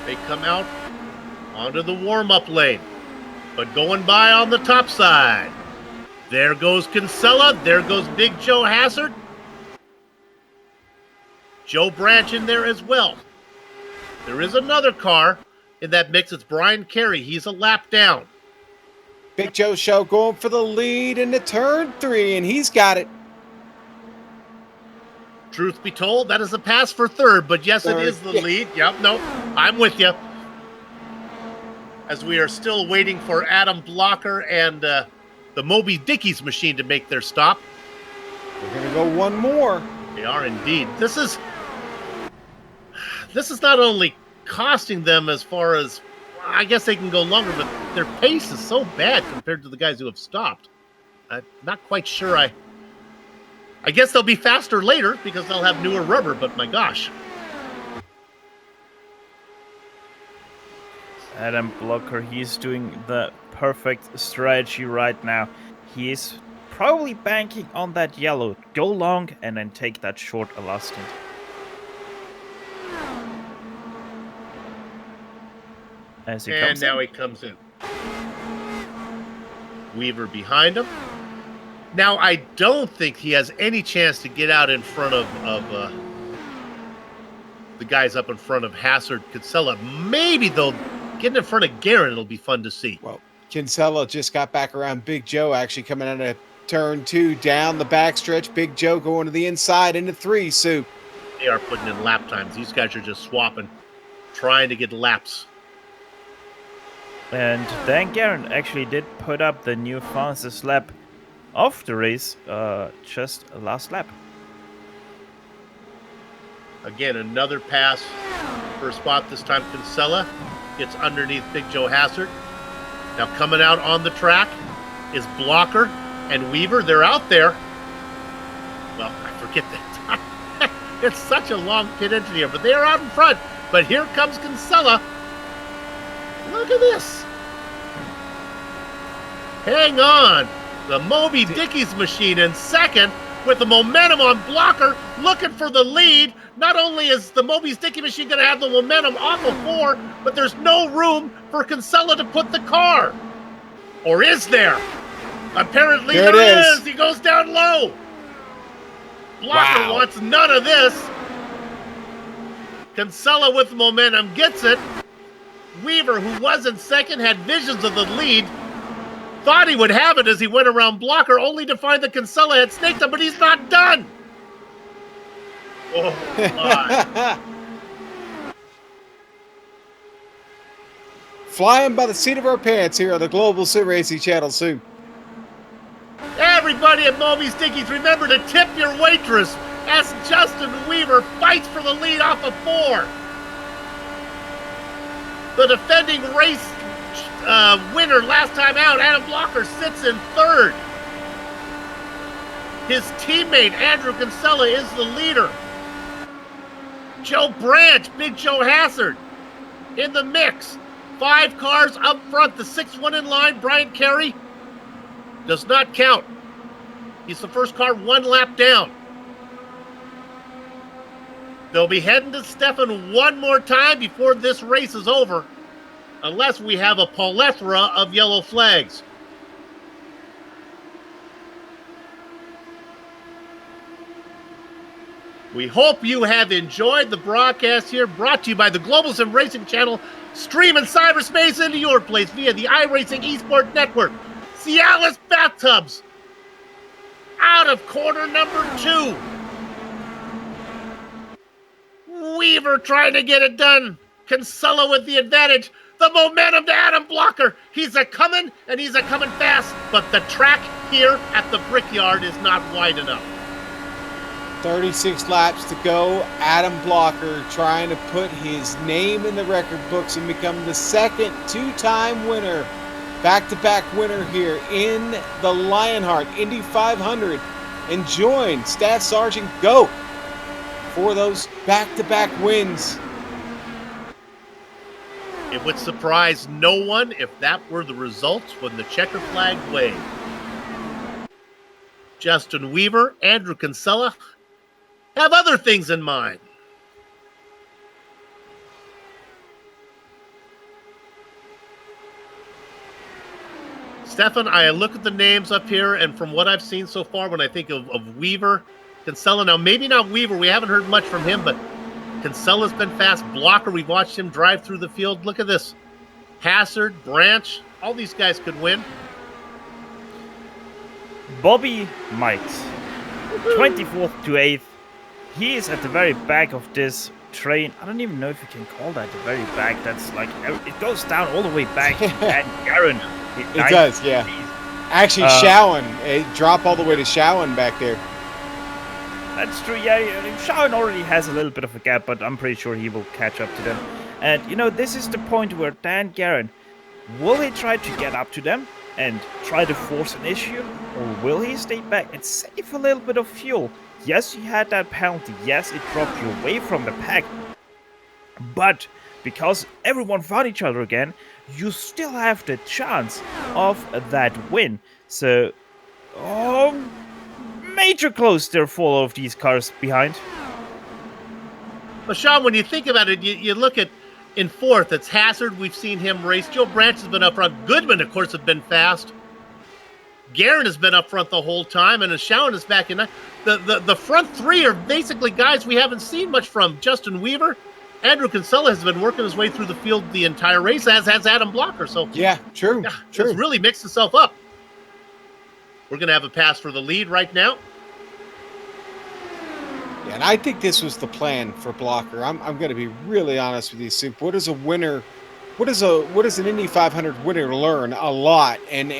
They come out onto the warm-up lane, but going by on the top side. There goes Kinsella. There goes Big Joe Hassard. Joe Branch in there as well. There is another car in that mix. It's Brian Carey. He's a lap down. Big Joe Show going for the lead into turn 3, and he's got it. Truth be told, that is a pass for 3rd, but yes, Third, it is the yeah. lead. Yep, no, I'm with you. As we are still waiting for Adam Blocker and the Moby Dickies machine to make their stop. We're going to go one more. They are indeed. This is not only costing them as far as, I guess they can go longer, but their pace is so bad compared to the guys who have stopped. I'm not quite sure. I guess they'll be faster later because they'll have newer rubber, but my gosh. Adam Blocker, he's doing the perfect strategy right now. He is probably banking on that yellow. Go long and then take that short last stint. As he And comes now in. he comes in. Weaver behind him. Now, I don't think he has any chance to get out in front of the guys up in front of Hassard, Kinsella. Maybe, though, getting in front of Guerin, it'll be fun to see. Well, Kinsella just got back around Big Joe, actually coming out of turn 2 down the backstretch. Big Joe going to the inside into 3, Soup. They are putting in lap times. These guys are just swapping, trying to get laps. And Dan Guerin actually did put up the new fastest lap of the race, just last lap. Again, another pass for a spot. This time Kinsella gets underneath Big Joe Hassard. Now coming out on the track is Blocker and Weaver. They're out there. Well, I forget that. It's such a long pit entry here, but they are out in front. But here comes Kinsella. Look at this. Hang on. The Moby Dickies machine in second with the momentum on Blocker looking for the lead. Not only is the Moby Dickey machine going to have the momentum off of 4, but there's no room for Kinsella to put the car. Or is there? Apparently There it there is. is. He goes down low. Blocker Wow. wants none of this. Kinsella with momentum gets it. Weaver, who was in second, had visions of the lead. Thought he would have it as he went around Blocker, only to find that Kinsella had snaked him, but he's not done. Oh, my. Flying by the seat of our pants here on the Global Sim Racing Channel, Soup. Everybody at Moby's Dickies, remember to tip your waitress as Justin Weaver fights for the lead off of 4. The defending race winner last time out. Adam Blocker sits in third. His teammate, Andrew Kinsella, is the leader. Joe Branch, Big Joe Hassard, in the mix. 5 cars up front. The 6th one in line, Brian Carey, does not count. He's the first car 1 lap down. They'll be heading to Stefan one more time before this race is over, unless we have a plethora of yellow flags. We hope you have enjoyed the broadcast here, brought to you by the Global Sim Racing Channel, streaming cyberspace into your place via the iRacing Esports Network. Cialis Bathtubs, out of corner number 2. Weaver trying to get it done. Kinsella with the advantage. The momentum to Adam Blocker. He's a-coming, and he's a-coming fast, but the track here at the Brickyard is not wide enough. 36 laps to go. Adam Blocker trying to put his name in the record books and become the second 2-time winner, back-to-back winner here in the Lionheart Indy 500, and join Staff Sergeant Go for those back-to-back wins. It would surprise no one if that were the results when the checker flag waved. Justin Weaver, Andrew Kinsella have other things in mind. Stefan, I look at the names up here, and from what I've seen so far, when I think of Weaver, Kinsella, now maybe not Weaver, we haven't heard much from him, but Kinsella's been fast. Blocker, we've watched him drive through the field. Look at this. Hassard, Branch, all these guys could win. Bobby Mikes, 24th to 8th. He is at the very back of this train. I don't even know if you can call that the very back. That's like, it goes down all the way back to Garen. It does, yeah. Actually, Shawan, it drop all the way to Shawan back there. That's true, yeah. Shawan already has a little bit of a gap, but I'm pretty sure he will catch up to them. And, you know, this is the point where Dan Garen, will he try to get up to them and try to force an issue? Or will he stay back and save a little bit of fuel? Yes, you had that penalty. Yes, it dropped you away from the pack. But because everyone found each other again, you still have the chance of that win. So, major close there for all of these cars behind. Well, Sean, when you think about it, you look at in 4th, it's Hassard. We've seen him race. Joe Branch has been up front. Goodman, of course, has been fast. Guerin has been up front the whole time, and Shawan is back in. The front 3 are basically guys we haven't seen much from. Justin Weaver, Andrew Kinsella has been working his way through the field the entire race, as has Adam Blocker. So yeah, true. It's really mixed itself up. We're going to have a pass for the lead right now. Yeah, and I think this was the plan for Blocker. I'm going to be really honest with you, Soup. What does a winner? What does an Indy 500 winner learn? A lot, and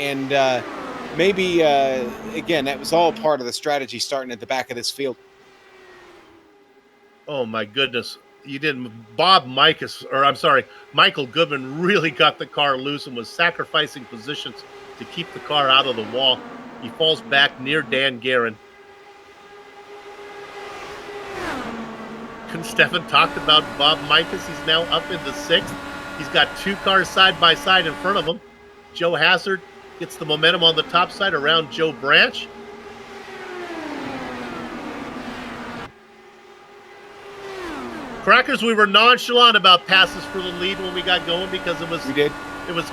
maybe again, that was all part of the strategy starting at the back of this field. Oh my goodness. You didn't. Michael Goodman really got the car loose and was sacrificing positions to keep the car out of the wall. He falls back near Dan Garen. Stefan talked about Bob Mikas. He's now up into 6th. He's got 2 cars side by side in front of him. Joe Hassard gets the momentum on the top side around Joe Branch. Crackers, we were nonchalant about passes for the lead when we got going because it was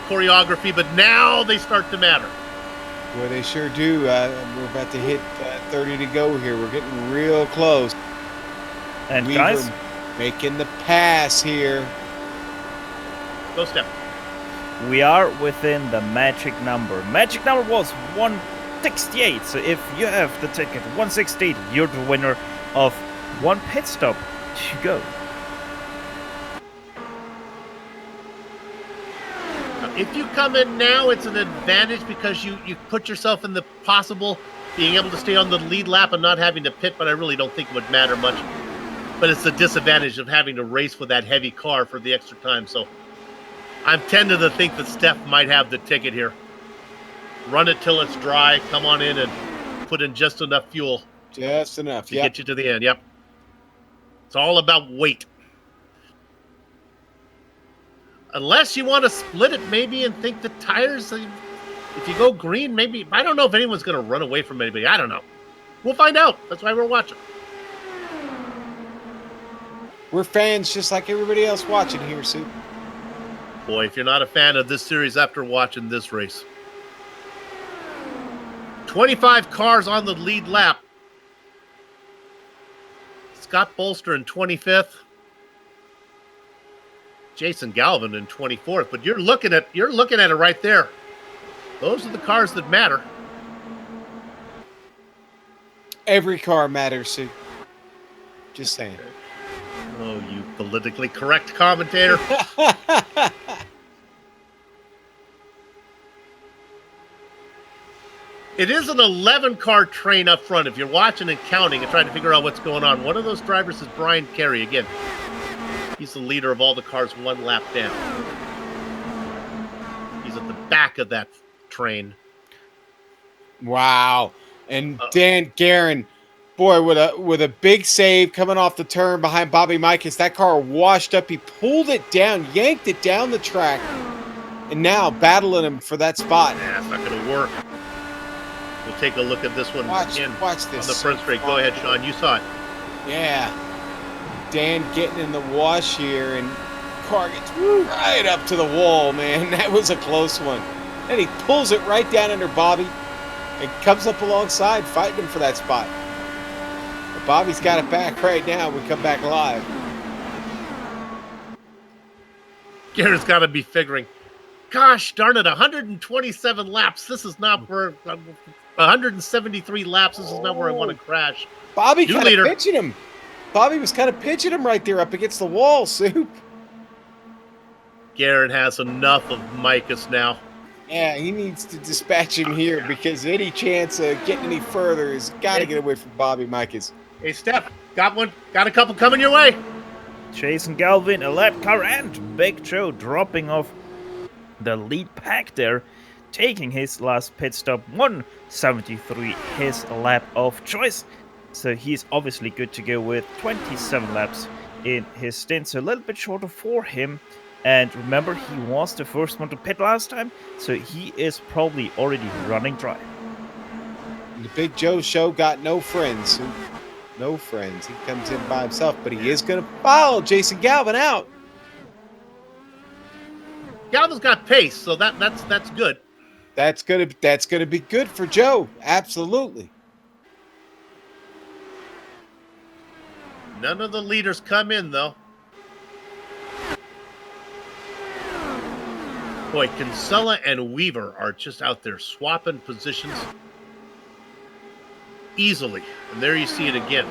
choreography, but now they start to matter. Well, they sure do. We're about to hit 30 to go here. We're getting real close. And Weaver guys, making the pass here. Go Steph. we are within the magic number. Magic number was 168. So if you have the ticket 168, you're the winner of 1 pit stop to go. If you come in now, it's an advantage because you put yourself in the possible being able to stay on the lead lap and not having to pit, but I really don't think it would matter much. But it's the disadvantage of having to race with that heavy car for the extra time. So I'm tending to think that Steph might have the ticket here. Run it till it's dry. Come on in and put in just enough fuel. Just enough, to get you to the end. Yep. It's all about weight. Unless you want to split it maybe and think the tires, if you go green, maybe. I don't know if anyone's going to run away from anybody. I don't know. We'll find out. That's why we're watching. We're fans just like everybody else watching here, Sue. Boy, if you're not a fan of this series after watching this race. 25 cars on the lead lap. Scott Bolster in 25th. Jason Galvin in 24th. But you're looking at it right there. Those are the cars that matter. Every car matters, Sue. Just saying. Oh, you politically correct commentator. It is an 11-car train up front. If you're watching and counting and trying to figure out what's going on, one of those drivers is Brian Carey. Again, he's the leader of all the cars one lap down. He's at the back of that train. Wow. And Dan Guerin, boy, with a big save coming off the turn behind Bobby Mikas. That car washed up. He pulled it down, yanked it down the track, and now battling him for that spot. Yeah, it's not going to work. We'll take a look at this one again watch this on the front straight. Go ahead, Sean. You saw it. Yeah. Dan getting in the wash here, and car gets right up to the wall, man. That was a close one. And he pulls it right down under Bobby and comes up alongside, fighting him for that spot. But Bobby's got it back right now. We come back live. Garrett's got to be figuring, gosh darn it, 127 laps. This is not where 173 laps. This is not where I want to crash. Bobby kind of pitching him. Bobby was kind of pitching him right there up against the wall, Soup. Garrett has enough of Mikas now. Yeah, he needs to dispatch him here because any chance of getting any further has got to get away from Bobby Mikas. Hey, Steph, got one? Got a couple coming your way. Jason Galvin, a lap car, and Big Joe dropping off the lead pack there, taking his last pit stop, 173, his lap of choice. So he's obviously good to go with 27 laps in his stint, so a little bit shorter for him. And remember, he was the first one to pit last time, so he is probably already running dry. The Big Joe show got no friends. No friends. He comes in by himself, but he is going to follow Jason Galvin out. Galvin's got pace, so that's good. That's gonna be good for Joe. Absolutely. None of the leaders come in though. Boy, Kinsella and Weaver are just out there swapping positions easily. And there you see it again.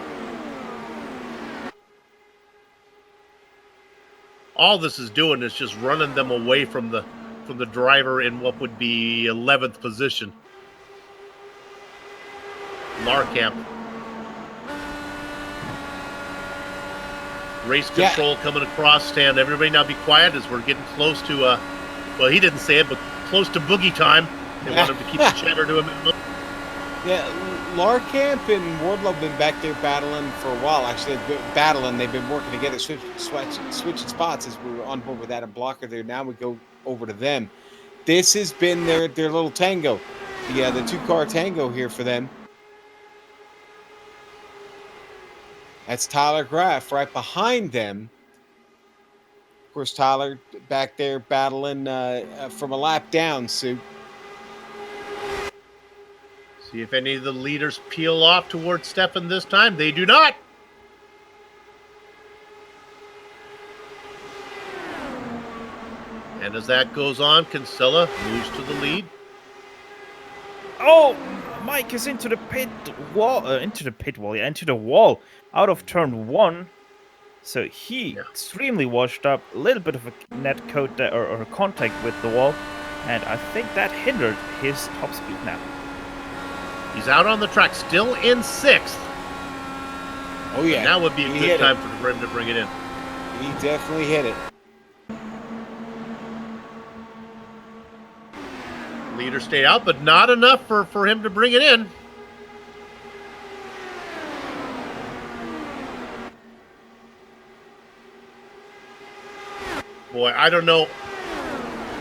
All this is doing is just running them away from the driver in what would be 11th position. Larkamp. Race control coming across stand. Everybody now be quiet as we're getting close to, well, he didn't say it, but close to boogie time. They want him to keep the chatter to him. Yeah, Larkamp and Wardlow have been back there battling for a while. Actually, they've been working together, switching spots as we were on board with Adam Blocker there. Now we go over to them. This has been their little tango, the two-car tango here for them. That's Tyler Graff right behind them. Of course, Tyler back there battling from a lap down, Sue. See if any of the leaders peel off towards Stefan this time. They do not. And as that goes on, Kinsella moves to the lead. Oh, Mike is into the wall, out of turn one. So he extremely washed up, a little bit of a net coat or contact with the wall, and I think that hindered his top speed now. He's out on the track, still in 6th. Oh yeah, now would be a good time for him to bring it in. He definitely hit it. Leader stayed out, but not enough for him to bring it in. Boy, I don't know.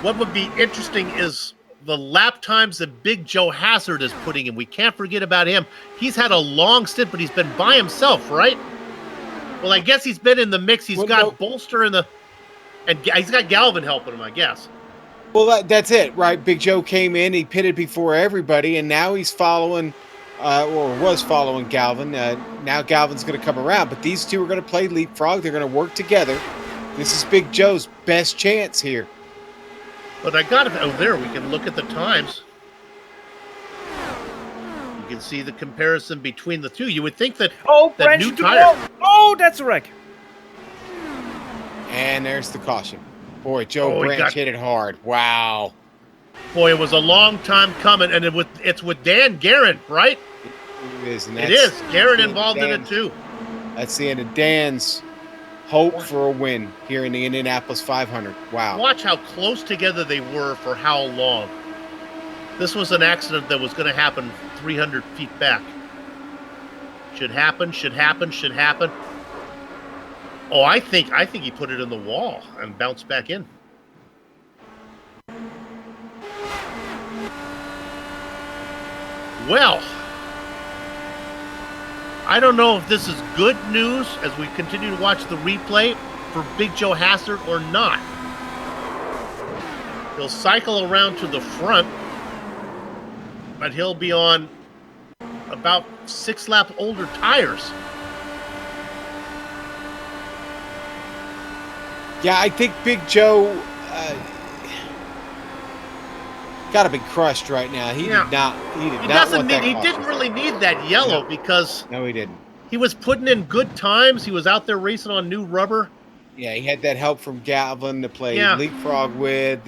What would be interesting is the lap times that Big Joe Hazard is putting in. We can't forget about him. He's had a long stint, but he's been by himself, right? Well, I guess he's been in the mix. He's got Bolster and he's got Galvin helping him, I guess. Well, that's it, right? Big Joe came in, he pitted before everybody, and now he's following, or was following Galvin. Now Galvin's going to come around, but these two are going to play leapfrog. They're going to work together. This is Big Joe's best chance here. But I got it. Oh, there, we can look at the times. You can see the comparison between the two. You would think that, that new tire. Oh, that's a wreck. And there's the caution. Boy, Joe Branch hit it hard. Wow. Boy, it was a long time coming, and it's with Dan Guerin, right? It is. And it is. Guerin involved in it, too. That's the end of Dan's hope for a win here in the Indianapolis 500. Wow. Watch how close together they were for how long. This was an accident that was going to happen 300 feet back. Should happen. Oh, I think he put it in the wall and bounced back in. Well, I don't know if this is good news as we continue to watch the replay for Big Joe Hazard or not. He'll cycle around to the front, but he'll be on about 6 lap older tires. Yeah, I think Big Joe got to be crushed right now. He did not. He didn't really need that yellow because no, he didn't. He was putting in good times. He was out there racing on new rubber. Yeah, he had that help from Galvin to play leapfrog with.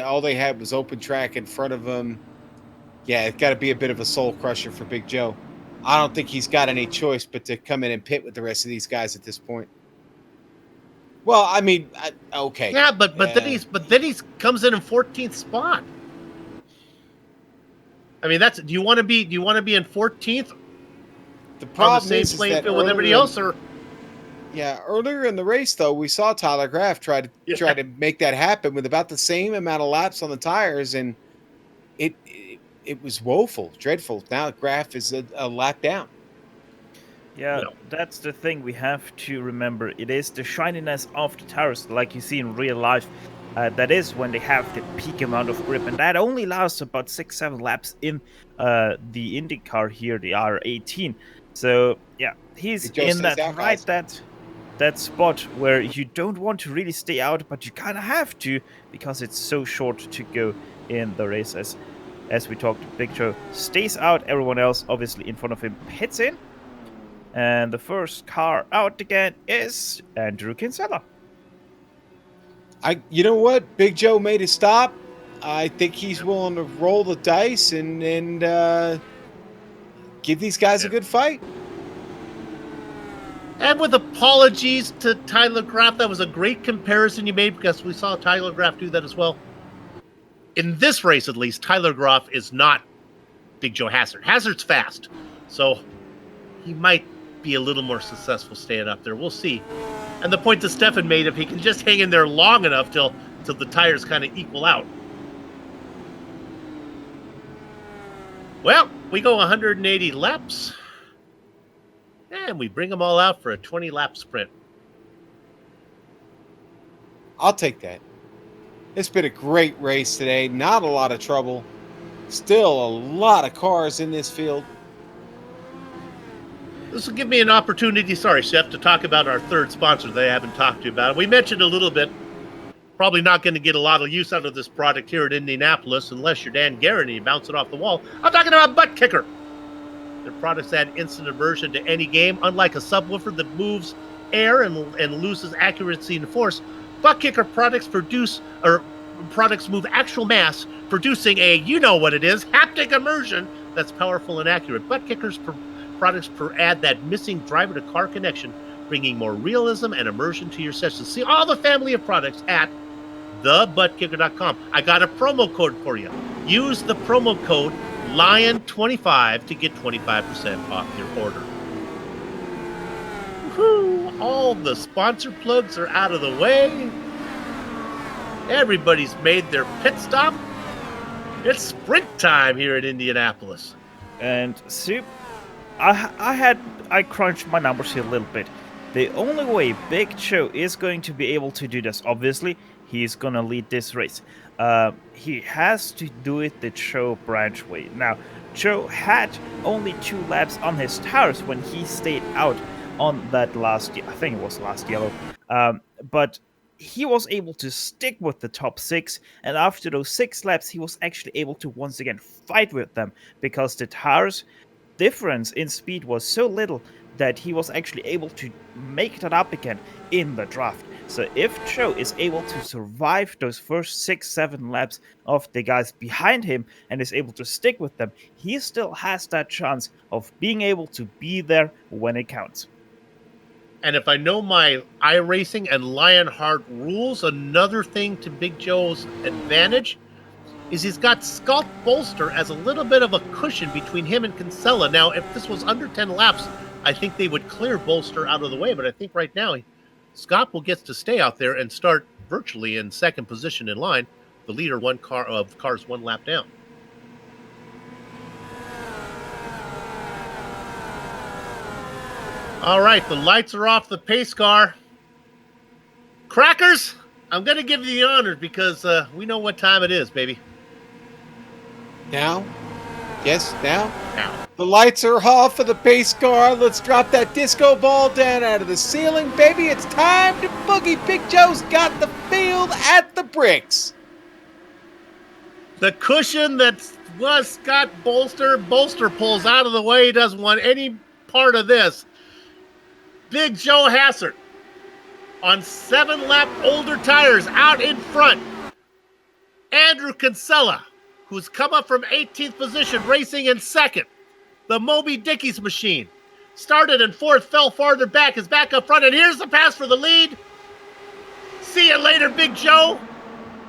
All they had was open track in front of him. Yeah, it's got to be a bit of a soul crusher for Big Joe. I don't think he's got any choice but to come in and pit with the rest of these guys at this point. Well, I mean, okay. Yeah, but then he comes in 14th spot. I mean, do you want to be in 14th? The problem on the is same playing that field with everybody else, or earlier in the race though, we saw Tyler Graff try to make that happen with about the same amount of laps on the tires, and it was woeful, dreadful. Now Graff is a lap down. Yeah, that's the thing we have to remember. It is the shininess of the tires, like you see in real life. That is when they have the peak amount of grip, and that only lasts about 6-7 laps in the IndyCar here, the R18. So yeah, he's in that spot where you don't want to really stay out, but you kind of have to because it's so short to go in the race. As we talked, Big Joe stays out. Everyone else, obviously in front of him, hits in. And the first car out again is Andrew Kinsella. You know what? Big Joe made a stop. I think he's willing to roll the dice and give these guys a good fight. And with apologies to Tyler Graff, that was a great comparison you made because we saw Tyler Graff do that as well. In this race, at least, Tyler Graff is not Big Joe Hazard. Hazard's fast, so he might be a little more successful staying up there. We'll see. And the point that Stefan made, if he can just hang in there long enough till the tires kind of equal out. Well, we go 180 laps, and we bring them all out for a 20-lap sprint. I'll take that. It's been a great race today. Not a lot of trouble. Still a lot of cars in this field. This will give me an opportunity, sorry, Chef, to talk about our third sponsor that I haven't talked to you about. We mentioned a little bit. Probably not going to get a lot of use out of this product here at Indianapolis unless you're Dan Guerin and you bounce it off the wall. I'm talking about Butt Kicker. Their products add instant immersion to any game. Unlike a subwoofer that moves air and loses accuracy and force, Butt Kicker products move actual mass, producing a, you know what it is, haptic immersion that's powerful and accurate. Butt Kickers products add that missing driver-to-car connection, bringing more realism and immersion to your sessions. See all the family of products at thebuttkicker.com. I got a promo code for you. Use the promo code LION25 to get 25% off your order. Whew, all the sponsor plugs are out of the way. Everybody's made their pit stop. It's sprint time here at Indianapolis. And Soup, I crunched my numbers here a little bit. The only way Big Joe is going to be able to do this, obviously, he's gonna lead this race. He has to do it the Joe Branch way. Now, Joe had only 2 laps on his tires when he stayed out on that last, I think it was last yellow. But he was able to stick with the top 6, and after those 6 laps, he was actually able to once again fight with them because the tires difference in speed was so little that he was actually able to make that up again in the draft. So if Joe is able to survive those first 6-7 laps of the guys behind him and is able to stick with them, he still has that chance of being able to be there when it counts. And if I know my iRacing and Lionheart rules, another thing to Big Joe's advantage is he's got Scott Bolster as a little bit of a cushion between him and Kinsella. Now, if this was under 10 laps, I think they would clear Bolster out of the way. But I think right now, Scott will get to stay out there and start virtually in second position in line. The leader of cars 1 lap down. All right, the lights are off the pace car. Crackers, I'm going to give you the honors because we know what time it is, baby. Now? Yes, now? Now. The lights are off of the pace car. Let's drop that disco ball down out of the ceiling, baby. It's time to boogie. Big Joe's got the field at the bricks. The cushion that was Scott Bolster pulls out of the way. He doesn't want any part of this. Big Joe Hassert on 7-lap older tires out in front. Andrew Kinsella, who's come up from 18th position, racing in second. The Moby Dickie's machine started in 4th, fell farther back, is back up front, and here's the pass for the lead. See you later, Big Joe.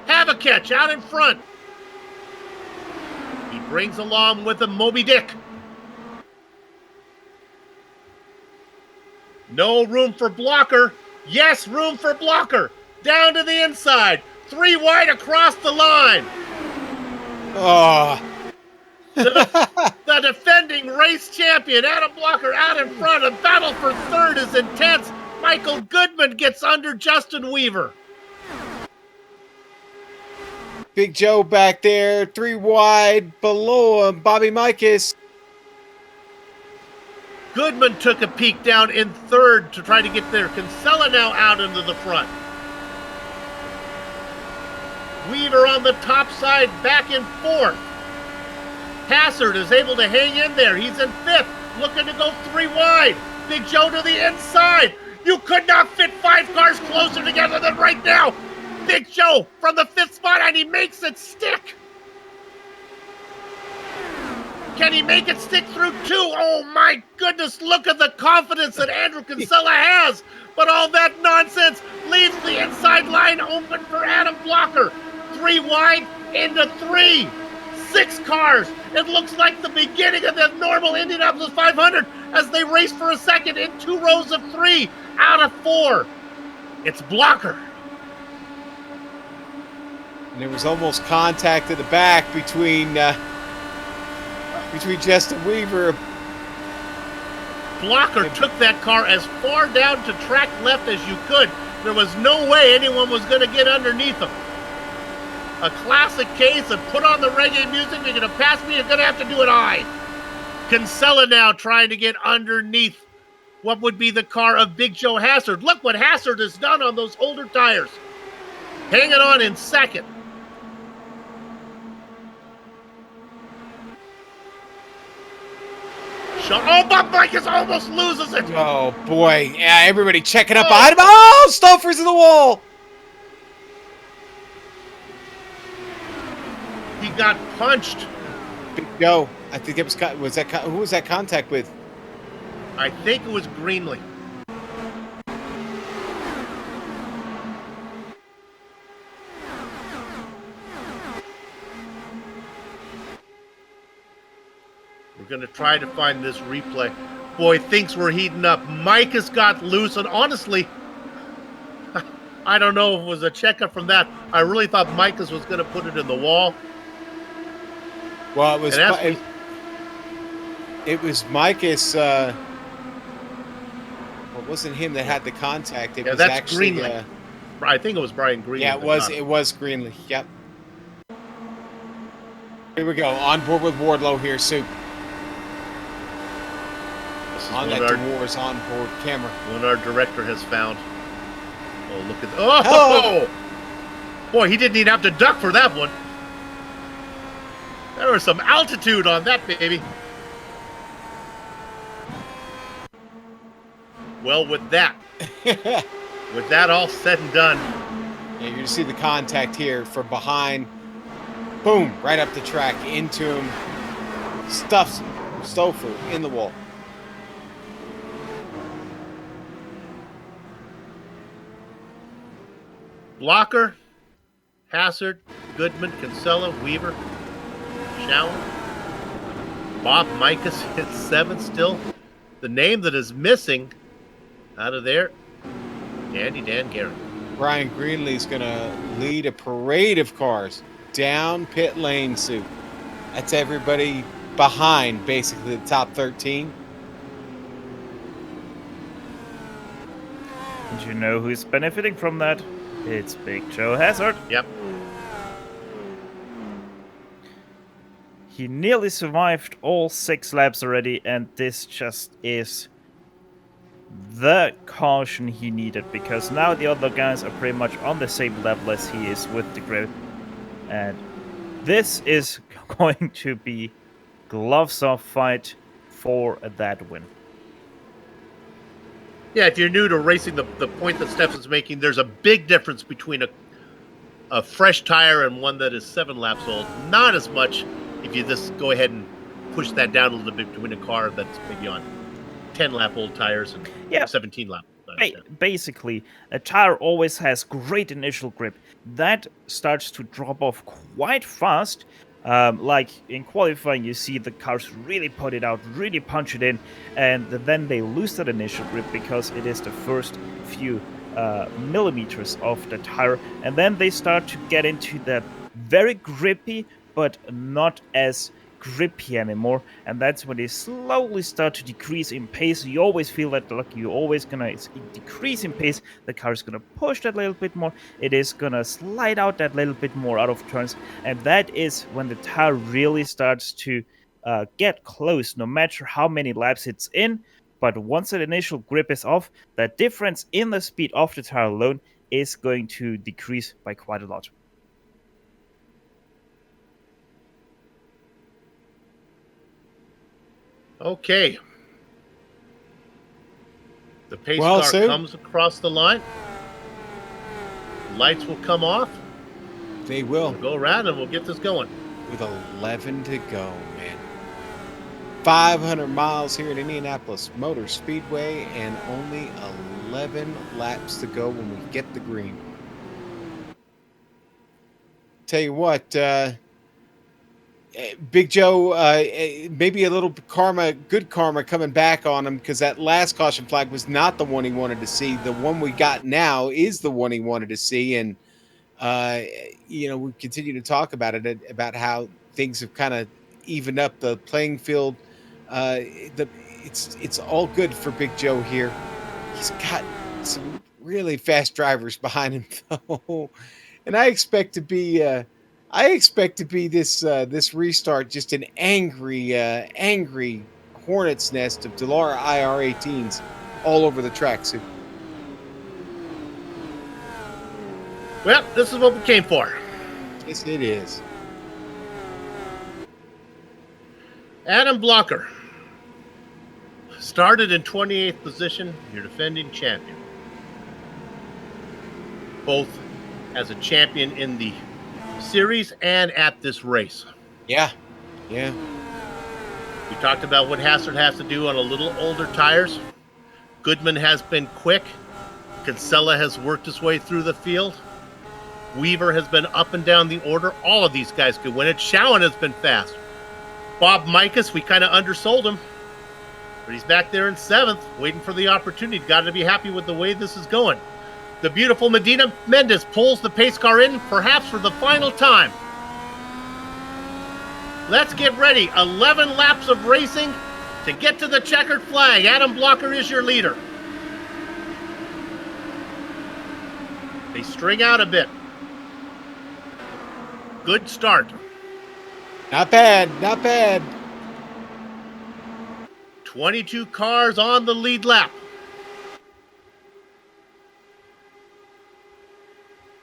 Have a catch out in front. He brings along with him Moby Dick. No room for blocker. Yes, room for blocker. Down to the inside. 3 wide across the line. Oh. The defending race champion, Adam Blocker, out in front. A battle for third is intense. Michael Goodman gets under Justin Weaver. Big Joe back there, 3 wide below him. Bobby Mikas. Goodman took a peek down in third to try to get there. Kinsella now out into the front. Weaver on the top side, back in 4th. Hassert is able to hang in there. He's in 5th, looking to go 3 wide. Big Joe to the inside. You could not fit 5 cars closer together than right now. Big Joe from the 5th spot, and he makes it stick. Can he make it stick through 2? Oh my goodness, look at the confidence that Andrew Kinsella has. But all that nonsense leaves the inside line open for Adam Blocker. 3 wide into 3. 6 cars. It looks like the beginning of the normal Indianapolis 500 as they race for a second in 2 rows of 3 out of 4. It's Blocker. And there was almost contact at the back between Justin Weaver. Blocker took that car as far down to track left as you could. There was no way anyone was going to get underneath him. A classic case of put on the reggae music. You're going to pass me, you're going to have to do it I. Kinsella now trying to get underneath what would be the car of Big Joe Hassert. Look what Hassert has done on those older tires. Hanging on in second. Oh, Bob Mikas almost loses it. Oh, boy. Yeah, everybody checking up behind him. Oh, Stouffer's in the wall. He got punched. Big Joe. I think it was who was that contact with? I think it was Greenlee. We're going to try to find this replay. Boy, things were heating up. Mike has got loose, and honestly, I don't know if it was a checkup from that. I really thought Micah's was going to put it in the wall. Well, it was Micah's. It wasn't him that had the contact. It was that's actually Greenlee. I think it was Brian Greenlee. Yeah, it was Greenlee. Yep. Here we go. On board with Wardlow here, Soup. On that DeWars on-board camera. One our director has found. Oh, look at... Oh! Boy, he didn't even have to duck for that one. There was some altitude on that baby. Well, with that all said and done. Yeah, you see the contact here from behind. Boom, right up the track, into him. Stuffs Stouffer in the wall. Blocker, Hassard, Goodman, Kinsella, Weaver, Shower, Bob Micah's hit 7th still. The name that is missing out of there, Dandy Dan Gary. Brian Greenlee's going to lead a parade of cars down pit lane, Soup. That's everybody behind, basically, the top 13. And you know who's benefiting from that? It's Big Joe Hazard. Yep. He nearly survived all 6 laps already, and this just is the caution he needed, because now the other guys are pretty much on the same level as he is with the grid. And this is going to be gloves off fight for that win. Yeah, if you're new to racing, the point that Stefan's making, there's a big difference between a fresh tire and one that is 7 laps old. Not as much if you just go ahead and push that down a little bit between a car that's maybe on 10-lap-old tires and 17-lap. Basically, a tire always has great initial grip. That starts to drop off quite fast. Like in qualifying, you see the cars really put it out, really punch it in, and then they lose that initial grip because it is the first few millimeters of the tire, and then they start to get into that very grippy, but not as grippy anymore, and that's when they slowly start to decrease in pace. You always feel that like you're always gonna decrease in pace. The car is gonna push that little bit more. It is gonna slide out that little bit more out of turns, and that is when the tire really starts to get close, no matter how many laps it's in. But once that initial grip is off, that difference in the speed of the tire alone is going to decrease by quite a lot. Okay. The pace car comes across the line. Lights will come off. They will. We'll go around and we'll get this going. With 11 to go, man. 500 miles here at Indianapolis Motor Speedway and only 11 laps to go when we get the green. Tell you what, Big Joe, maybe a little good karma coming back on him, because that last caution flag was not the one he wanted to see. The one we got now is the one he wanted to see. And, we continue to talk about it, about how things have kind of evened up the playing field. It's all good for Big Joe here. He's got some really fast drivers behind him, though. And I expect to be this restart just an angry hornet's nest of Dallara IR18s all over the track, Sue. Well, this is what we came for. Yes, it is. Adam Blocker started in 28th position, your defending champion. Both as a champion in the series and at this race. Yeah. We talked about what Hassard has to do on a little older tires. Goodman has been quick. Kinsella has worked his way through the field. Weaver has been up and down the order. All of these guys could win it. Showen has been fast. Bob Mikas, we kind of undersold him. But he's back there in 7th, waiting for the opportunity. Got to be happy with the way this is going. The beautiful Medina Mendes pulls the pace car in, perhaps for the final time. Let's get ready. 11 laps of racing to get to the checkered flag. Adam Blocker is your leader. They string out a bit. Good start. Not bad, not bad. 22 cars on the lead lap.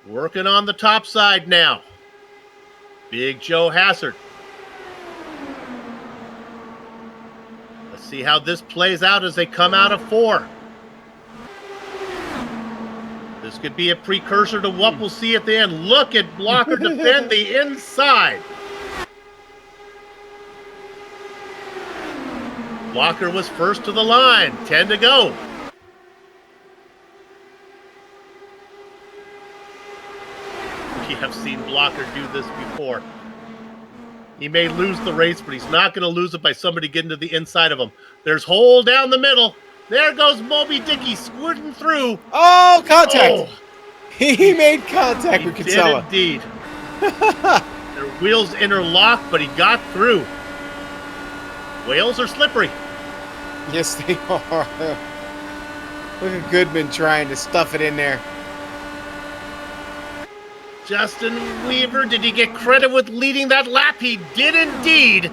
Working on the top side now. Big Joe Hassard. Let's see how this plays out as they come out of 4. This could be a precursor to what we'll see at the end. Look at Blocker defend the inside. Blocker was first to the line. 10 to go. We have seen Blocker do this before. He may lose the race, but he's not going to lose it by somebody getting to the inside of him. There's hole down the middle. There goes Moby Dickey squirting through. Oh, contact. Oh, He made contact he with did Kinsella. indeed. Their wheels interlocked, but he got through. Whales are slippery. Yes, they are. Look at Goodman trying to stuff it in there. Justin Weaver, did he get credit with leading that lap? He did indeed,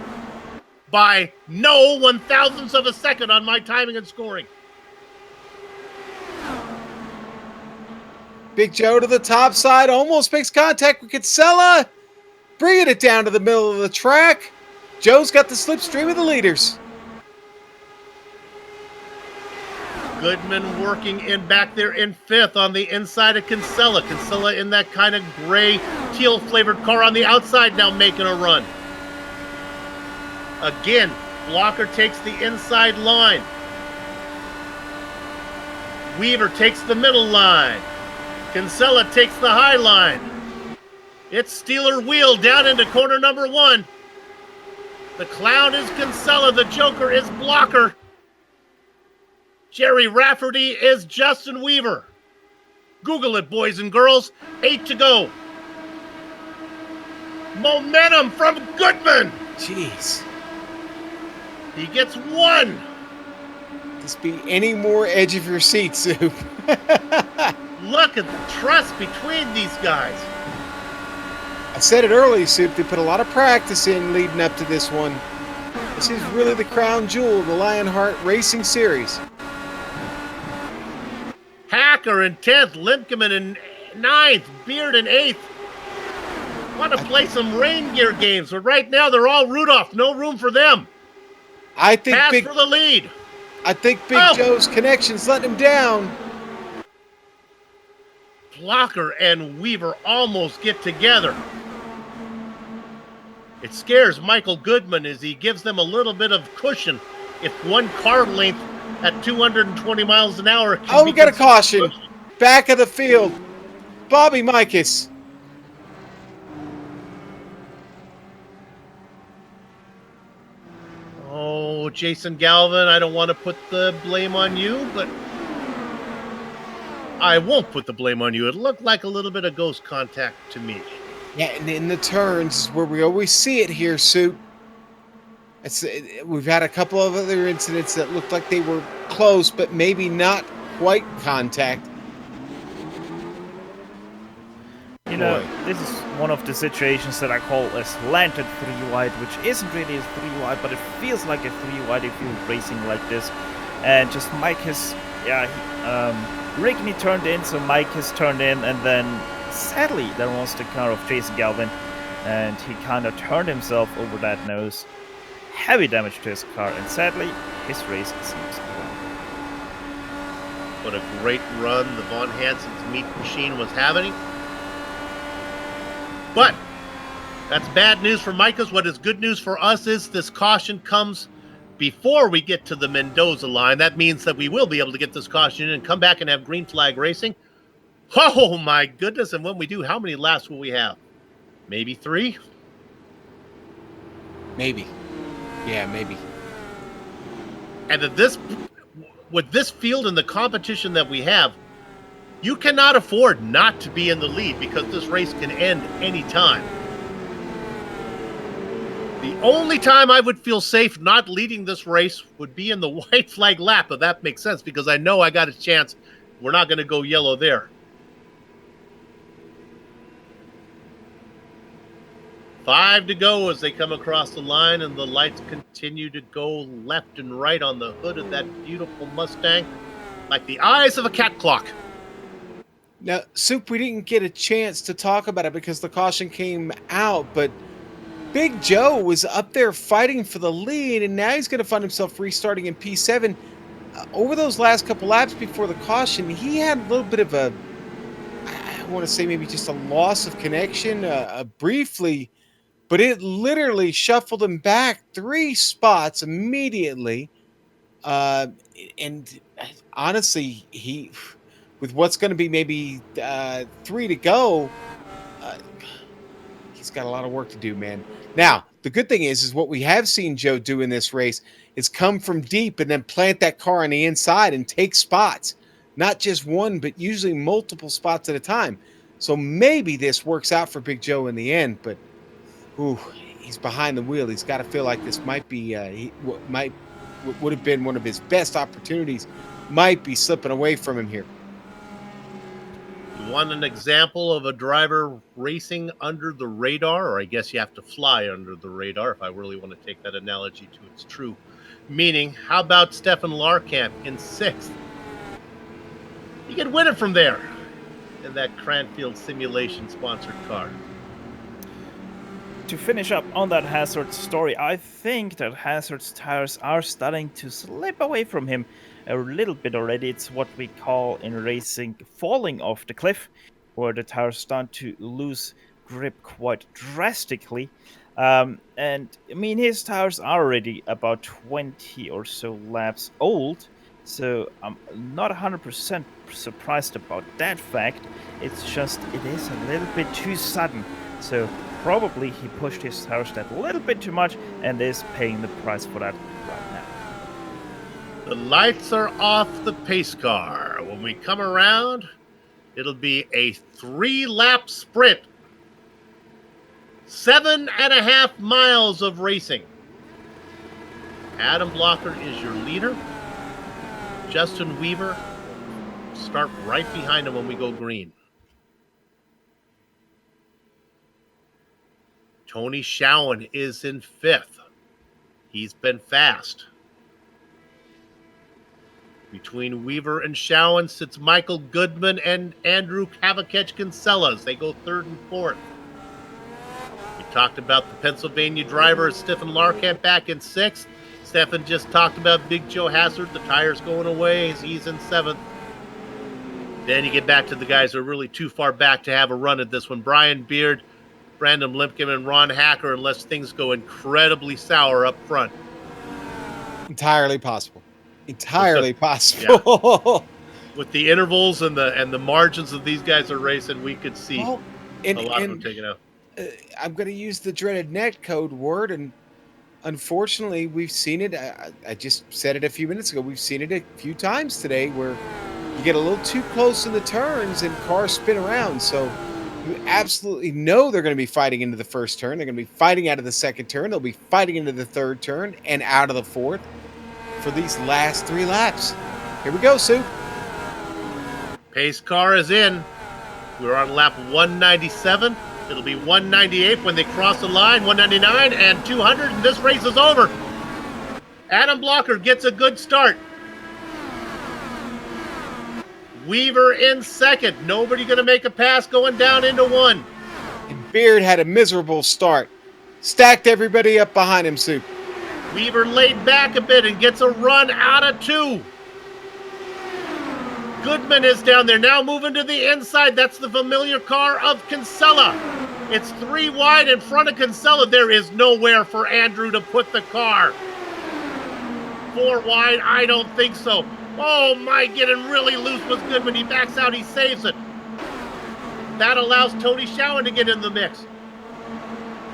by no 1,000ths of a second on my timing and scoring. Big Joe to the top side, almost makes contact with Kinsella. Bringing it down to the middle of the track. Joe's got the slipstream of the leaders. Goodman working in back there in 5th on the inside of Kinsella. Kinsella in that kind of gray teal flavored car on the outside now making a run. Again, Blocker takes the inside line. Weaver takes the middle line. Kinsella takes the high line. It's Steeler wheel down into corner number 1. The clown is Kinsella. The Joker is Blocker. Jerry Rafferty is Justin Weaver. Google it, boys and girls. 8 to go. Momentum from Goodman. Jeez. He gets 1. This be any more edge of your seat, Soup. Look at the trust between these guys. I said it early, Soup. They put a lot of practice in leading up to this one. This is really the crown jewel of the Lionheart Racing Series. Hacker in 10th, Limkeman in 9th, Beard in 8th. Want to play some rain gear games, but right now they're all Rudolph. No room for them. I think Pass Big for the lead. Big Joe's connection's letting him down. Blocker and Weaver almost get together. It scares Michael Goodman as he gives them a little bit of cushion. If one car length at 220 miles an hour. Oh, we got a caution. Back of the field. Bobby Mikas. Oh, Jason Galvin, I don't want to put the blame on you, but I won't put the blame on you. It looked like a little bit of ghost contact to me. Yeah, and in the turns is where we always see it here, Sue. We've had a couple of other incidents that looked like they were close, but maybe not quite contact. You know, this is one of the situations that I call a slanted 3-wide, which isn't really a 3-wide, but it feels like a 3-wide if you're racing like this. And just Mike has, Rigney turned in, so Mike has turned in, and then sadly there was the car of Jason Galvin, and he kind of turned himself over that nose. Heavy damage to his car, and sadly, his race seems to go. What a great run the Von Hansen's meat machine was having. But that's bad news for Mikas. What is good news for us is this caution comes before we get to the Mendoza line. That means that we will be able to get this caution in and come back and have green flag racing. Oh my goodness. And when we do, how many laps will we have? Maybe 3? Maybe. Yeah, maybe. And with this field and the competition that we have, you cannot afford not to be in the lead because this race can end any time. The only time I would feel safe not leading this race would be in the white flag lap, but that makes sense because I know I got a chance. We're not going to go yellow there. 5 to go as they come across the line, and the lights continue to go left and right on the hood of that beautiful Mustang, like the eyes of a cat clock. Now, Soup, we didn't get a chance to talk about it because the caution came out, but Big Joe was up there fighting for the lead, and now he's going to find himself restarting in P7. Over those last couple laps before the caution, he had a little bit of I want to say maybe just a loss of connection briefly, but it literally shuffled him back 3 spots immediately. And honestly, he, with what's going to be maybe 3 to go, he's got a lot of work to do, man. Now, the good thing is what we have seen Joe do in this race is come from deep and then plant that car on the inside and take spots. Not just one, but usually multiple spots at a time. So maybe this works out for Big Joe in the end, but he's behind the wheel. He's got to feel like this might be would have been one of his best opportunities, might be slipping away from him here. You want an example of a driver racing under the radar, or I guess you have to fly under the radar if I really want to take that analogy to its true meaning. How about Stefan Larkamp in 6th? You can win it from there in that Cranfield Simulation sponsored car. To finish up on that Hazard story, I think that Hazard's tires are starting to slip away from him a little bit already. It's what we call in racing falling off the cliff, where the tires start to lose grip quite drastically. And I mean, his tires are already about 20 or so laps old, so I'm not 100% surprised about that fact. It's just, it is a little bit too sudden. So probably he pushed his tires that little bit too much and is paying the price for that right now. The lights are off the pace car. When we come around, it'll be a 3-lap sprint. 7.5 miles of racing. Adam Blocker is your leader. Justin Weaver start right behind him when we go green. Tony Schowen is in 5th. He's been fast. Between Weaver and Schowen sits Michael Goodman and Andrew Kavakech-Kinsellas. They go 3rd and 4th. We talked about the Pennsylvania driver, Stefan Larkamp, back in 6th. Stefan just talked about Big Joe Hazard. The tire's going away. He's in 7th. Then you get back to the guys who are really too far back to have a run at this one. Brian Beard, Brandon Limpkin, and Ron Hacker, unless things go incredibly sour up front. Entirely possible. Entirely possible. Yeah. With the intervals and the margins that these guys are racing, we could see a lot of them taken out. I'm going to use the dreaded net code word, and unfortunately, we've seen it. I just said it a few minutes ago. We've seen it a few times today where you get a little too close in the turns and cars spin around. So you absolutely know they're going to be fighting into the first turn. They're going to be fighting out of the second turn. They'll be fighting into the third turn and out of the fourth for these last 3 laps. Here we go, Sue. Pace car is in. We're on lap 197. It'll be 198 when they cross the line, 199 and 200, and this race is over. Adam Blocker gets a good start. Weaver in 2nd. Nobody going to make a pass going down into 1. And Beard had a miserable start. Stacked everybody up behind him, Sue. Weaver laid back a bit and gets a run out of 2. Goodman is down there, now moving to the inside. That's the familiar car of Kinsella. It's 3 wide in front of Kinsella. There is nowhere for Andrew to put the car. 4 wide, I don't think so. Oh my, getting really loose with Goodman. He backs out, he saves it. That allows Tony Schowen to get in the mix.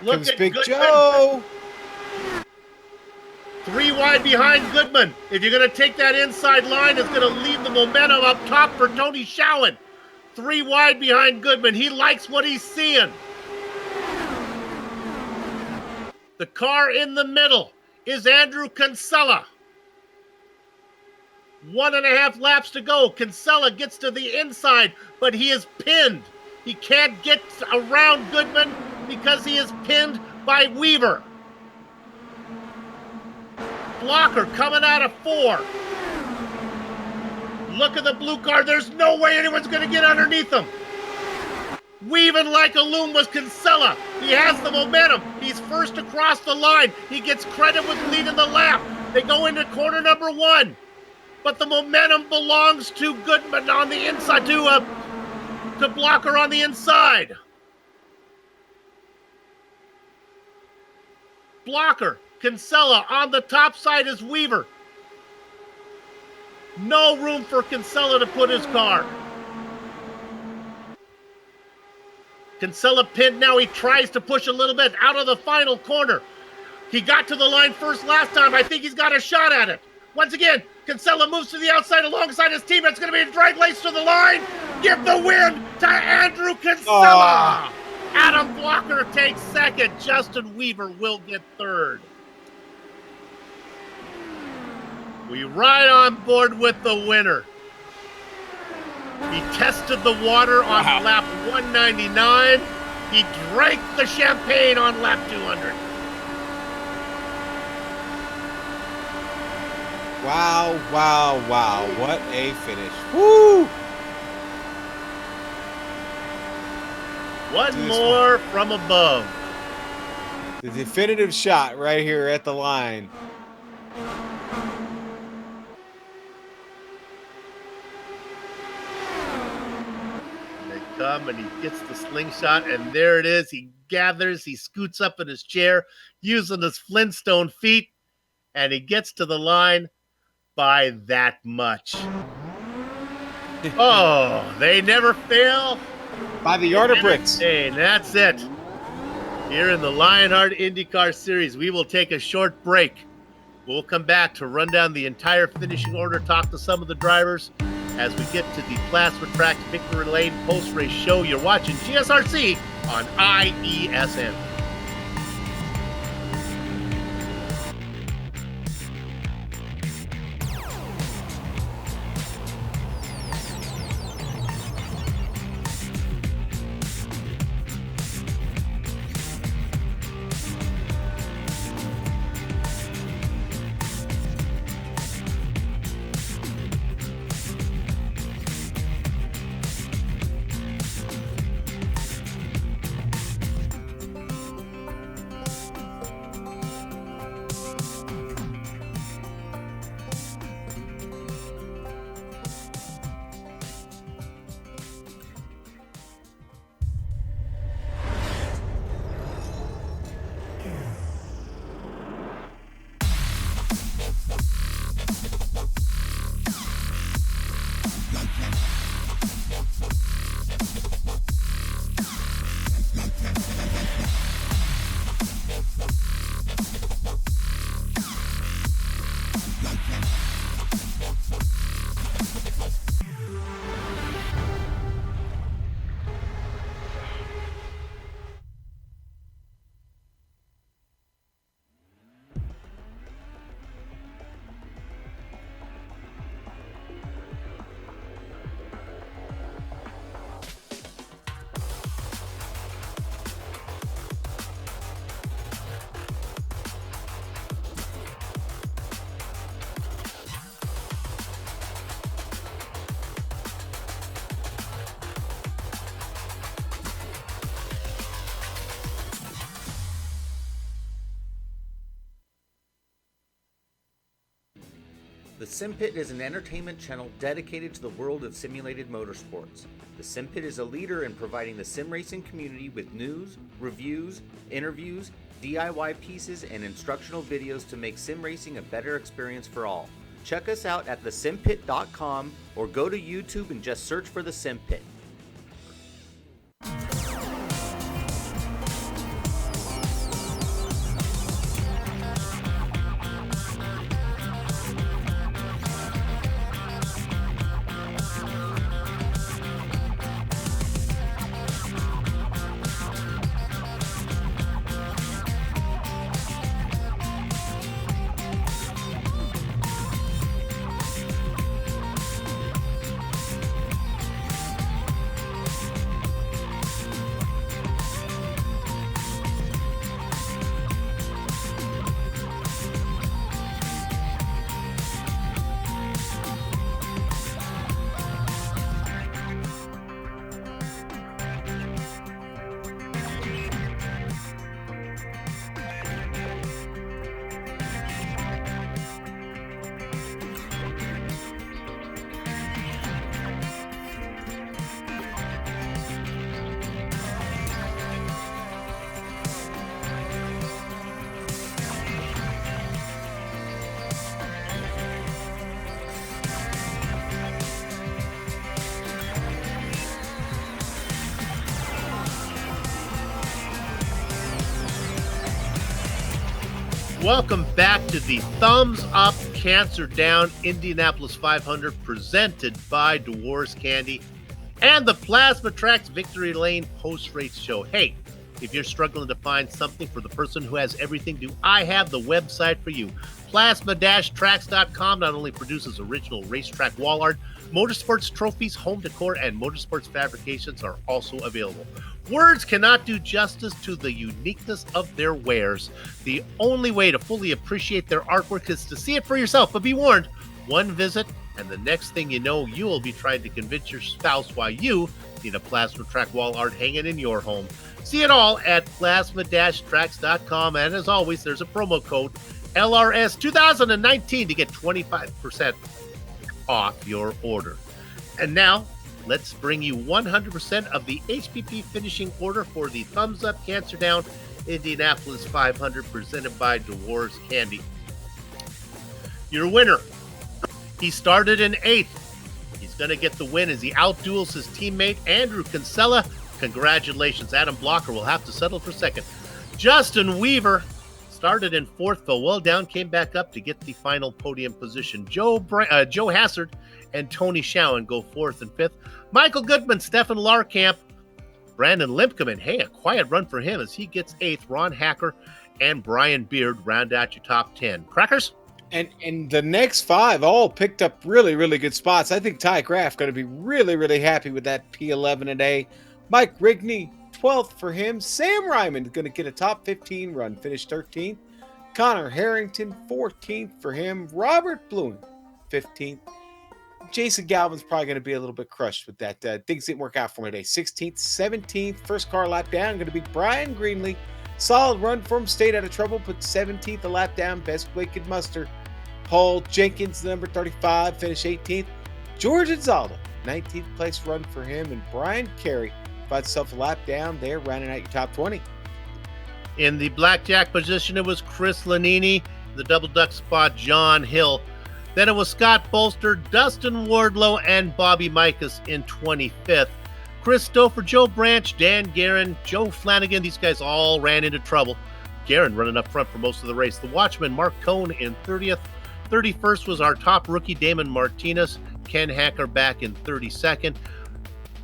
Look Comes at Big Goodman. Joe. 3 wide behind Goodman. If you're going to take that inside line, it's going to leave the momentum up top for Tony Schowen. 3 wide behind Goodman. He likes what he's seeing. The car in the middle is Andrew Kinsella. 1.5 laps to go. Kinsella gets to the inside, but he is pinned. He can't get around Goodman because he is pinned by Weaver. Blocker coming out of 4. Look at the blue car. There's no way anyone's going to get underneath him. Weaving like a loom was Kinsella. He has the momentum. He's first across the line. He gets credit with leading the lap. They go into corner number 1. But the momentum belongs to Goodman on the inside, to Blocker on the inside. Blocker, Kinsella on the top side is Weaver. No room for Kinsella to put his car. Kinsella pinned now. He tries to push a little bit out of the final corner. He got to the line first last time. I think he's got a shot at it. Once again, Kinsella moves to the outside alongside his team. It's going to be a drag race to the line. Give the win to Andrew Kinsella. Adam Blocker takes second. Justin Weaver will get third. We ride on board with the winner. He tested the water on lap 199. He drank the champagne on lap 200. Wow, wow, wow. What a finish. Woo! One more from above. The definitive shot right here at the line. They come and he gets the slingshot, and there it is. He gathers, he scoots up in his chair using his Flintstone feet, and he gets to the line by that much. Oh, they never fail. By the yard of bricks. And that's it. Here in the Lionheart IndyCar Series, we will take a short break. We'll come back to run down the entire finishing order, talk to some of the drivers as we get to the Plasma Track Victory Lane post-race show. You're watching GSRC on IESN. The Sim Pit is an entertainment channel dedicated to the world of simulated motorsports. The Sim Pit is a leader in providing the sim racing community with news, reviews, interviews, DIY pieces, and instructional videos to make sim racing a better experience for all. Check us out at thesimpit.com or go to YouTube and just search for The Sim Pit. Welcome back to the Thumbs Up Cancer Down Indianapolis 500 presented by Dwar's Candy and the Plasma Tracks Victory Lane post-race show. Hey, if you're struggling to find something for the person who has everything, do I have the website for you? Plasma-tracks.com not only produces original racetrack wall art, motorsports trophies, home decor, and motorsports fabrications are also available. Words cannot do justice to the uniqueness of their wares. The only way to fully appreciate their artwork is to see it for yourself. But be warned, one visit, and the next thing you know, you will be trying to convince your spouse why you need a Plasma Track wall art hanging in your home. See it all at plasma-tracks.com. And as always, there's a promo code LRS 2019 to get 25% off your order. And now, let's bring you 100% of the HPP finishing order for the Thumbs Up Cancer Down Indianapolis 500 presented by Dwar's Candy. Your winner, he started in 8th. He's going to get the win as he outduels his teammate Andrew Kinsella. Congratulations. Adam Blocker will have to settle for 2nd. Justin Weaver started in 4th, fell well down, came back up to get the final podium position. Joe Hassard and Tony Schowen go 4th and 5th. Michael Goodman, Stefan Larkamp, Brandon Limpkeman. Hey, a quiet run for him as he gets 8th. Ron Hacker and Brian Beard round out your top 10. Crackers? And the next 5 all picked up really, really good spots. I think Ty Graff going to be really, really happy with that P11 today. Mike Rigney, 12th for him. Sam Ryman going to get a top 15 run, finish 13th. Connor Harrington, 14th for him. Robert Bluen, 15th. Jason Galvin's probably going to be a little bit crushed with that. Things didn't work out for him today. 16th, 17th, first car lap down, going to be Brian Greenlee. Solid run for him, stayed out of trouble, but 17th a lap down, best way could muster. Paul Jenkins, number 35, finished 18th. George Anzaldo, 19th place run for him, and Brian Carey finds himself a lap down there, rounding out your top 20. In the blackjack position, it was Chris Lanini. The double duck spot, John Hill. Then it was Scott Bolster, Dustin Wardlow, and Bobby Mikas in 25th. Chris Stouffer, Joe Branch, Dan Guerin, Joe Flanagan. These guys all ran into trouble. Guerin running up front for most of the race. The Watchman, Mark Cohn in 30th. 31st was our top rookie, Damon Martinez. Ken Hacker back in 32nd.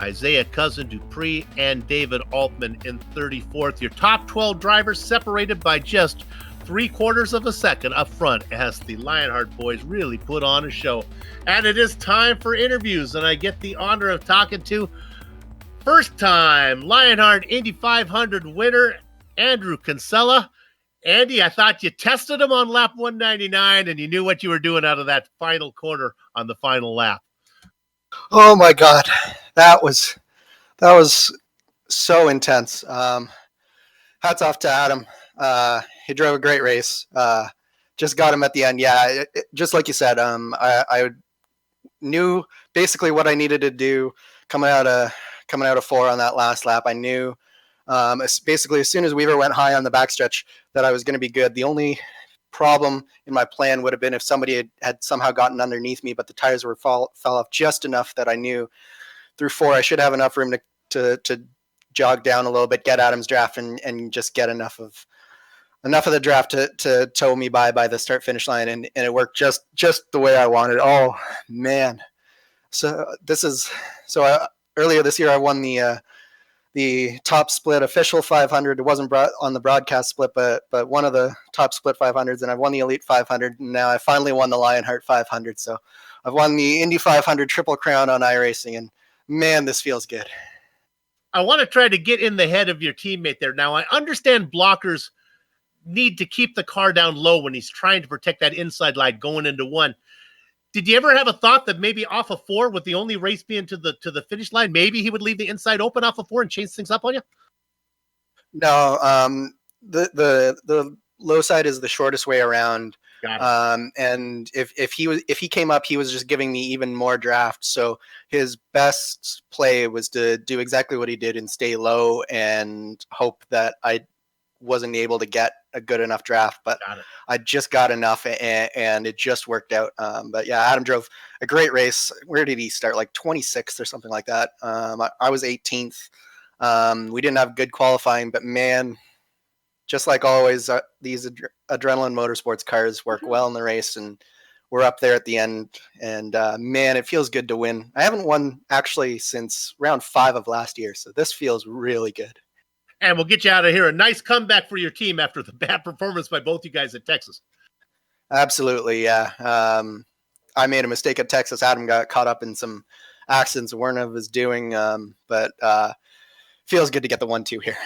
Isaiah Cousin Dupree and David Altman in 34th. Your top 12 drivers separated by just 3/4 of a second up front as the Lionheart boys really put on a show. And it is time for interviews, and I get the honor of talking to first-time Lionheart Indy 500 winner, Andrew Kinsella. Andy, I thought you tested him on lap 199, and you knew what you were doing out of that final corner on the final lap. Oh my God, that was so intense. Hats off to Adam. He drove a great race. Just got him at the end. Yeah, just like you said, I knew basically what I needed to do coming out of 4 on that last lap. I knew basically as soon as Weaver went high on the backstretch that I was going to be good. The only problem in my plan would have been if somebody had somehow gotten underneath me, but the tires were fell off just enough that I knew through 4 I should have enough room to jog down a little bit, get Adam's draft, and just get enough of the draft to tow me by the start finish line, and it worked just the way I wanted. Oh man! Earlier this year I won the top split official 500. It wasn't on the broadcast split, but one of the top split 500s, and I won the Elite 500, and now I finally won the Lionheart 500. So I've won the Indy 500 Triple Crown on iRacing, and man, this feels good. I want to try to get in the head of your teammate there. Now, I understand blockers need to keep the car down low when he's trying to protect that inside line going into 1. Did you ever have a thought that maybe off of 4, with the only race being to the finish line, maybe he would leave the inside open off of 4 and change things up on you? No, the low side is the shortest way around. And if he came up, he was just giving me even more draft. So his best play was to do exactly what he did and stay low and hope that I wasn't able to get a good enough draft, but I just got enough and it just worked out. But yeah, Adam drove a great race. Where did he start? Like 26th or something like that. I was 18th. We didn't have good qualifying, but man, just like always, these adrenaline motorsports cars work well in the race, and we're up there at the end. And man, it feels good to win. I haven't won actually since round 5 of last year, so this feels really good. And we'll get you out of here. A nice comeback for your team after the bad performance by both you guys at Texas. Absolutely, yeah. I made a mistake at Texas. Adam got caught up in some accidents that weren't of his doing, but feels good to get the 1-2 here.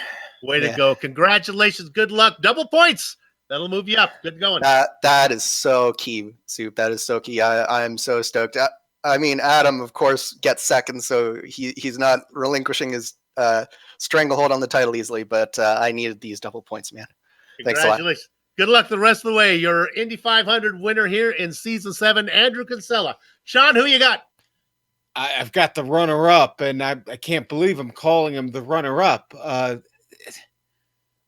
Way to go. Congratulations. Good luck. Double points. That'll move you up. Good going. That is so key, Soup. That is so key. I'm so stoked. I mean, Adam, of course, gets second, so he's not relinquishing his stranglehold on the title easily, but I needed these double points, man. Thanks a lot. Congratulations. Good luck the rest of the way. Your Indy 500 winner here in Season 7, Andrew Kinsella. Sean, who you got? I've got the runner-up, and I can't believe I'm calling him the runner-up.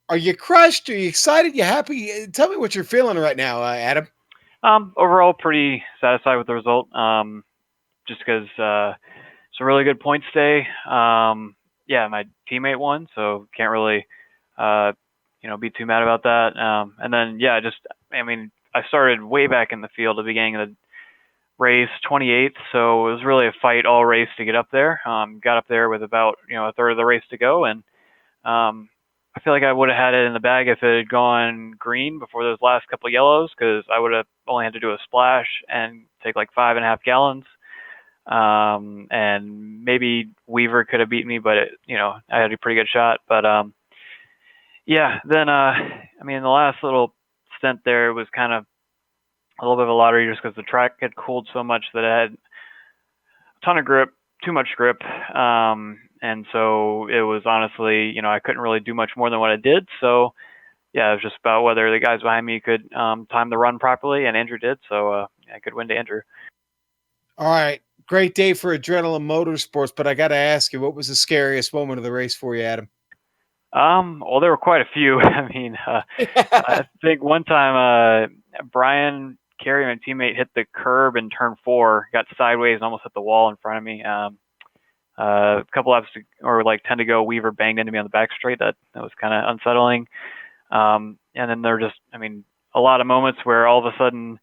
Are you crushed? Are you excited? You happy? Tell me what you're feeling right now, Adam. Overall, pretty satisfied with the result. Just because it's a really good points day. Yeah, my teammate won, so can't really, be too mad about that. And then, yeah, I started way back in the field at the beginning of the race, 28th, so it was really a fight all race to get up there. Got up there with about, a third of the race to go, and I feel like I would have had it in the bag if it had gone green before those last couple of yellows, because I would have only had to do a splash and take like 5.5 gallons. And maybe Weaver could have beat me, but I had a pretty good shot. But yeah, then the last little stint there was kind of a little bit of a lottery, just because the track had cooled so much that it had a ton of grip, too much grip. And so it was honestly, I couldn't really do much more than what I did. So yeah, it was just about whether the guys behind me could time the run properly, and Andrew did. So I could win to Andrew. All right. Great day for Adrenaline Motorsports, but I got to ask you, what was the scariest moment of the race for you, Adam? Well, there were quite a few. I think one time Brian Carey, my teammate, hit the curb in turn 4, got sideways and almost hit the wall in front of me. A couple laps or like 10 to go, Weaver banged into me on the back straight. That was kind of unsettling. And then there are just, a lot of moments where all of a sudden,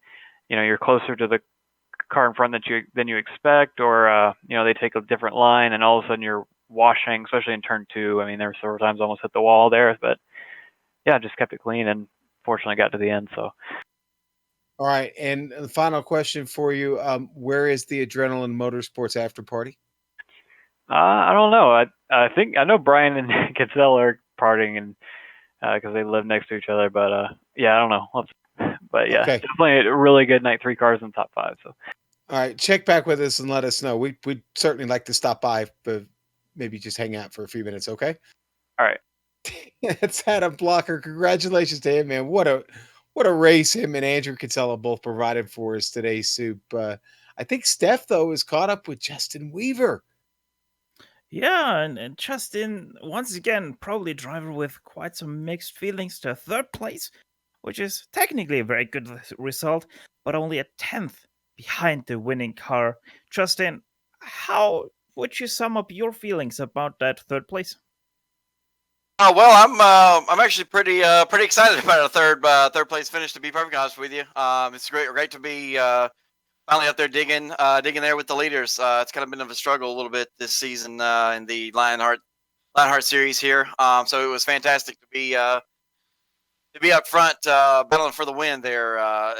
you're closer to the car in front than you expect, or they take a different line, and all of a sudden you're washing, especially in turn 2. There were several times I almost hit the wall there, but yeah, just kept it clean and fortunately got to the end. So. All right, and the final question for you: where is the Adrenaline Motorsports after party? I don't know. I think I know Brian and Kinsella are partying, and because they live next to each other. But yeah, I don't know. But yeah, okay. Definitely a really good night. 3 cars in the top 5. So. All right, check back with us and let us know. We'd certainly like to stop by, but maybe just hang out for a few minutes. Okay. All right. It's Adam Blocker. Congratulations to him, man. What a race him and Andrew Kinsella both provided for us today, Soup. I think Steph, though, is caught up with Justin Weaver. Yeah, and Justin, once again, probably a driver with quite some mixed feelings to 3rd place, which is technically a very good result, but only a 10th behind the winning car. Justin, how would you sum up your feelings about that 3rd place? Well, I'm actually pretty excited about a third place finish. To be perfectly honest with you, it's great to be finally up there digging there with the leaders. It's kind of been a struggle a little bit this season in the Lionheart Series here. So it was fantastic to be up front battling for the win there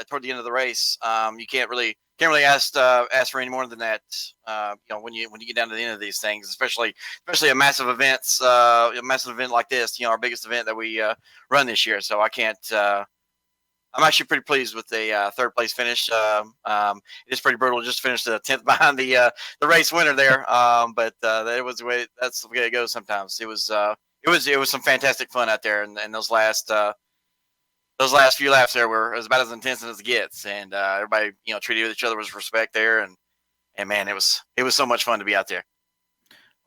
toward the end of the race. You can't really ask for any more than that. When you get down to the end of these things, especially a massive event like this, our biggest event that we run this year. So I can't. I'm actually pretty pleased with the 3rd place finish. It's pretty brutal just to finish the 10th behind the race winner there. But that's the way it goes sometimes. It was some fantastic fun out there, and those last few laps there were about as intense as it gets, and everybody treated each other with respect there, and man, it was so much fun to be out there.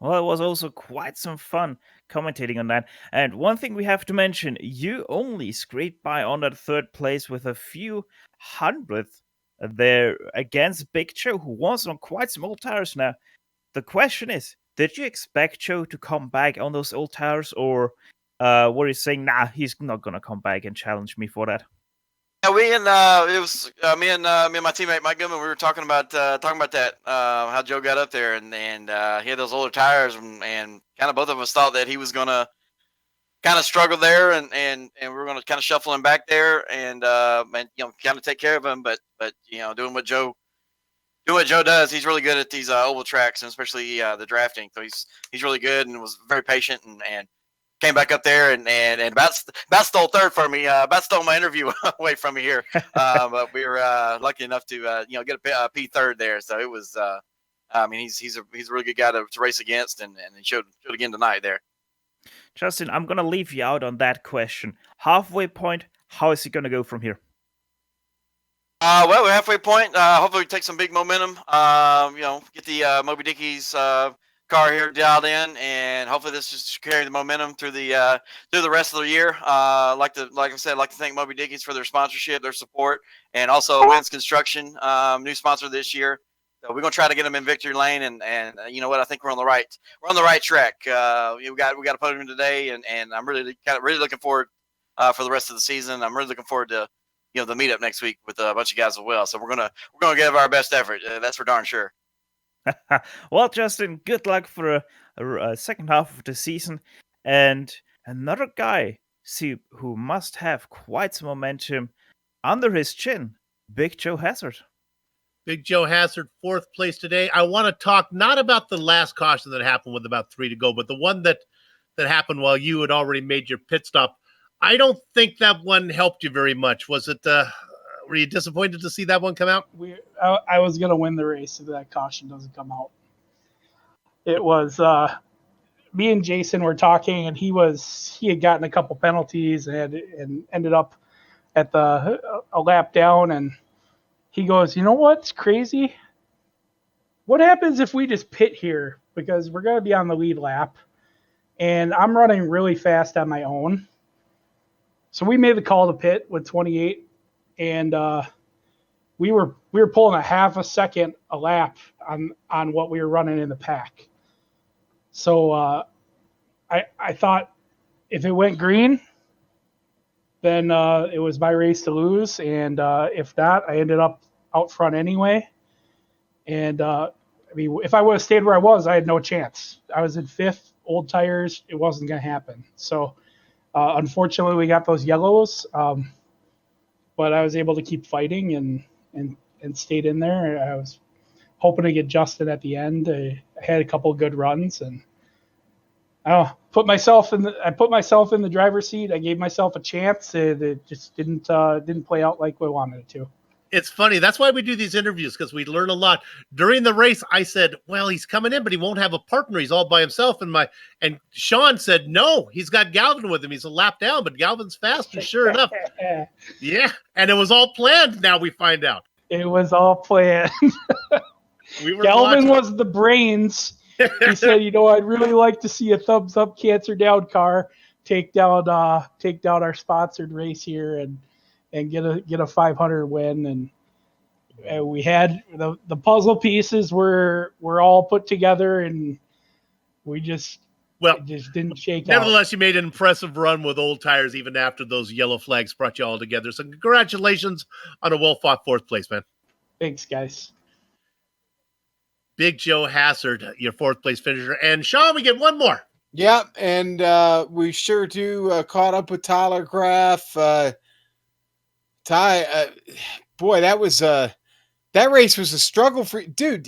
Well, it was also quite some fun commentating on that. And one thing we have to mention, you only scraped by on that 3rd place with a few hundredth there against Big Joe, who was on quite some old tires now. The question is, did you expect Joe to come back on those old tires, or were you saying, nah, he's not gonna come back and challenge me for that? Yeah, it was me and my teammate Mike Goodman. We were talking about that how Joe got up there and he had those older tires and kind of both of us thought that he was gonna kind of struggle there and we were gonna kind of shuffle him back there and kind of take care of him, but doing what Joe does. He's really good at these oval tracks and especially the drafting. So he's really good and was very patient and came back up there and about stole third for me. About stole my interview away from me here. But we were lucky enough to get a P third there. So it was. He's a really good guy to race against, and he showed again tonight there. Justin, I'm gonna leave you out on that question. Halfway point. How is he gonna go from here? Well, we're halfway point. Hopefully, we take some big momentum. Get the Moby Dickey's car here dialed in, and hopefully this just carry the momentum through the rest of the year. Like I said, I'd like to thank Moby Dickey's for their sponsorship, their support, and also Wins Construction, new sponsor this year. So we're gonna try to get them in victory lane, and you know what? I think we're on the right track. We got a podium today, and I'm really looking forward for the rest of the season. I'm really looking forward to the meetup next week with a bunch of guys as well. So we're gonna give our best effort. That's for darn sure. Well, Justin, good luck for a second half of the season. And another guy, who must have quite some momentum under his chin, Big Joe Hazard. Big Joe Hazard, 4th place today. I want to talk not about the last caution that happened with about 3 to go, but the one that happened while you had already made your pit stop. I don't think that one helped you very much. Was it? Were you disappointed to see that one come out? I was going to win the race if that caution doesn't come out. It was me and Jason were talking, and he had gotten a couple penalties and ended up at a lap down, and he goes, "You know what's crazy? What happens if we just pit here, because we're going to be on the lead lap, and I'm running really fast on my own." So we made the call to pit with 28. And we were pulling a half a second a lap on what we were running in the pack. So I thought if it went green, then it was my race to lose. And if not, I ended up out front anyway. And if I would have stayed where I was, I had no chance. I was in 5th, old tires. It wasn't going to happen. So unfortunately, we got those yellows. But I was able to keep fighting and stayed in there. I was hoping to get Justin at the end. I had a couple of good runs, and I put myself in the driver's seat. I gave myself a chance. It just didn't play out like we wanted it to. It's funny. That's why we do these interviews, because we learn a lot. During the race, I said, well, he's coming in, but he won't have a partner. He's all by himself. And Sean said, no, he's got Galvin with him. He's a lap down, but Galvin's faster, sure enough. Yeah, and it was all planned, now we find out. It was all planned. Galvin was the brains. He said, I'd really like to see a thumbs up, cancer down car take down our sponsored race here and get a 500 win, and we had the puzzle pieces were all put together, and it just didn't shake out. Nevertheless, you made an impressive run with old tires even after those yellow flags brought you all together. So congratulations on a well-fought 4th place, man. Thanks, guys. Big Joe Hazard, your 4th place finisher. And Sean, we get one more. Yeah, and we sure do caught up with Tyler Graff. Ty, boy, that race was a struggle for dude.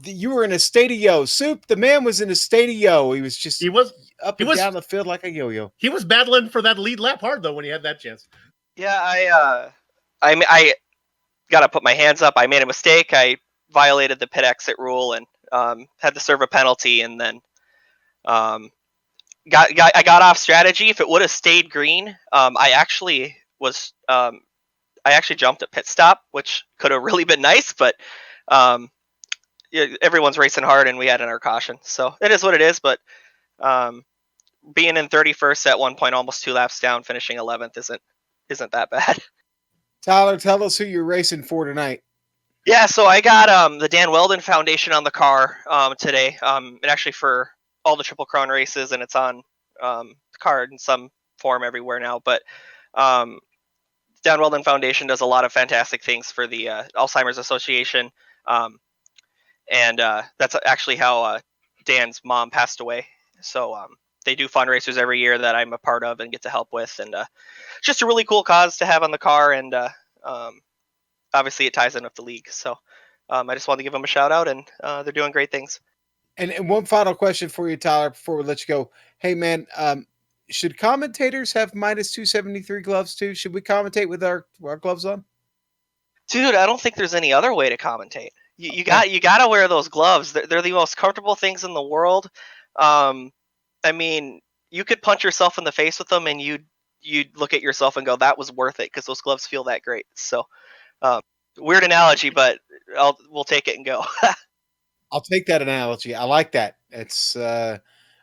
You were in a state of yo. Soup, the man was in a state of yo. He was up and down the field like a yo-yo. He was battling for that lead lap hard though when he had that chance. Yeah, I got to put my hands up. I made a mistake. I violated the pit exit rule and had to serve a penalty, and then I got off strategy. If it would have stayed green, I actually jumped at pit stop, which could have really been nice, but everyone's racing hard and we had our caution. So it is what it is, but being in 31st at one point, almost 2 laps down, finishing 11th isn't that bad. Tyler, tell us who you're racing for tonight. Yeah, so I got the Dan Weldon Foundation on the car today, and actually for all the Triple Crown races, and it's on the car in some form everywhere now. But Dan Weldon Foundation does a lot of fantastic things for the Alzheimer's Association, and that's actually how Dan's mom passed away. So they do fundraisers every year that I'm a part of and get to help with, and just a really cool cause to have on the car, and obviously it ties in with the league. So I just wanted to give them a shout out, and they're doing great things. And one final question for you, Tyler, before we let you go. Hey, man, should commentators have minus 273 gloves too? Should we commentate with our gloves on? Dude, I don't think there's any other way to commentate. You got to wear those gloves. They're the most comfortable things in the world. I mean, you could punch yourself in the face with them, and you'd look at yourself and go, "That was worth it," because those gloves feel that great. So, weird analogy, but we'll take it and go. I'll take that analogy. I like that. It's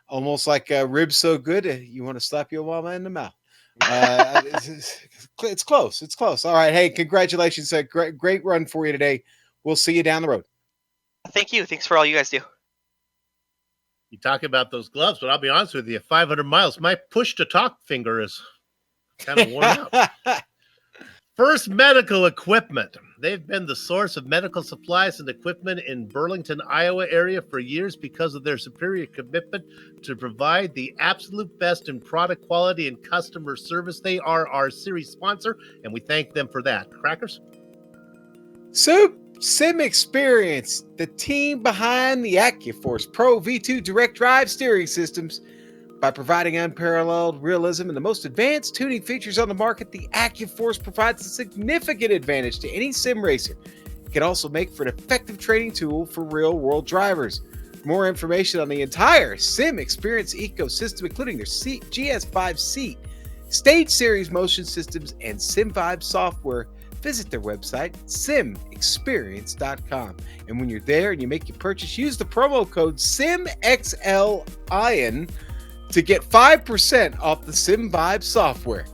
almost like ribs so good you want to slap your mama in the mouth. It's close. It's close. All right. Hey, congratulations. Great run for you today. We'll see you down the road. Thank you. Thanks for all you guys do. You talk about those gloves, but I'll be honest with you, 500 miles, my push to talk finger is kind of worn out. First Medical Equipment. They've been the source of medical supplies and equipment in Burlington, Iowa area for years because of their superior commitment to provide the absolute best in product quality and customer service. They are our series sponsor, and we thank them for that. Crackers? Sim Experience, the team behind the AccuForce Pro V2 direct drive steering systems. By providing unparalleled realism and the most advanced tuning features on the market, the AccuForce provides a significant advantage to any sim racer. It can also make for an effective training tool for real-world drivers. For more information on the entire Sim Experience ecosystem, including their GS5 seat, Stage Series motion systems, and SimVibe software, visit their website, simexperience.com. And when you're there and you make your purchase, use the promo code SimXLION to get 5% off the SimVibe software.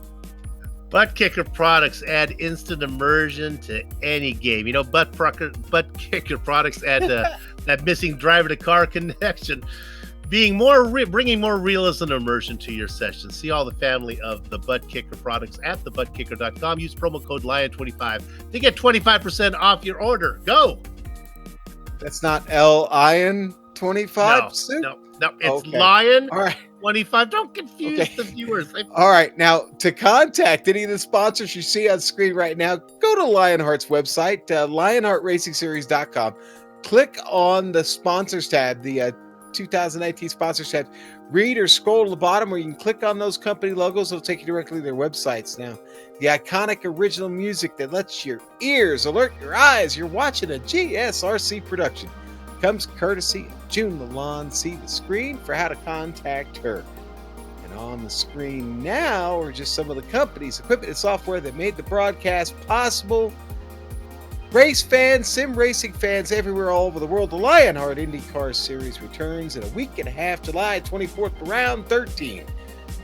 Butt Kicker products add instant immersion to any game. You know, Butt Kicker products add that missing driver-to-car connection, bringing more realism and immersion to your session. See all the family of the Butt Kicker products at thebuttkicker.com. Use promo code LION25 to get 25% off your order. Go! That's not LION25? No, it's okay. Lion. All right. 25. Don't confuse the viewers. All right. Now, to contact any of the sponsors you see on screen right now, go to Lionheart's website, lionheartracingseries.com. Click on the sponsors tab, the 2019 sponsors tab. Read or scroll to the bottom where you can click on those company logos. It'll take you directly to their websites. Now, the iconic original music that lets your ears alert your eyes you're watching a GSRC production comes courtesy of June Lalonde. See the screen for how to contact her. And on the screen now are just some of the companies, equipment, and software that made the broadcast possible. Race fans, sim racing fans everywhere all over the world, the Lionheart IndyCar Series returns in a week and a half, July 24th to round 13.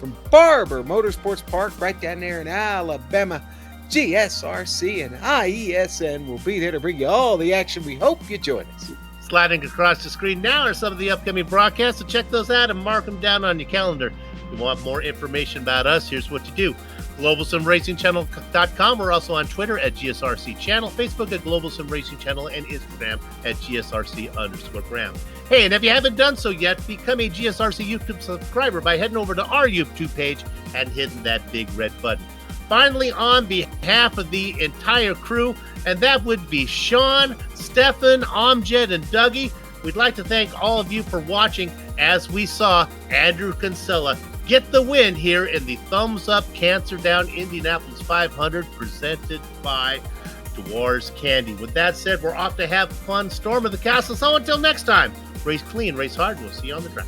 From Barber Motorsports Park right down there in Alabama, GSRC and IESN will be there to bring you all the action. We hope you join us. Sliding across the screen now are some of the upcoming broadcasts, so check those out and mark them down on your calendar. If you want more information about us, here's what you do. GlobalSimRacingChannel.com. We're also on Twitter at GSRC Channel, Facebook at Global Sim Racing Channel, and Instagram at GSRC_Graham. Hey, and if you haven't done so yet, become a GSRC YouTube subscriber by heading over to our YouTube page and hitting that big red button. Finally, on behalf of the entire crew, and that would be Sean, Stefan, Amjad, and Dougie, we'd like to thank all of you for watching as we saw Andrew Kinsella get the win here in the Thumbs Up Cancer Down Indianapolis 500 presented by Dwar's Candy. With that said, we're off to have fun, storm of the castle. So until next time, race clean, race hard. We'll see you on the track.